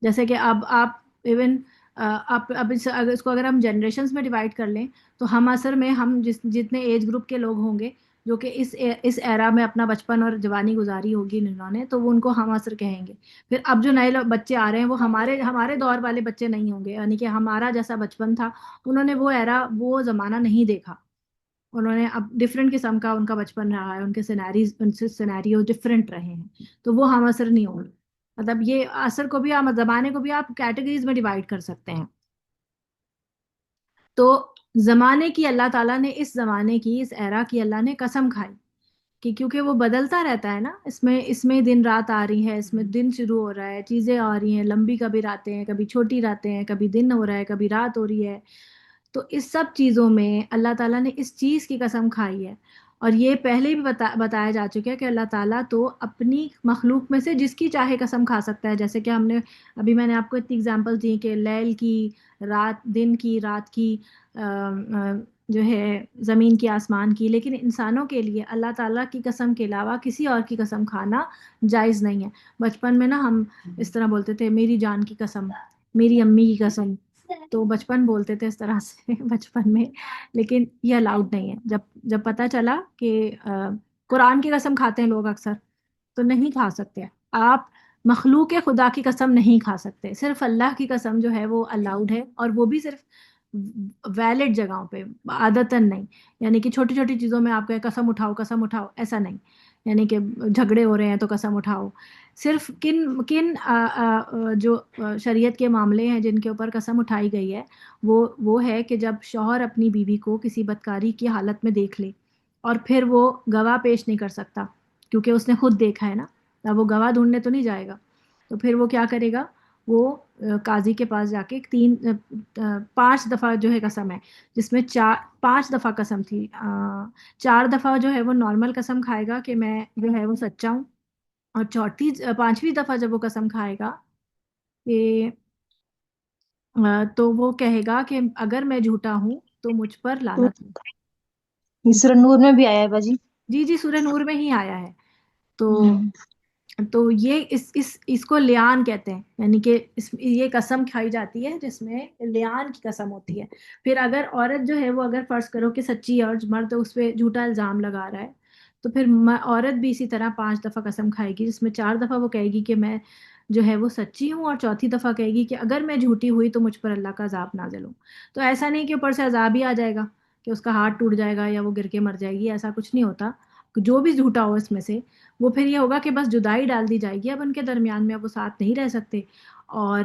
جیسے کہ اب آپ ایون آپ اب اس کو اگر ہم جنریشنز میں ڈیوائڈ کر لیں تو ہم اثر میں ہم جتنے ایج گروپ کے لوگ ہوں گے جو کہ اس ایرا میں اپنا بچپن اور جوانی گزاری ہوگی انہوں نے، تو وہ ان کو ہم عصر کہیں گے. پھر اب جو نئے بچے آ رہے ہیں وہ ہمارے دور والے بچے نہیں ہوں گے، یعنی کہ ہمارا جیسا بچپن تھا انہوں نے وہ ایرا وہ زمانہ نہیں دیکھا. انہوں نے اب ڈفرینٹ قسم کا ان کا بچپن رہا ہے، ان سے سینیریو ڈفرینٹ رہے ہیں، تو وہ ہم عصر نہیں ہوں گے. مطلب یہ عصر کو بھی آپ زمانے کو بھی آپ کیٹیگریز میں ڈیوائڈ کر سکتے ہیں. تو زمانے کی اللہ تعالیٰ نے اس زمانے کی اس ایرا کی اللہ نے قسم کھائی کہ کیونکہ وہ بدلتا رہتا ہے نا، اس میں دن رات آ رہی ہے، اس میں دن شروع ہو رہا ہے، چیزیں آ رہی ہیں، لمبی کبھی راتیں ہیں، کبھی چھوٹی راتیں ہیں، کبھی دن ہو رہا ہے، کبھی رات ہو رہی ہے. تو اس سب چیزوں میں اللہ تعالیٰ نے اس چیز کی قسم کھائی ہے. اور یہ پہلے بھی بتایا جا چکا ہے کہ اللہ تعالیٰ تو اپنی مخلوق میں سے جس کی چاہے قسم کھا سکتا ہے. جیسے کہ ابھی میں نے آپ کو اتنی ایگزامپل دی کہ لیل کی، رات دن کی، رات کی، جو ہے زمین کی، آسمان کی. لیکن انسانوں کے لیے اللہ تعالیٰ کی قسم کے علاوہ کسی اور کی قسم کھانا جائز نہیں ہے. بچپن میں نا ہم اس طرح بولتے تھے میری جان کی قسم، میری امی کی قسم، تو بچپن بولتے تھے اس طرح سے بچپن میں. لیکن یہ الاؤڈ نہیں ہے. جب پتہ چلا کہ قرآن کی قسم کھاتے ہیں لوگ اکثر، تو نہیں کھا سکتے. آپ مخلوق خدا کی قسم نہیں کھا سکتے. صرف اللہ کی قسم جو ہے وہ الاؤڈ ہے، اور وہ بھی صرف ویلڈ جگہوں پہ، عادتاً نہیں. یعنی کہ چھوٹی چھوٹی چیزوں میں آپ کہیں قسم اٹھاؤ قسم اٹھاؤ، ایسا نہیں. یعنی کہ جھگڑے ہو رہے ہیں تو قسم اٹھاؤ. صرف کن جو شریعت کے معاملے ہیں جن کے اوپر قسم اٹھائی گئی ہے وہ ہے کہ جب شوہر اپنی بیوی کو کسی بدکاری کی حالت میں دیکھ لے اور پھر وہ گواہ پیش نہیں کر سکتا کیونکہ اس نے خود دیکھا ہے نا، اب وہ گواہ ڈھونڈنے تو نہیں جائے گا، تو پھر وہ کیا کرے گا؟ وہ قاضی کے پاس جا کے 5 دفعہ جو ہے قسم ہے، جس میں 5 دفعہ قسم تھی. 4 دفعہ جو ہے وہ نارمل قسم کھائے گا کہ میں جو ہے وہ سچا ہوں، اور 5ویں دفعہ جب وہ قسم کھائے گا کہ تو وہ کہے گا کہ اگر میں جھوٹا ہوں تو مجھ پر لعنت ہو. یہ سورہ نور میں بھی آیا ہے باجی. جی سورہ نور میں ہی آیا ہے. تو یہ اس کو لیان کہتے ہیں، یعنی کہ یہ قسم کھائی جاتی ہے جس میں لیان کی قسم ہوتی ہے. پھر اگر عورت جو ہے وہ اگر فرض کرو کہ سچی ہے اور مرد اس پہ جھوٹا الزام لگا رہا ہے، تو پھر عورت بھی اسی طرح 5 دفعہ قسم کھائے گی، جس میں 4 دفعہ وہ کہے گی کہ میں جو ہے وہ سچی ہوں، اور چوتھی دفعہ کہے گی کہ اگر میں جھوٹی ہوئی تو مجھ پر اللہ کا عذاب نازل ہو. تو ایسا نہیں کہ اوپر سے عذاب ہی آ جائے گا کہ اس کا ہاتھ ٹوٹ جائے گا یا وہ گر کے مر جائے گی، ایسا کچھ نہیں ہوتا. جو بھی جھوٹا ہو اس میں سے، وہ پھر یہ ہوگا کہ بس جدائی ڈال دی جائے گی اب ان کے درمیان میں، اب وہ ساتھ نہیں رہ سکتے. اور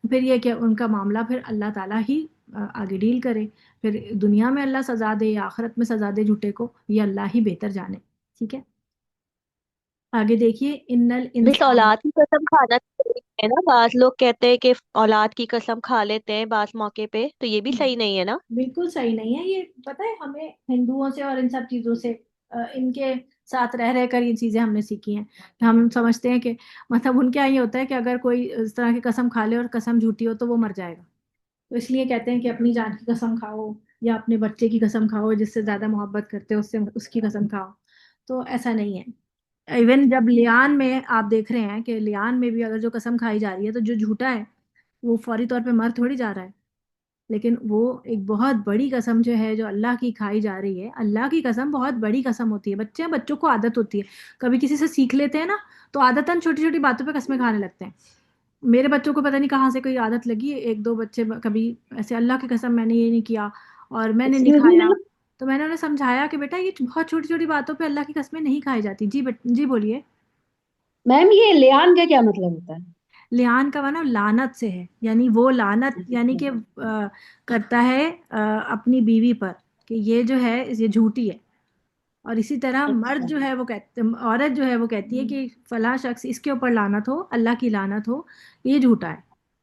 پھر یہ کہ ان کا معاملہ پھر اللہ تعالیٰ ہی آگے ڈیل کرے. پھر دنیا میں اللہ سزا دے یا آخرت میں سزا دے جھوٹے کو، یہ اللہ ہی بہتر جانے. ٹھیک ہے، آگے دیکھیے. ان بس الانسان، اولاد کی قسم کھانا صحیح ہے نا؟ بعض لوگ کہتے ہیں کہ اولاد کی قسم کھا لیتے ہیں بعض موقع پہ، تو یہ بھی صحیح نہیں ہے نا؟ بالکل صحیح نہیں ہے. یہ پتہ ہے ہمیں ہندوؤں سے اور ان سب چیزوں سے ان کے ساتھ رہ کر یہ چیزیں ہم نے سیکھی ہیں. ہم سمجھتے ہیں کہ مطلب ان کے یہاں یہ ہوتا ہے کہ اگر کوئی اس طرح کی قسم کھا لے اور قسم جھوٹی ہو تو وہ مر جائے گا، تو اس لیے کہتے ہیں کہ اپنی جان کی قسم کھاؤ یا اپنے بچے کی قسم کھاؤ، جس سے زیادہ محبت کرتے ہو اس کی قسم کھاؤ. تو ایسا نہیں ہے. ایون جب لیان میں آپ دیکھ رہے ہیں کہ لیان میں بھی اگر جو قسم کھائی جا رہی ہے تو جو جھوٹا ہے وہ فوری طور پہ مر تھوڑی جا رہا ہے، لیکن وہ ایک بہت بڑی قسم جو ہے جو اللہ کی کھائی جا رہی ہے. اللہ کی قسم بہت بڑی قسم ہوتی ہے. بچوں کو عادت ہوتی ہے، کبھی کسی سے سیکھ لیتے ہیں نا تو عادتاً چھوٹی چھوٹی باتوں پہ قسمیں کھانے لگتے ہیں. میرے بچوں کو پتہ نہیں کہاں سے کوئی عادت لگی، 1-2 بچے کبھی ایسے اللہ کی قسم میں نے یہ نہیں کیا اور میں نے نہیں ایکسکیوز می کھایا، میم، تو میں نے انہیں سمجھایا کہ بیٹا یہ بہت چھوٹی چھوٹی باتوں پہ اللہ کی قسمیں نہیں کھائی جاتی. جی بولیے. میم یہ لیان کا کیا مطلب ہوتا ہے؟ لیان کا معنی لعنت سے ہے، یعنی وہ لعنت یعنی کہ کرتا ہے اپنی بیوی پر کہ یہ جو ہے یہ جھوٹی ہے. اور اسی طرح مرد اچھا. جو ہے وہ عورت جو ہے وہ کہتی ہے کہ فلاں شخص اس کے اوپر لعنت ہو، اللہ کی لعنت ہو، یہ جھوٹا ہے.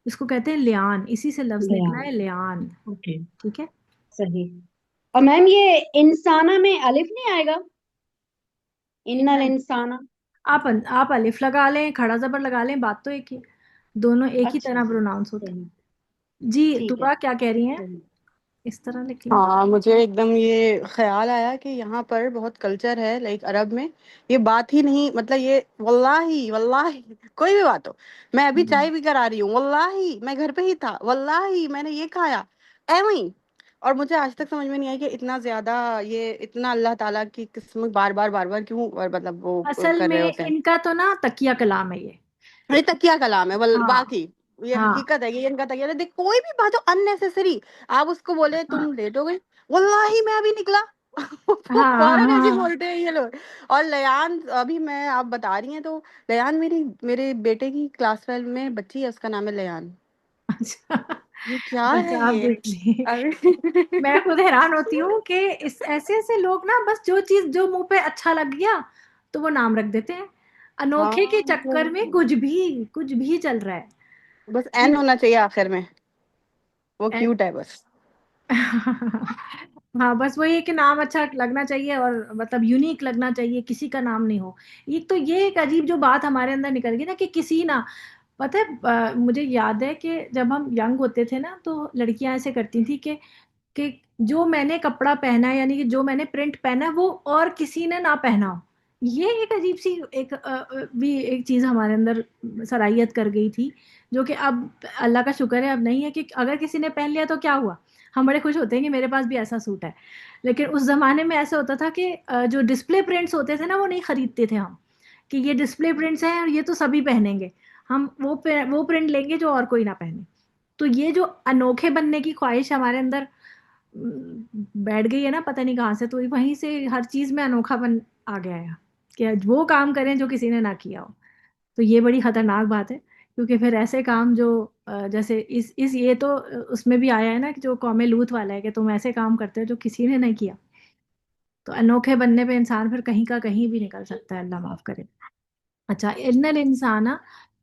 اس کو کہتے ہیں لیان، اسی سے لفظ نکلا لیان. ہے لیان. اوکے، ٹھیک ہے. صحیح. اور میم یہ انسانہ میں الف نہیں آئے گا؟ ان الانسانہ. آپ الف لگا لیں، کھڑا زبر لگا لیں، بات تو ایک ہی، دونوں ایک ہی اچھا طرح پروناؤنس ہوتے ہیں. صحیح، جی ٹھیک ہے، طبا کیا کہہ رہی ہیں؟ صحیح. اس طرح، لیکن ہاں مجھے ایک دم یہ خیال آیا کہ یہاں پر بہت کلچر ہے، لائک عرب میں یہ بات ہی نہیں، مطلب یہ واللہ واللہ کوئی بھی بات ہو، میں ابھی چائے بھی کرا رہی ہوں واللہ میں گھر پہ ہی تھا، واللہ میں نے یہ کھایا ایویں ہی۔ اور مجھے آج تک سمجھ میں نہیں آئی کہ اتنا زیادہ یہ اتنا اللہ تعالیٰ کی قسم بار بار بار بار کیوں مطلب وہ اصل کر رہے میں ہوتے ہیں۔ ان کا تو نا تکیہ کلام ہے یہ تکیہ کلام ہے، ہاں باقی یہ ہاں حقیقت ہے کہ یہ ان کا تکیہ ہے۔ دیکھ کوئی بھی بات ہو اننیسیسری، آپ اس کو بولے تم لیٹ ہو گئی، واللہ میں ابھی نکلا ہاں فوراً ایسے ہاں بولتے ہیں یہ لوگ۔ اور لیان ابھی میں آپ بتا رہی ہیں تو لیان میرے بیٹے کی کلاس 12 میں بچی ہے، اس کا نام ہے لیان۔ اچھا، یہ کیا بس ہے آپ یہ؟ دیکھ لیے، ابھی میں خود حیران ہوتی ہوں کہ ایسے ایسے لوگ نا بس جو چیز جو منہ پہ اچھا لگ گیا تو وہ نام رکھ دیتے ہیں، انوکھے کے ہاں چکر میں کچھ بھی چل رہا بس این ہونا چاہیے آخر میں، وہ ہے۔ کیوٹ ہے بس۔ ہاں بس وہی ہے کہ نام اچھا لگنا چاہیے اور مطلب یونیک لگنا چاہیے، کسی کا نام نہیں ہو۔ ایک تو یہ ایک عجیب جو بات ہمارے اندر نکل گئی نا کہ کسی نہ، پتہ ہے مجھے یاد ہے کہ جب ہم ینگ ہوتے تھے نا تو لڑکیاں ایسے کرتی تھیں کہ جو میں نے کپڑا پہنا ہے، یعنی کہ جو میں نے پرنٹ پہنا ہے وہ اور کسی نے نہ پہنا ہو۔ یہ ایک عجیب سی بھی ایک چیز ہمارے اندر صلاحیت کر گئی تھی، جو کہ اب اللہ کا شکر ہے اب نہیں ہے، کہ اگر کسی نے پہن لیا تو کیا ہوا، ہم بڑے خوش ہوتے ہیں کہ میرے پاس بھی ایسا سوٹ ہے۔ لیکن اس زمانے میں ایسا ہوتا تھا کہ جو ڈسپلے پرنٹس ہوتے تھے نا وہ نہیں خریدتے تھے ہم، کہ یہ ڈسپلے پرنٹس ہیں اور یہ تو سبھی پہنیں گے، ہم وہ پرنٹ لیں گے جو اور کوئی نہ پہنے۔ تو یہ جو انوکھے بننے کی خواہش ہمارے اندر بیٹھ گئی ہے نا، پتہ نہیں کہاں سے، تو وہیں سے ہر چیز میں انوکھا بن آ گیا ہے کہ وہ کام کریں جو کسی نے نہ کیا ہو۔ تو یہ بڑی خطرناک بات ہے، کیونکہ پھر ایسے کام جو جیسے اس یہ تو اس میں بھی آیا ہے نا کہ جو قوم لوط والا ہے کہ تم ایسے کام کرتے ہو جو کسی نے نہیں کیا، تو انوکھے بننے پہ انسان پھر کہیں کا کہیں بھی نکل سکتا ہے، اللہ معاف کرے۔ اچھا، ان الانسان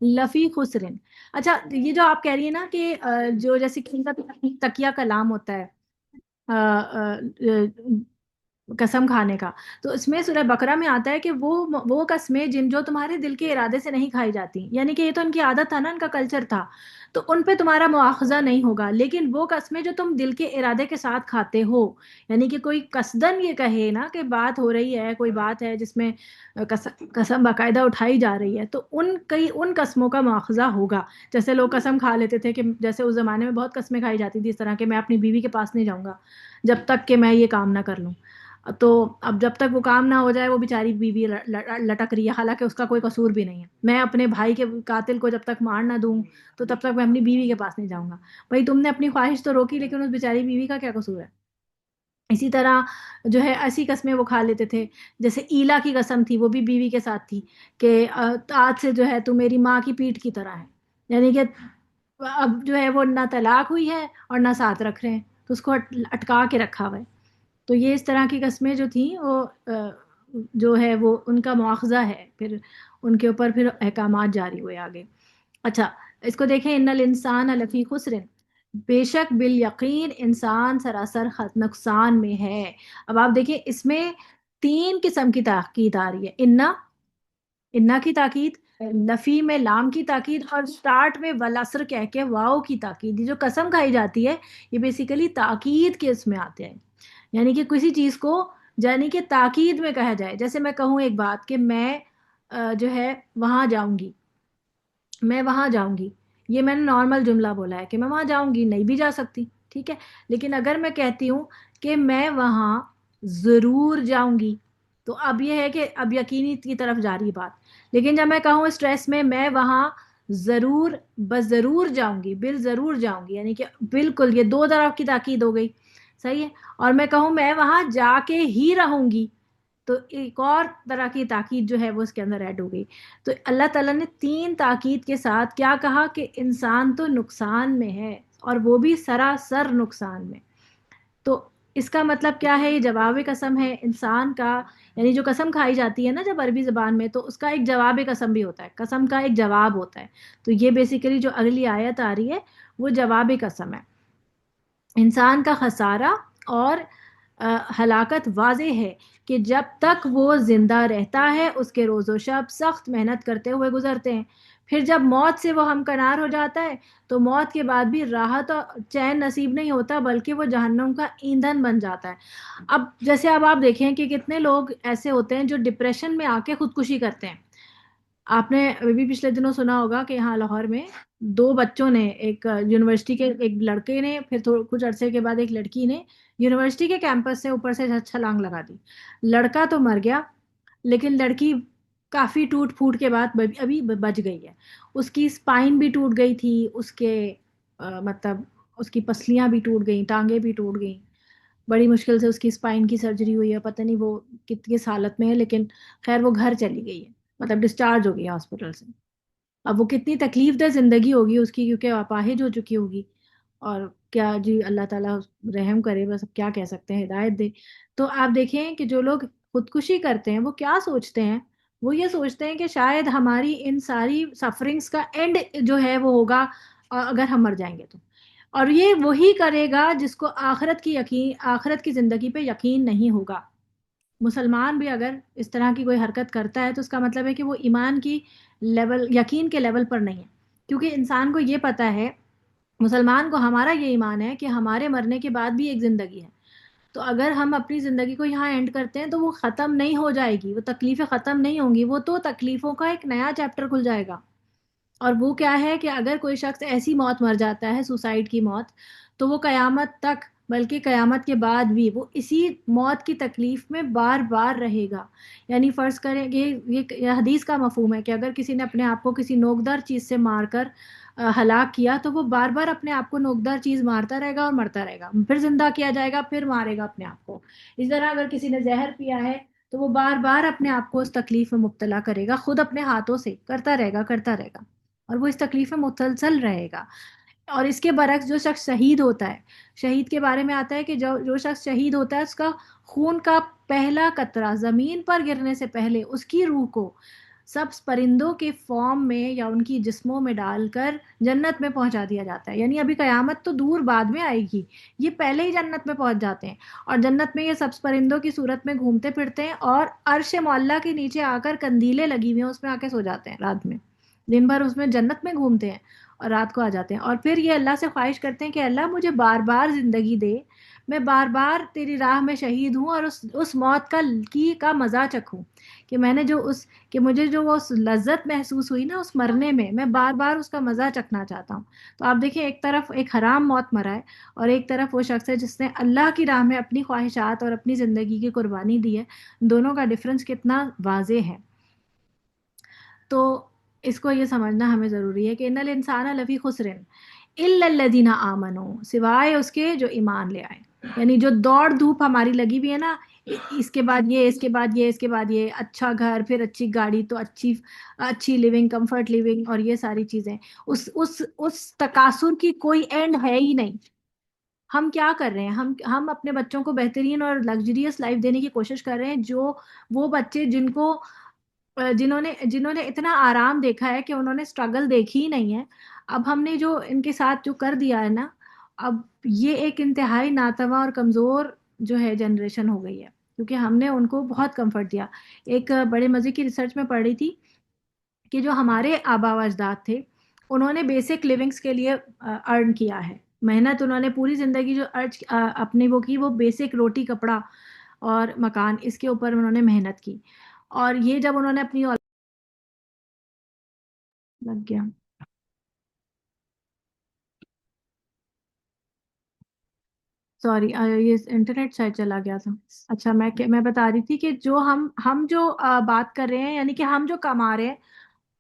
لفی خسرن، اچھا یہ جو آپ کہہ رہی ہیں نا کہ جو جیسے کسی کا تکیہ کلام ہوتا ہے قسم کھانے کا، تو اس میں سورہ بقرہ میں آتا ہے کہ وہ قسمیں جن جو تمہارے دل کے ارادے سے نہیں کھائی جاتی، یعنی کہ یہ تو ان کی عادت تھا نا، ان کا کلچر تھا، تو ان پہ تمہارا مواخذہ نہیں ہوگا، لیکن وہ قسمیں جو تم دل کے ارادے کے ساتھ کھاتے ہو، یعنی کہ کوئی قصدن یہ کہے نا کہ بات ہو رہی ہے، کوئی بات ہے جس میں قسم باقاعدہ اٹھائی جا رہی ہے، تو ان قسموں کا مواخذہ ہوگا۔ جیسے لوگ قسم کھا لیتے تھے کہ جیسے اس زمانے میں بہت قسمیں کھائی جاتی تھی اس طرح کہ میں اپنی بیوی کے پاس نہیں جاؤں گا جب تک کہ میں یہ کام نہ کر لوں، تو اب جب تک وہ کام نہ ہو جائے وہ بیچاری بیوی لٹک رہی ہے، حالانکہ اس کا کوئی قصور بھی نہیں ہے، میں اپنے بھائی کے قاتل کو جب تک مار نہ دوں تو تب تک میں اپنی بیوی کے پاس نہیں جاؤں گا۔ بھائی تم نے اپنی خواہش تو روکی، لیکن اس بیچاری بیوی کا کیا قصور ہے؟ اسی طرح جو ہے ایسی قسمیں وہ کھا لیتے تھے، جیسے ایلا کی قسم تھی، وہ بھی بیوی کے ساتھ تھی کہ آج سے جو ہے تو میری ماں کی پیٹھ کی طرح ہے، یعنی کہ اب جو ہے وہ نہ طلاق ہوئی ہے اور نہ ساتھ رکھ رہے ہیں، تو اس کو اٹکا کے رکھا ہوا ہے۔ تو یہ اس طرح کی قسمیں جو تھیں وہ جو ہے وہ ان کا مواخذہ ہے، پھر ان کے اوپر پھر احکامات جاری ہوئے آگے۔ اچھا اس کو دیکھیں، ان الانسان لفی خسر، بے شک بالیقین انسان سراسر نقصان میں ہے۔ اب آپ دیکھیں اس میں 3 قسم کی تاکید آ رہی ہے، انا کی تاکید، نفی میں لام کی تاکید، اور سٹارٹ میں والعصر کہہ کے واو کی تاکید۔ یہ جو قسم کھائی جاتی ہے یہ بیسیکلی تاکید کے اس میں آتے ہیں، یعنی کہ کسی چیز کو یعنی کہ تاکید میں کہا جائے۔ جیسے میں کہوں ایک بات کہ میں جو ہے وہاں جاؤں گی، میں وہاں جاؤں گی، یہ میں نے نارمل جملہ بولا ہے کہ میں وہاں جاؤں گی، نہیں بھی جا سکتی، ٹھیک ہے، لیکن اگر میں کہتی ہوں کہ میں وہاں ضرور جاؤں گی، تو اب یہ ہے کہ اب یقینی کی طرف جا رہی بات۔ لیکن جب میں کہوں اسٹریس میں وہاں ضرور بضرور جاؤں گی، ضرور جاؤں گی، یعنی کہ بالکل، یہ 2 طرف کی تاکید ہو گئی، صحیح ہے۔ اور میں کہوں میں وہاں جا کے ہی رہوں گی، تو ایک اور طرح کی تاکید جو ہے وہ اس کے اندر ایڈ ہو گئی۔ تو اللہ تعالیٰ نے 3 تاکید کے ساتھ کیا کہا کہ انسان تو نقصان میں ہے، اور وہ بھی سراسر نقصان میں۔ تو اس کا مطلب کیا ہے؟ یہ جواب قسم ہے انسان کا، یعنی جو قسم کھائی جاتی ہے نا جب عربی زبان میں، تو اس کا ایک جواب قسم بھی ہوتا ہے، قسم کا ایک جواب ہوتا ہے۔ تو یہ بیسیکلی جو اگلی آیت آ رہی ہے وہ جواب قسم ہے۔ انسان کا خسارہ اور ہلاکت واضح ہے کہ جب تک وہ زندہ رہتا ہے اس کے روز و شب سخت محنت کرتے ہوئے گزرتے ہیں، پھر جب موت سے وہ ہمکنار ہو جاتا ہے تو موت کے بعد بھی راحت اور چین نصیب نہیں ہوتا، بلکہ وہ جہنم کا ایندھن بن جاتا ہے۔ اب جیسے اب آپ دیکھیں کہ کتنے لوگ ایسے ہوتے ہیں جو ڈپریشن میں آ کے خودکشی کرتے ہیں۔ آپ نے ابھی پچھلے دنوں سنا ہوگا کہ یہاں لاہور میں 2 بچوں نے، ایک یونیورسٹی کے ایک لڑکے نے، پھر کچھ عرصے کے بعد ایک لڑکی نے یونیورسٹی کے کیمپس سے اوپر سے چھلانگ لگا دی۔ لڑکا تو مر گیا، لیکن لڑکی کافی ٹوٹ پھوٹ کے بعد ابھی بچ گئی ہے۔ اس کی اسپائن بھی ٹوٹ گئی تھی، اس کے مطلب اس کی پسلیاں بھی ٹوٹ گئیں، ٹانگیں بھی ٹوٹ گئیں، بڑی مشکل سے اس کی اسپائن کی سرجری ہوئی ہے، پتہ نہیں وہ کس حالت میں ہے، لیکن خیر وہ گھر چلی گئی ہے، مطلب ڈسچارج ہو گئی ہاسپٹل سے۔ اب وہ کتنی تکلیف دہ زندگی ہوگی اس کی، کیونکہ اپاہج ہو چکی ہوگی، اور کیا جی اللہ تعالیٰ رحم کرے، بس اب کیا کہہ سکتے ہیں، ہدایت دے۔ تو آپ دیکھیں کہ جو لوگ خودکشی کرتے ہیں وہ کیا سوچتے ہیں، وہ یہ سوچتے ہیں کہ شاید ہماری ان ساری سفرنگز کا اینڈ جو ہے وہ ہوگا اگر ہم مر جائیں گے تو، اور یہ وہی کرے گا جس کو آخرت کی زندگی پہ یقین نہیں ہوگا۔ مسلمان بھی اگر اس طرح کی کوئی حرکت کرتا ہے تو اس کا مطلب ہے کہ وہ ایمان کی لیول، یقین کے لیول پر نہیں ہے، کیونکہ انسان کو یہ پتا ہے، مسلمان کو ہمارا یہ ایمان ہے کہ ہمارے مرنے کے بعد بھی ایک زندگی ہے، تو اگر ہم اپنی زندگی کو یہاں اینڈ کرتے ہیں تو وہ ختم نہیں ہو جائے گی، وہ تکلیفیں ختم نہیں ہوں گی، وہ تو تکلیفوں کا ایک نیا چیپٹر کھل جائے گا۔ اور وہ کیا ہے کہ اگر کوئی شخص ایسی موت مر جاتا ہے، سوسائڈ کی موت، تو وہ قیامت تک، بلکہ قیامت کے بعد بھی وہ اسی موت کی تکلیف میں بار بار رہے گا۔ یعنی فرض کریں کہ یہ حدیث کا مفہوم ہے کہ اگر کسی نے اپنے آپ کو کسی نوکدار چیز سے مار کر ہلاک کیا تو وہ بار بار اپنے آپ کو نوکدار چیز مارتا رہے گا اور مرتا رہے گا، پھر زندہ کیا جائے گا، پھر مارے گا اپنے آپ کو۔ اس طرح اگر کسی نے زہر پیا ہے تو وہ بار بار اپنے آپ کو اس تکلیف میں مبتلا کرے گا، خود اپنے ہاتھوں سے کرتا رہے گا کرتا رہے گا، اور وہ اس تکلیف میں مسلسل رہے گا۔ اور اس کے برعکس جو شخص شہید ہوتا ہے، شہید کے بارے میں آتا ہے کہ جو شخص شہید ہوتا ہے اس کا خون کا پہلا قطرہ زمین پر گرنے سے پہلے اس کی روح کو سبز پرندوں کے فارم میں یا ان کی جسموں میں ڈال کر جنت میں پہنچا دیا جاتا ہے۔ یعنی ابھی قیامت تو دور بعد میں آئے گی، یہ پہلے ہی جنت میں پہنچ جاتے ہیں، اور جنت میں یہ سبز پرندوں کی صورت میں گھومتے پھرتے ہیں، اور عرش معلیٰ کے نیچے آ کر قندیلیں لگی ہوئی ہیں، اس میں آ کے سو جاتے ہیں رات میں، دن بھر اس میں جنت میں گھومتے ہیں اور رات کو آ جاتے ہیں، اور پھر یہ اللہ سے خواہش کرتے ہیں کہ اللہ مجھے بار بار زندگی دے، میں بار بار تیری راہ میں شہید ہوں اور اس موت کا مزہ چکھوں، کہ میں نے کہ مجھے جو وہ لذت محسوس ہوئی نا اس مرنے میں بار بار اس کا مزہ چکھنا چاہتا ہوں۔ تو آپ دیکھیں ایک طرف ایک حرام موت مرا ہے، اور ایک طرف وہ شخص ہے جس نے اللہ کی راہ میں اپنی خواہشات اور اپنی زندگی کی قربانی دی ہے، دونوں کا ڈفرنس کتنا واضح ہے۔ تو اس کو یہ سمجھنا ہمیں ضروری ہے کہ ان الانسان لفی خسر الا الذین آمنوا، سوائے اس کے جو ایمان لے آئے۔ یعنی جو دوڑ دھوپ ہماری لگی ہوئی ہے نا، اس کے بعد یہ، اس کے بعد یہ، اس کے بعد یہ، اچھا گھر، پھر اچھی گاڑی، تو اچھی لیونگ، کمفرٹ لیونگ، اور یہ ساری چیزیں، اس تکاثر کی کوئی اینڈ ہے ہی نہیں۔ ہم کیا کر رہے ہیں، ہم اپنے بچوں کو بہترین اور لگژریس لائف دینے کی کوشش کر رہے ہیں، جو وہ بچے جنہوں نے اتنا آرام دیکھا ہے کہ انہوں نے اسٹرگل دیکھی ہی نہیں ہے، اب ہم نے جو ان کے ساتھ جو کر دیا ہے نا، اب یہ ایک انتہائی ناتواں اور کمزور جو ہے جنریشن ہو گئی ہے، کیونکہ ہم نے ان کو بہت کمفرٹ دیا۔ ایک بڑے مزے کی ریسرچ میں پڑھ رہی تھی کہ جو ہمارے آبا و اجداد تھے انہوں نے بیسک لیونگز کے لیے ارن کیا ہے، محنت انہوں نے پوری زندگی جو اپنی وہ کی، وہ بیسک روٹی کپڑا اور مکان، اس کے اوپر انہوں نے محنت کی، اور یہ جب انہوں نے اپنی لگ گیا سوری یہ انٹرنیٹ شاید چلا گیا تھا۔ اچھا میں بتا رہی تھی کہ جو ہم جو بات کر رہے ہیں، یعنی کہ ہم جو کما رہے ہیں،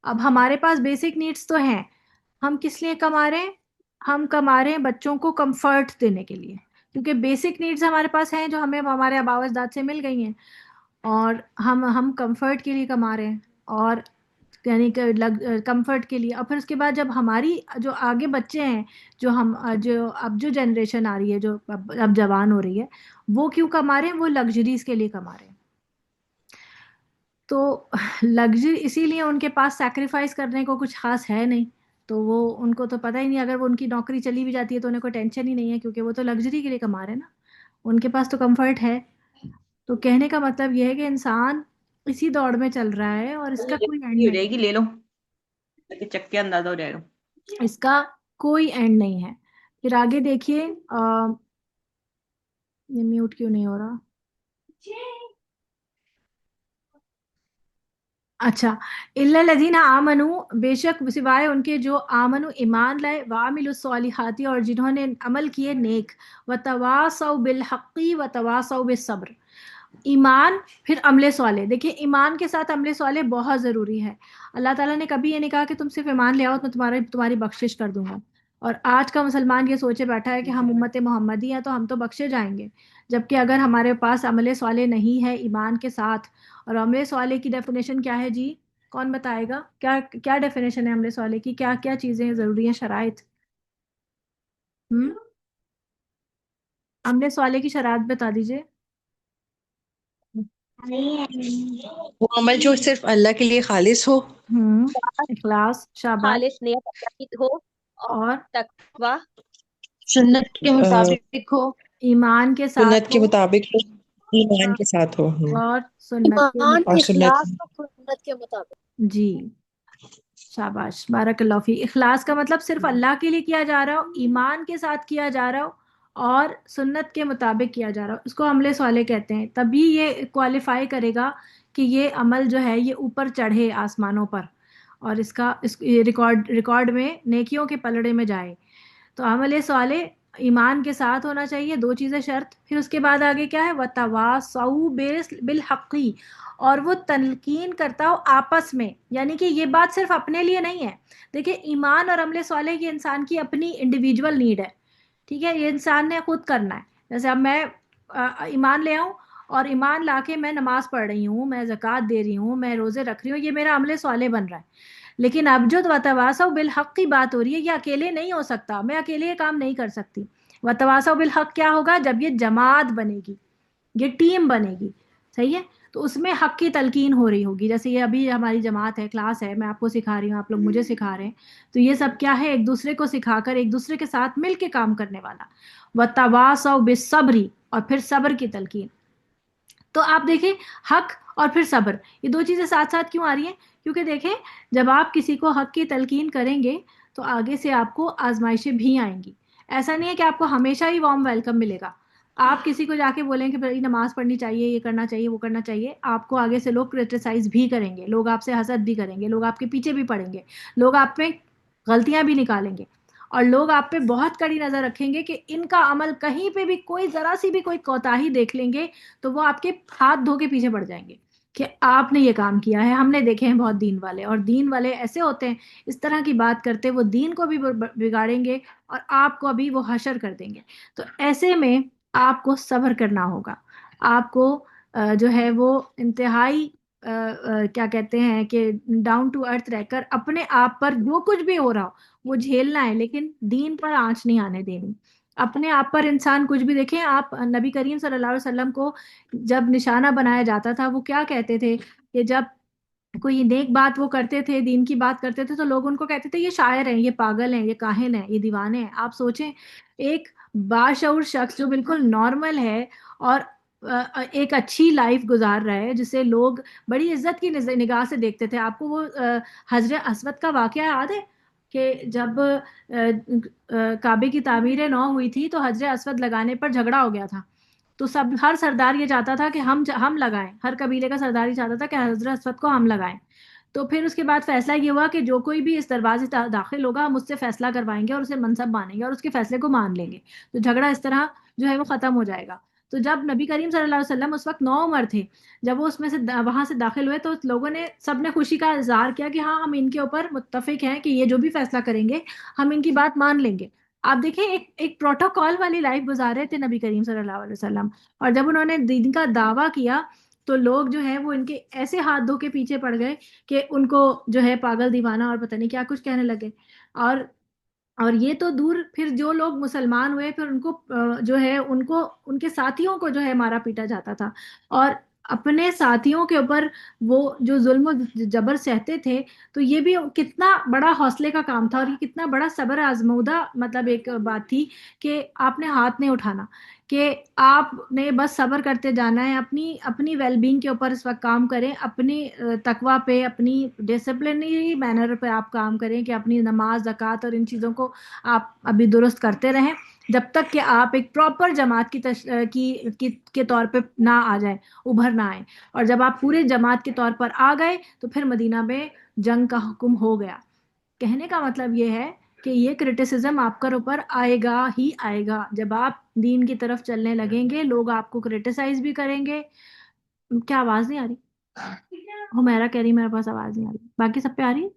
اب ہمارے پاس بیسک نیڈز تو ہیں، ہم کس لیے کما رہے ہیں؟ ہم کما رہے ہیں بچوں کو کمفرٹ دینے کے لیے، کیونکہ بیسک نیڈز ہمارے پاس ہیں جو ہمیں ہمارے آباء و اجداد سے مل گئی ہیں، اور ہم کمفرٹ کے لیے کما رہے ہیں، اور یعنی کہ کمفرٹ کے لیے، اور پھر اس کے بعد جب ہماری جو آگے بچے ہیں، جو اب جو جنریشن آ رہی ہے، جو اب جوان ہو رہی ہے، وہ کیوں کما رہے ہیں؟ وہ لگژریز کے لیے کما رہے ہیں۔ تو لگژری اسی لیے ان کے پاس سیکریفائس کرنے کو کچھ خاص ہے نہیں، تو وہ ان کو تو پتہ ہی نہیں، اگر وہ ان کی نوکری چلی بھی جاتی ہے تو انہیں کوئی ٹینشن ہی نہیں ہے، کیونکہ وہ تو لگژری کے لیے کما رہے ہیں نا، ان کے پاس تو کمفرٹ ہے۔ تو کہنے کا مطلب یہ ہے کہ انسان اسی دوڑ میں چل رہا ہے اور اس کا کوئی اینڈ ہو نہیں جائے ہے۔ گی، لے لو۔ کہ چک کے اندازہ ہو جائے گا. اس کا کوئی اینڈ نہیں ہے. پھر آگے دیکھیے یہ میوٹ کیوں نہیں ہو رہا. اچھا، الا الذین آمنوا، بے شک سوائے ان کے جو آمنو ایمان لائے، وعملوا الصالحات اور جنہوں نے عمل کیے نیک، وتواصوا بالحق وتواصوا بالصبر. ایمان پھر عمل صالح. دیکھیں ایمان کے ساتھ عمل صالح بہت ضروری ہے. اللہ تعالیٰ نے کبھی یہ نہیں کہا کہ تم صرف ایمان لے آؤ تو میں تمہاری بخشش کر دوں گا. اور آج کا مسلمان یہ سوچے بیٹھا ہے کہ ہم امت محمدی ہیں تو ہم تو بخشے جائیں گے، جبکہ اگر ہمارے پاس عمل صالح نہیں ہے ایمان کے ساتھ. اور عمل صالح کی ڈیفینیشن کیا ہے جی؟ کون بتائے گا؟ کیا کیا ڈیفینیشن ہے عمل صالح کی؟ کیا کیا چیزیں ضروری ہیں، شرائط؟ عمل صالح کی شرائط بتا دیجئے. وہ عمل جو صرف اللہ کے لیے خالص ہو. اخلاص، شاباش. خالص نیت اللہ کی ہو اور تقویٰ سنت کے مطابق ہو. ایمان کے ساتھ سنت کے ہو. مطابق ہو، ایمان کے ساتھ ہو. اور سنت کے ایمان اور سنت اخلاص اور سنت کے مطابق. جی شاباش، بارک اللہ فی. اخلاص کا مطلب صرف اللہ کے لیے کیا جا رہا ہو، ایمان کے ساتھ کیا جا رہا ہو اور سنت کے مطابق کیا جا رہا ہو، اس کو عمل صالح کہتے ہیں. تبھی یہ کوالیفائی کرے گا کہ یہ عمل جو ہے یہ اوپر چڑھے آسمانوں پر اور اس ریکارڈ میں نیکیوں کے پلڑے میں جائے. تو عمل صالح ایمان کے ساتھ ہونا چاہیے، دو چیزیں شرط. پھر اس کے بعد آگے کیا ہے؟ وَتَوَاصَوْا بِالْحَقِّ، اور وہ تلقین کرتا ہو آپس میں. یعنی کہ یہ بات صرف اپنے لیے نہیں ہے. دیکھیں ایمان اور عمل صالح یہ انسان کی اپنی انڈیویجول نیڈ ہے، ٹھیک ہے، یہ انسان نے خود کرنا ہے. جیسے اب میں ایمان لے آؤں اور ایمان لا کے میں نماز پڑھ رہی ہوں، میں زکوٰۃ دے رہی ہوں، میں روزے رکھ رہی ہوں، یہ میرا عمل صالح بن رہا ہے. لیکن اب جو وتواصوا بالحق کی بات ہو رہی ہے، یہ اکیلے نہیں ہو سکتا، میں اکیلے یہ کام نہیں کر سکتی. وتواصوا بالحق کیا ہوگا؟ جب یہ جماعت بنے گی، یہ ٹیم بنے گی، صحیح ہے، تو اس میں حق کی تلقین ہو رہی ہوگی. جیسے یہ ابھی ہماری جماعت ہے، کلاس ہے، میں آپ کو سکھا رہی ہوں، آپ لوگ مجھے سکھا رہے ہیں، تو یہ سب کیا ہے؟ ایک دوسرے کو سکھا کر ایک دوسرے کے ساتھ مل کے کام کرنے والا. وتواصوا بالصبر، اور پھر صبر کی تلقین. تو آپ دیکھیں حق اور پھر صبر، یہ دو چیزیں ساتھ ساتھ کیوں آ رہی ہیں؟ کیونکہ دیکھیں جب آپ کسی کو حق کی تلقین کریں گے تو آگے سے آپ کو آزمائشیں بھی آئیں گی. ایسا نہیں ہے کہ آپ کو ہمیشہ ہی وارم ویلکم ملے گا. آپ کسی کو جا کے بولیں کہ بھائی نماز پڑھنی چاہیے، یہ کرنا چاہیے، وہ کرنا چاہیے، آپ کو آگے سے لوگ کرٹیسائز بھی کریں گے، لوگ آپ سے حسد بھی کریں گے، لوگ آپ کے پیچھے بھی پڑیں گے، لوگ آپ پہ غلطیاں بھی نکالیں گے، اور لوگ آپ پہ بہت کڑی نظر رکھیں گے کہ ان کا عمل کہیں پہ بھی کوئی ذرا سی بھی کوئی کوتاہی دیکھ لیں گے تو وہ آپ کے ہاتھ دھو کے پیچھے پڑ جائیں گے کہ آپ نے یہ کام کیا ہے. ہم نے دیکھے ہیں بہت دین والے، اور دین والے ایسے ہوتے ہیں اس طرح کی بات کرتے، وہ دین کو بھی بگاڑیں گے اور آپ کو بھی وہ حشر کر دیں گے. تو ایسے میں آپ کو صبر کرنا ہوگا. آپ کو جو ہے وہ انتہائی کیا کہتے ہیں کہ ڈاؤن ٹو ارتھ رہ کر اپنے آپ پر جو کچھ بھی ہو رہا ہو وہ جھیلنا ہے، لیکن دین پر آنچ نہیں آنے دینی. اپنے آپ پر انسان کچھ بھی دیکھیں، آپ نبی کریم صلی اللہ علیہ وسلم کو جب نشانہ بنایا جاتا تھا وہ کیا کہتے تھے کہ جب کوئی نیک بات وہ کرتے تھے، دین کی بات کرتے تھے، تو لوگ ان کو کہتے تھے یہ شاعر ہیں، یہ پاگل ہیں، یہ کاہن ہیں، یہ دیوانے ہیں. آپ سوچیں ایک باشعور شخص جو بالکل نارمل ہے اور ایک اچھی لائف گزار رہا ہے، جسے لوگ بڑی عزت کی نگاہ سے دیکھتے تھے. آپ کو وہ حجر اسود کا واقعہ یاد ہے کہ جب کعبے کی تعمیر نو ہوئی تھی تو حجر اسود لگانے پر جھگڑا ہو گیا تھا. تو ہر سردار یہ چاہتا تھا کہ ہم لگائیں، ہر قبیلے کا سردار یہ چاہتا تھا کہ حجر اسود کو ہم لگائیں. تو پھر اس کے بعد فیصلہ یہ ہوا کہ جو کوئی بھی اس دروازے سے داخل ہوگا ہم اس سے فیصلہ کروائیں گے اور اسے منصب مانیں گے اور اس کے فیصلے کو مان لیں گے. تو جھگڑا اس طرح جو ہے وہ ختم ہو جائے گا. تو جب نبی کریم صلی اللہ علیہ وسلم اس وقت 9 عمر تھے، جب وہ اس میں سے وہاں سے داخل ہوئے تو لوگوں نے سب نے خوشی کا اظہار کیا کہ ہاں ہم ان کے اوپر متفق ہیں کہ یہ جو بھی فیصلہ کریں گے ہم ان کی بات مان لیں گے. آپ دیکھیں ایک پروٹوکول والی لائف گزار رہے تھے نبی کریم صلی اللہ علیہ وسلم، اور جب انہوں نے دین کا دعویٰ کیا تو لوگ جو ہے وہ ان کے ایسے ہاتھ دھو کے پیچھے پڑ گئے کہ ان کو جو ہے پاگل دیوانہ اور پتہ نہیں کیا کچھ کہنے لگے. اور یہ تو دور، پھر جو لوگ مسلمان ہوئے پھر ان کو جو ہے ان کے ساتھیوں کو جو ہے مارا پیٹا جاتا تھا، اور اپنے ساتھیوں کے اوپر وہ جو ظلم و جبر سہتے تھے. تو یہ بھی کتنا بڑا حوصلے کا کام تھا اور یہ کتنا بڑا صبر آزمودہ مطلب ایک بات تھی کہ آپ نے ہاتھ نہیں اٹھانا کہ آپ نے بس صبر کرتے جانا ہے، اپنی ویل بینگ کے اوپر اس وقت کام کریں، اپنی تقوی پہ، اپنی ڈسپلنری مینر پہ آپ کام کریں کہ اپنی نماز، زکوٰۃ اور ان چیزوں کو آپ ابھی درست کرتے رہیں جب تک کہ آپ ایک پراپر جماعت کے طور پہ نہ آ جائیں، ابھر نہ آئیں. اور جب آپ پورے جماعت کے طور پر آ گئے تو پھر مدینہ میں جنگ کا حکم ہو گیا. کہنے کا مطلب یہ ہے کہ یہ کرٹیسزم آپ کے اوپر آئے گا ہی آئے گا. جب آپ دین کی طرف چلنے لگیں گے لوگ آپ کو کرٹیسائز بھی کریں گے. کیا آواز نہیں آ رہی؟ حمیرہ کہہ رہی میرے پاس آواز نہیں آ رہی، باقی سب پہ آ رہی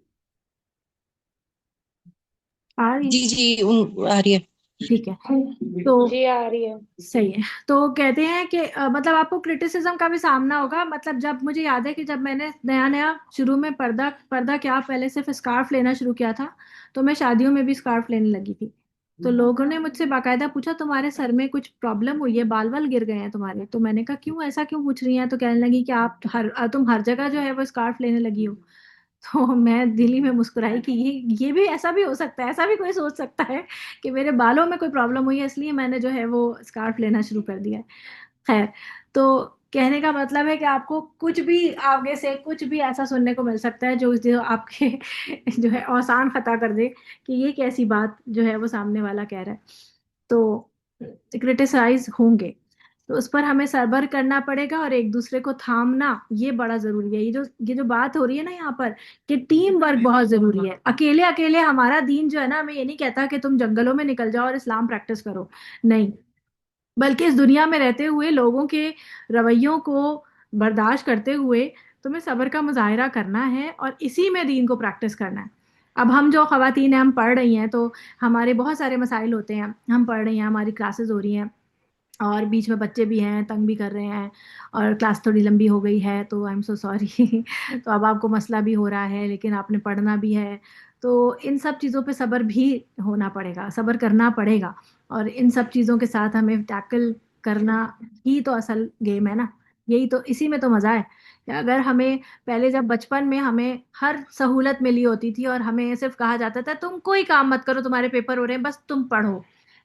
آ رہی جی جی آ رہی ہے. ٹھیک ہے. تو جی آ رہی ہے. صحیح ہے. تو کہتے ہیں کہ مطلب آپ کو کرٹیسزم کا بھی سامنا ہوگا. مطلب جب مجھے یاد ہے کہ جب میں نے نیا شروع میں پردہ کیا پہلے صرف اسکارف لینا شروع کیا تھا تو میں شادیوں میں بھی اسکارف لینے لگی تھی. تو لوگوں نے مجھ سے باقاعدہ پوچھا تمہارے سر میں کچھ پرابلم ہوئی ہے، بال گر گئے ہیں تمہارے؟ تو میں نے کہا کیوں، ایسا کیوں پوچھ رہی ہیں؟ تو کہنے لگی کہ تم ہر جگہ جو ہے وہ اسکارف لینے لگی ہو. تو میں دلی میں مسکرائی کہ یہ بھی ایسا بھی ہو سکتا ہے، ایسا بھی کوئی سوچ سکتا ہے کہ میرے بالوں میں کوئی پرابلم ہوئی ہے اس لیے میں نے جو ہے وہ اسکارف لینا شروع کر دیا ہے. خیر، تو کہنے کا مطلب ہے کہ آپ کو کچھ بھی آگے سے کچھ بھی ایسا سننے کو مل سکتا ہے جو آپ کے جو ہے اوسان خطا کر دے کہ یہ کیسی بات جو ہے وہ سامنے والا کہہ رہا ہے. تو کرٹیسائز ہوں گے تو اس پر ہمیں صبر کرنا پڑے گا اور ایک دوسرے کو تھامنا یہ بڑا ضروری ہے. یہ جو بات ہو رہی ہے نا یہاں پر کہ ٹیم ورک بہت ضروری ہے. اکیلے ہمارا دین جو ہے نا ہمیں یہ نہیں کہتا کہ تم جنگلوں میں نکل جاؤ اور اسلام پریکٹس کرو، نہیں، بلکہ اس دنیا میں رہتے ہوئے لوگوں کے رویوں کو برداشت کرتے ہوئے تمہیں صبر کا مظاہرہ کرنا ہے اور اسی میں دین کو پریکٹس کرنا ہے. اب ہم جو خواتین ہیں ہم پڑھ رہی ہیں تو ہمارے بہت سارے مسائل ہوتے ہیں، ہم پڑھ رہی ہیں، ہماری کلاسز ہو رہی ہیں اور بیچ میں بچے بھی ہیں، تنگ بھی کر رہے ہیں اور کلاس تھوڑی لمبی ہو گئی ہے تو آئی ایم سو سوری. تو اب آپ کو مسئلہ بھی ہو رہا ہے لیکن آپ نے پڑھنا بھی ہے. تو ان سب چیزوں پہ صبر بھی ہونا پڑے گا، صبر کرنا پڑے گا. اور ان سب چیزوں کے ساتھ ہمیں ٹیکل کرنا ہی تو اصل گیم ہے نا. یہی تو، اسی میں تو مزہ ہے. کہ اگر ہمیں پہلے جب بچپن میں ہمیں ہر سہولت ملی ہوتی تھی اور ہمیں صرف کہا جاتا تھا تم کوئی کام مت کرو، تمہارے پیپر ہو رہے ہیں بس تم پڑھو.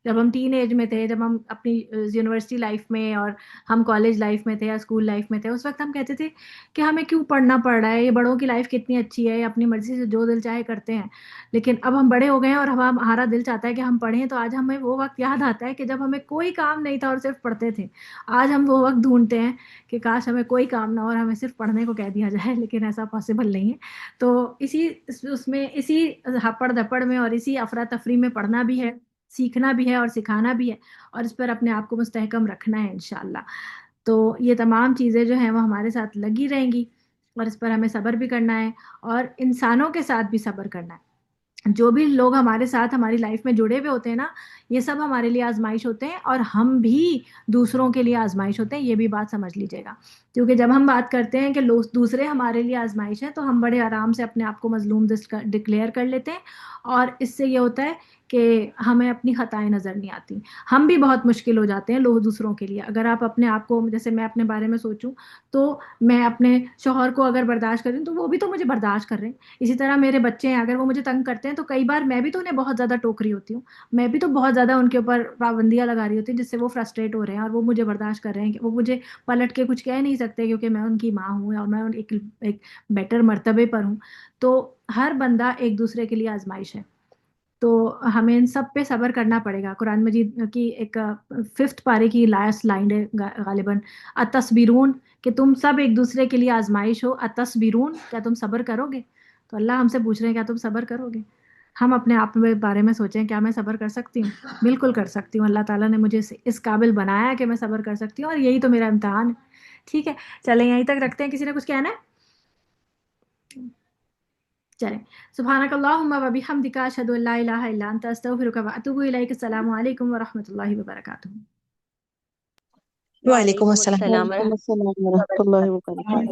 جب ہم ٹین ایج میں تھے، جب ہم اپنی یونیورسٹی لائف میں اور ہم کالج لائف میں تھے یا اسکول لائف میں تھے، اس وقت ہم کہتے تھے کہ ہمیں کیوں پڑھنا پڑ رہا ہے، یہ بڑوں کی لائف کتنی اچھی ہے، اپنی مرضی سے جو دل چاہے کرتے ہیں. لیکن اب ہم بڑے ہو گئے ہیں اور ہمارا دل چاہتا ہے کہ ہم پڑھیں. تو آج ہمیں وہ وقت یاد آتا ہے کہ جب ہمیں کوئی کام نہیں تھا اور صرف پڑھتے تھے. آج ہم وہ وقت ڈھونڈتے ہیں کہ کاش ہمیں کوئی کام نہ ہو اور ہمیں صرف پڑھنے کو کہہ دیا جائے، لیکن ایسا پاسبل نہیں ہے. تو اسی ہپڑ دھپڑ میں اور اسی افراتفری میں پڑھنا بھی ہے، سیکھنا بھی ہے اور سکھانا بھی ہے اور اس پر اپنے آپ کو مستحکم رکھنا ہے انشاءاللہ. تو یہ تمام چیزیں جو ہیں وہ ہمارے ساتھ لگی رہیں گی اور اس پر ہمیں صبر بھی کرنا ہے اور انسانوں کے ساتھ بھی صبر کرنا ہے. جو بھی لوگ ہمارے ساتھ ہماری لائف میں جڑے ہوئے ہوتے ہیں نا، یہ سب ہمارے لیے آزمائش ہوتے ہیں اور ہم بھی دوسروں کے لیے آزمائش ہوتے ہیں. یہ بھی بات سمجھ لیجیے گا، کیونکہ جب ہم بات کرتے ہیں کہ دوسرے ہمارے لیے آزمائش ہے تو ہم بڑے آرام سے اپنے آپ کو مظلوم ڈکلیئر کر لیتے ہیں اور اس سے یہ ہوتا ہے کہ ہمیں اپنی خطائیں نظر نہیں آتی. ہم بھی بہت مشکل ہو جاتے ہیں لوگ دوسروں کے لیے. اگر آپ اپنے آپ کو، جیسے میں اپنے بارے میں سوچوں تو میں اپنے شوہر کو اگر برداشت کروں تو وہ بھی تو مجھے برداشت کر رہے ہیں. اسی طرح میرے بچے ہیں، اگر وہ مجھے تنگ کرتے ہیں تو کئی بار میں بھی تو انہیں بہت زیادہ ٹوک رہی ہوتی ہوں، میں بھی تو بہت زیادہ ان کے اوپر پابندیاں لگا رہی ہوتی ہیں جس سے وہ فرسٹریٹ ہو رہے ہیں اور وہ مجھے برداشت کر رہے ہیں کہ وہ مجھے پلٹ کے کچھ کہہ نہیں سکتے کیونکہ میں ان کی ماں ہوں اور میں ایک بیٹر مرتبے پر ہوں. تو ہر بندہ ایک دوسرے کے لیے آزمائش ہے. تو ہمیں ان سب پہ صبر کرنا پڑے گا. قرآن مجید کی ایک 5th پارے کی لاسٹ لائن ہے غالباً، اتصبرون، کہ تم سب ایک دوسرے کے لیے آزمائش ہو. اتصبرون، کیا تم صبر کرو گے؟ تو اللہ ہم سے پوچھ رہے ہیں کیا تم صبر کرو گے؟ ہم اپنے آپ کے بارے میں سوچیں، کیا میں صبر کر سکتی ہوں؟ بالکل کر سکتی ہوں. اللہ تعالیٰ نے مجھے اس قابل بنایا کہ میں صبر کر سکتی ہوں اور یہی تو میرا امتحان ہے. ٹھیک ہے، چلیں یہیں تک رکھتے ہیں. کسی نے کچھ کہنا ہے؟ چلیں. سبحانک اللہم و بحمدک، اشہد ان لا الہ الا انت، استغفرک و اتوب الیک. السلام علیکم ورحمۃ اللہ وبرکاتہ. وعلیکم وعلیکم السلام. السلام وعلیکم السلام ورحمۃ اللہ وبرکاتہ.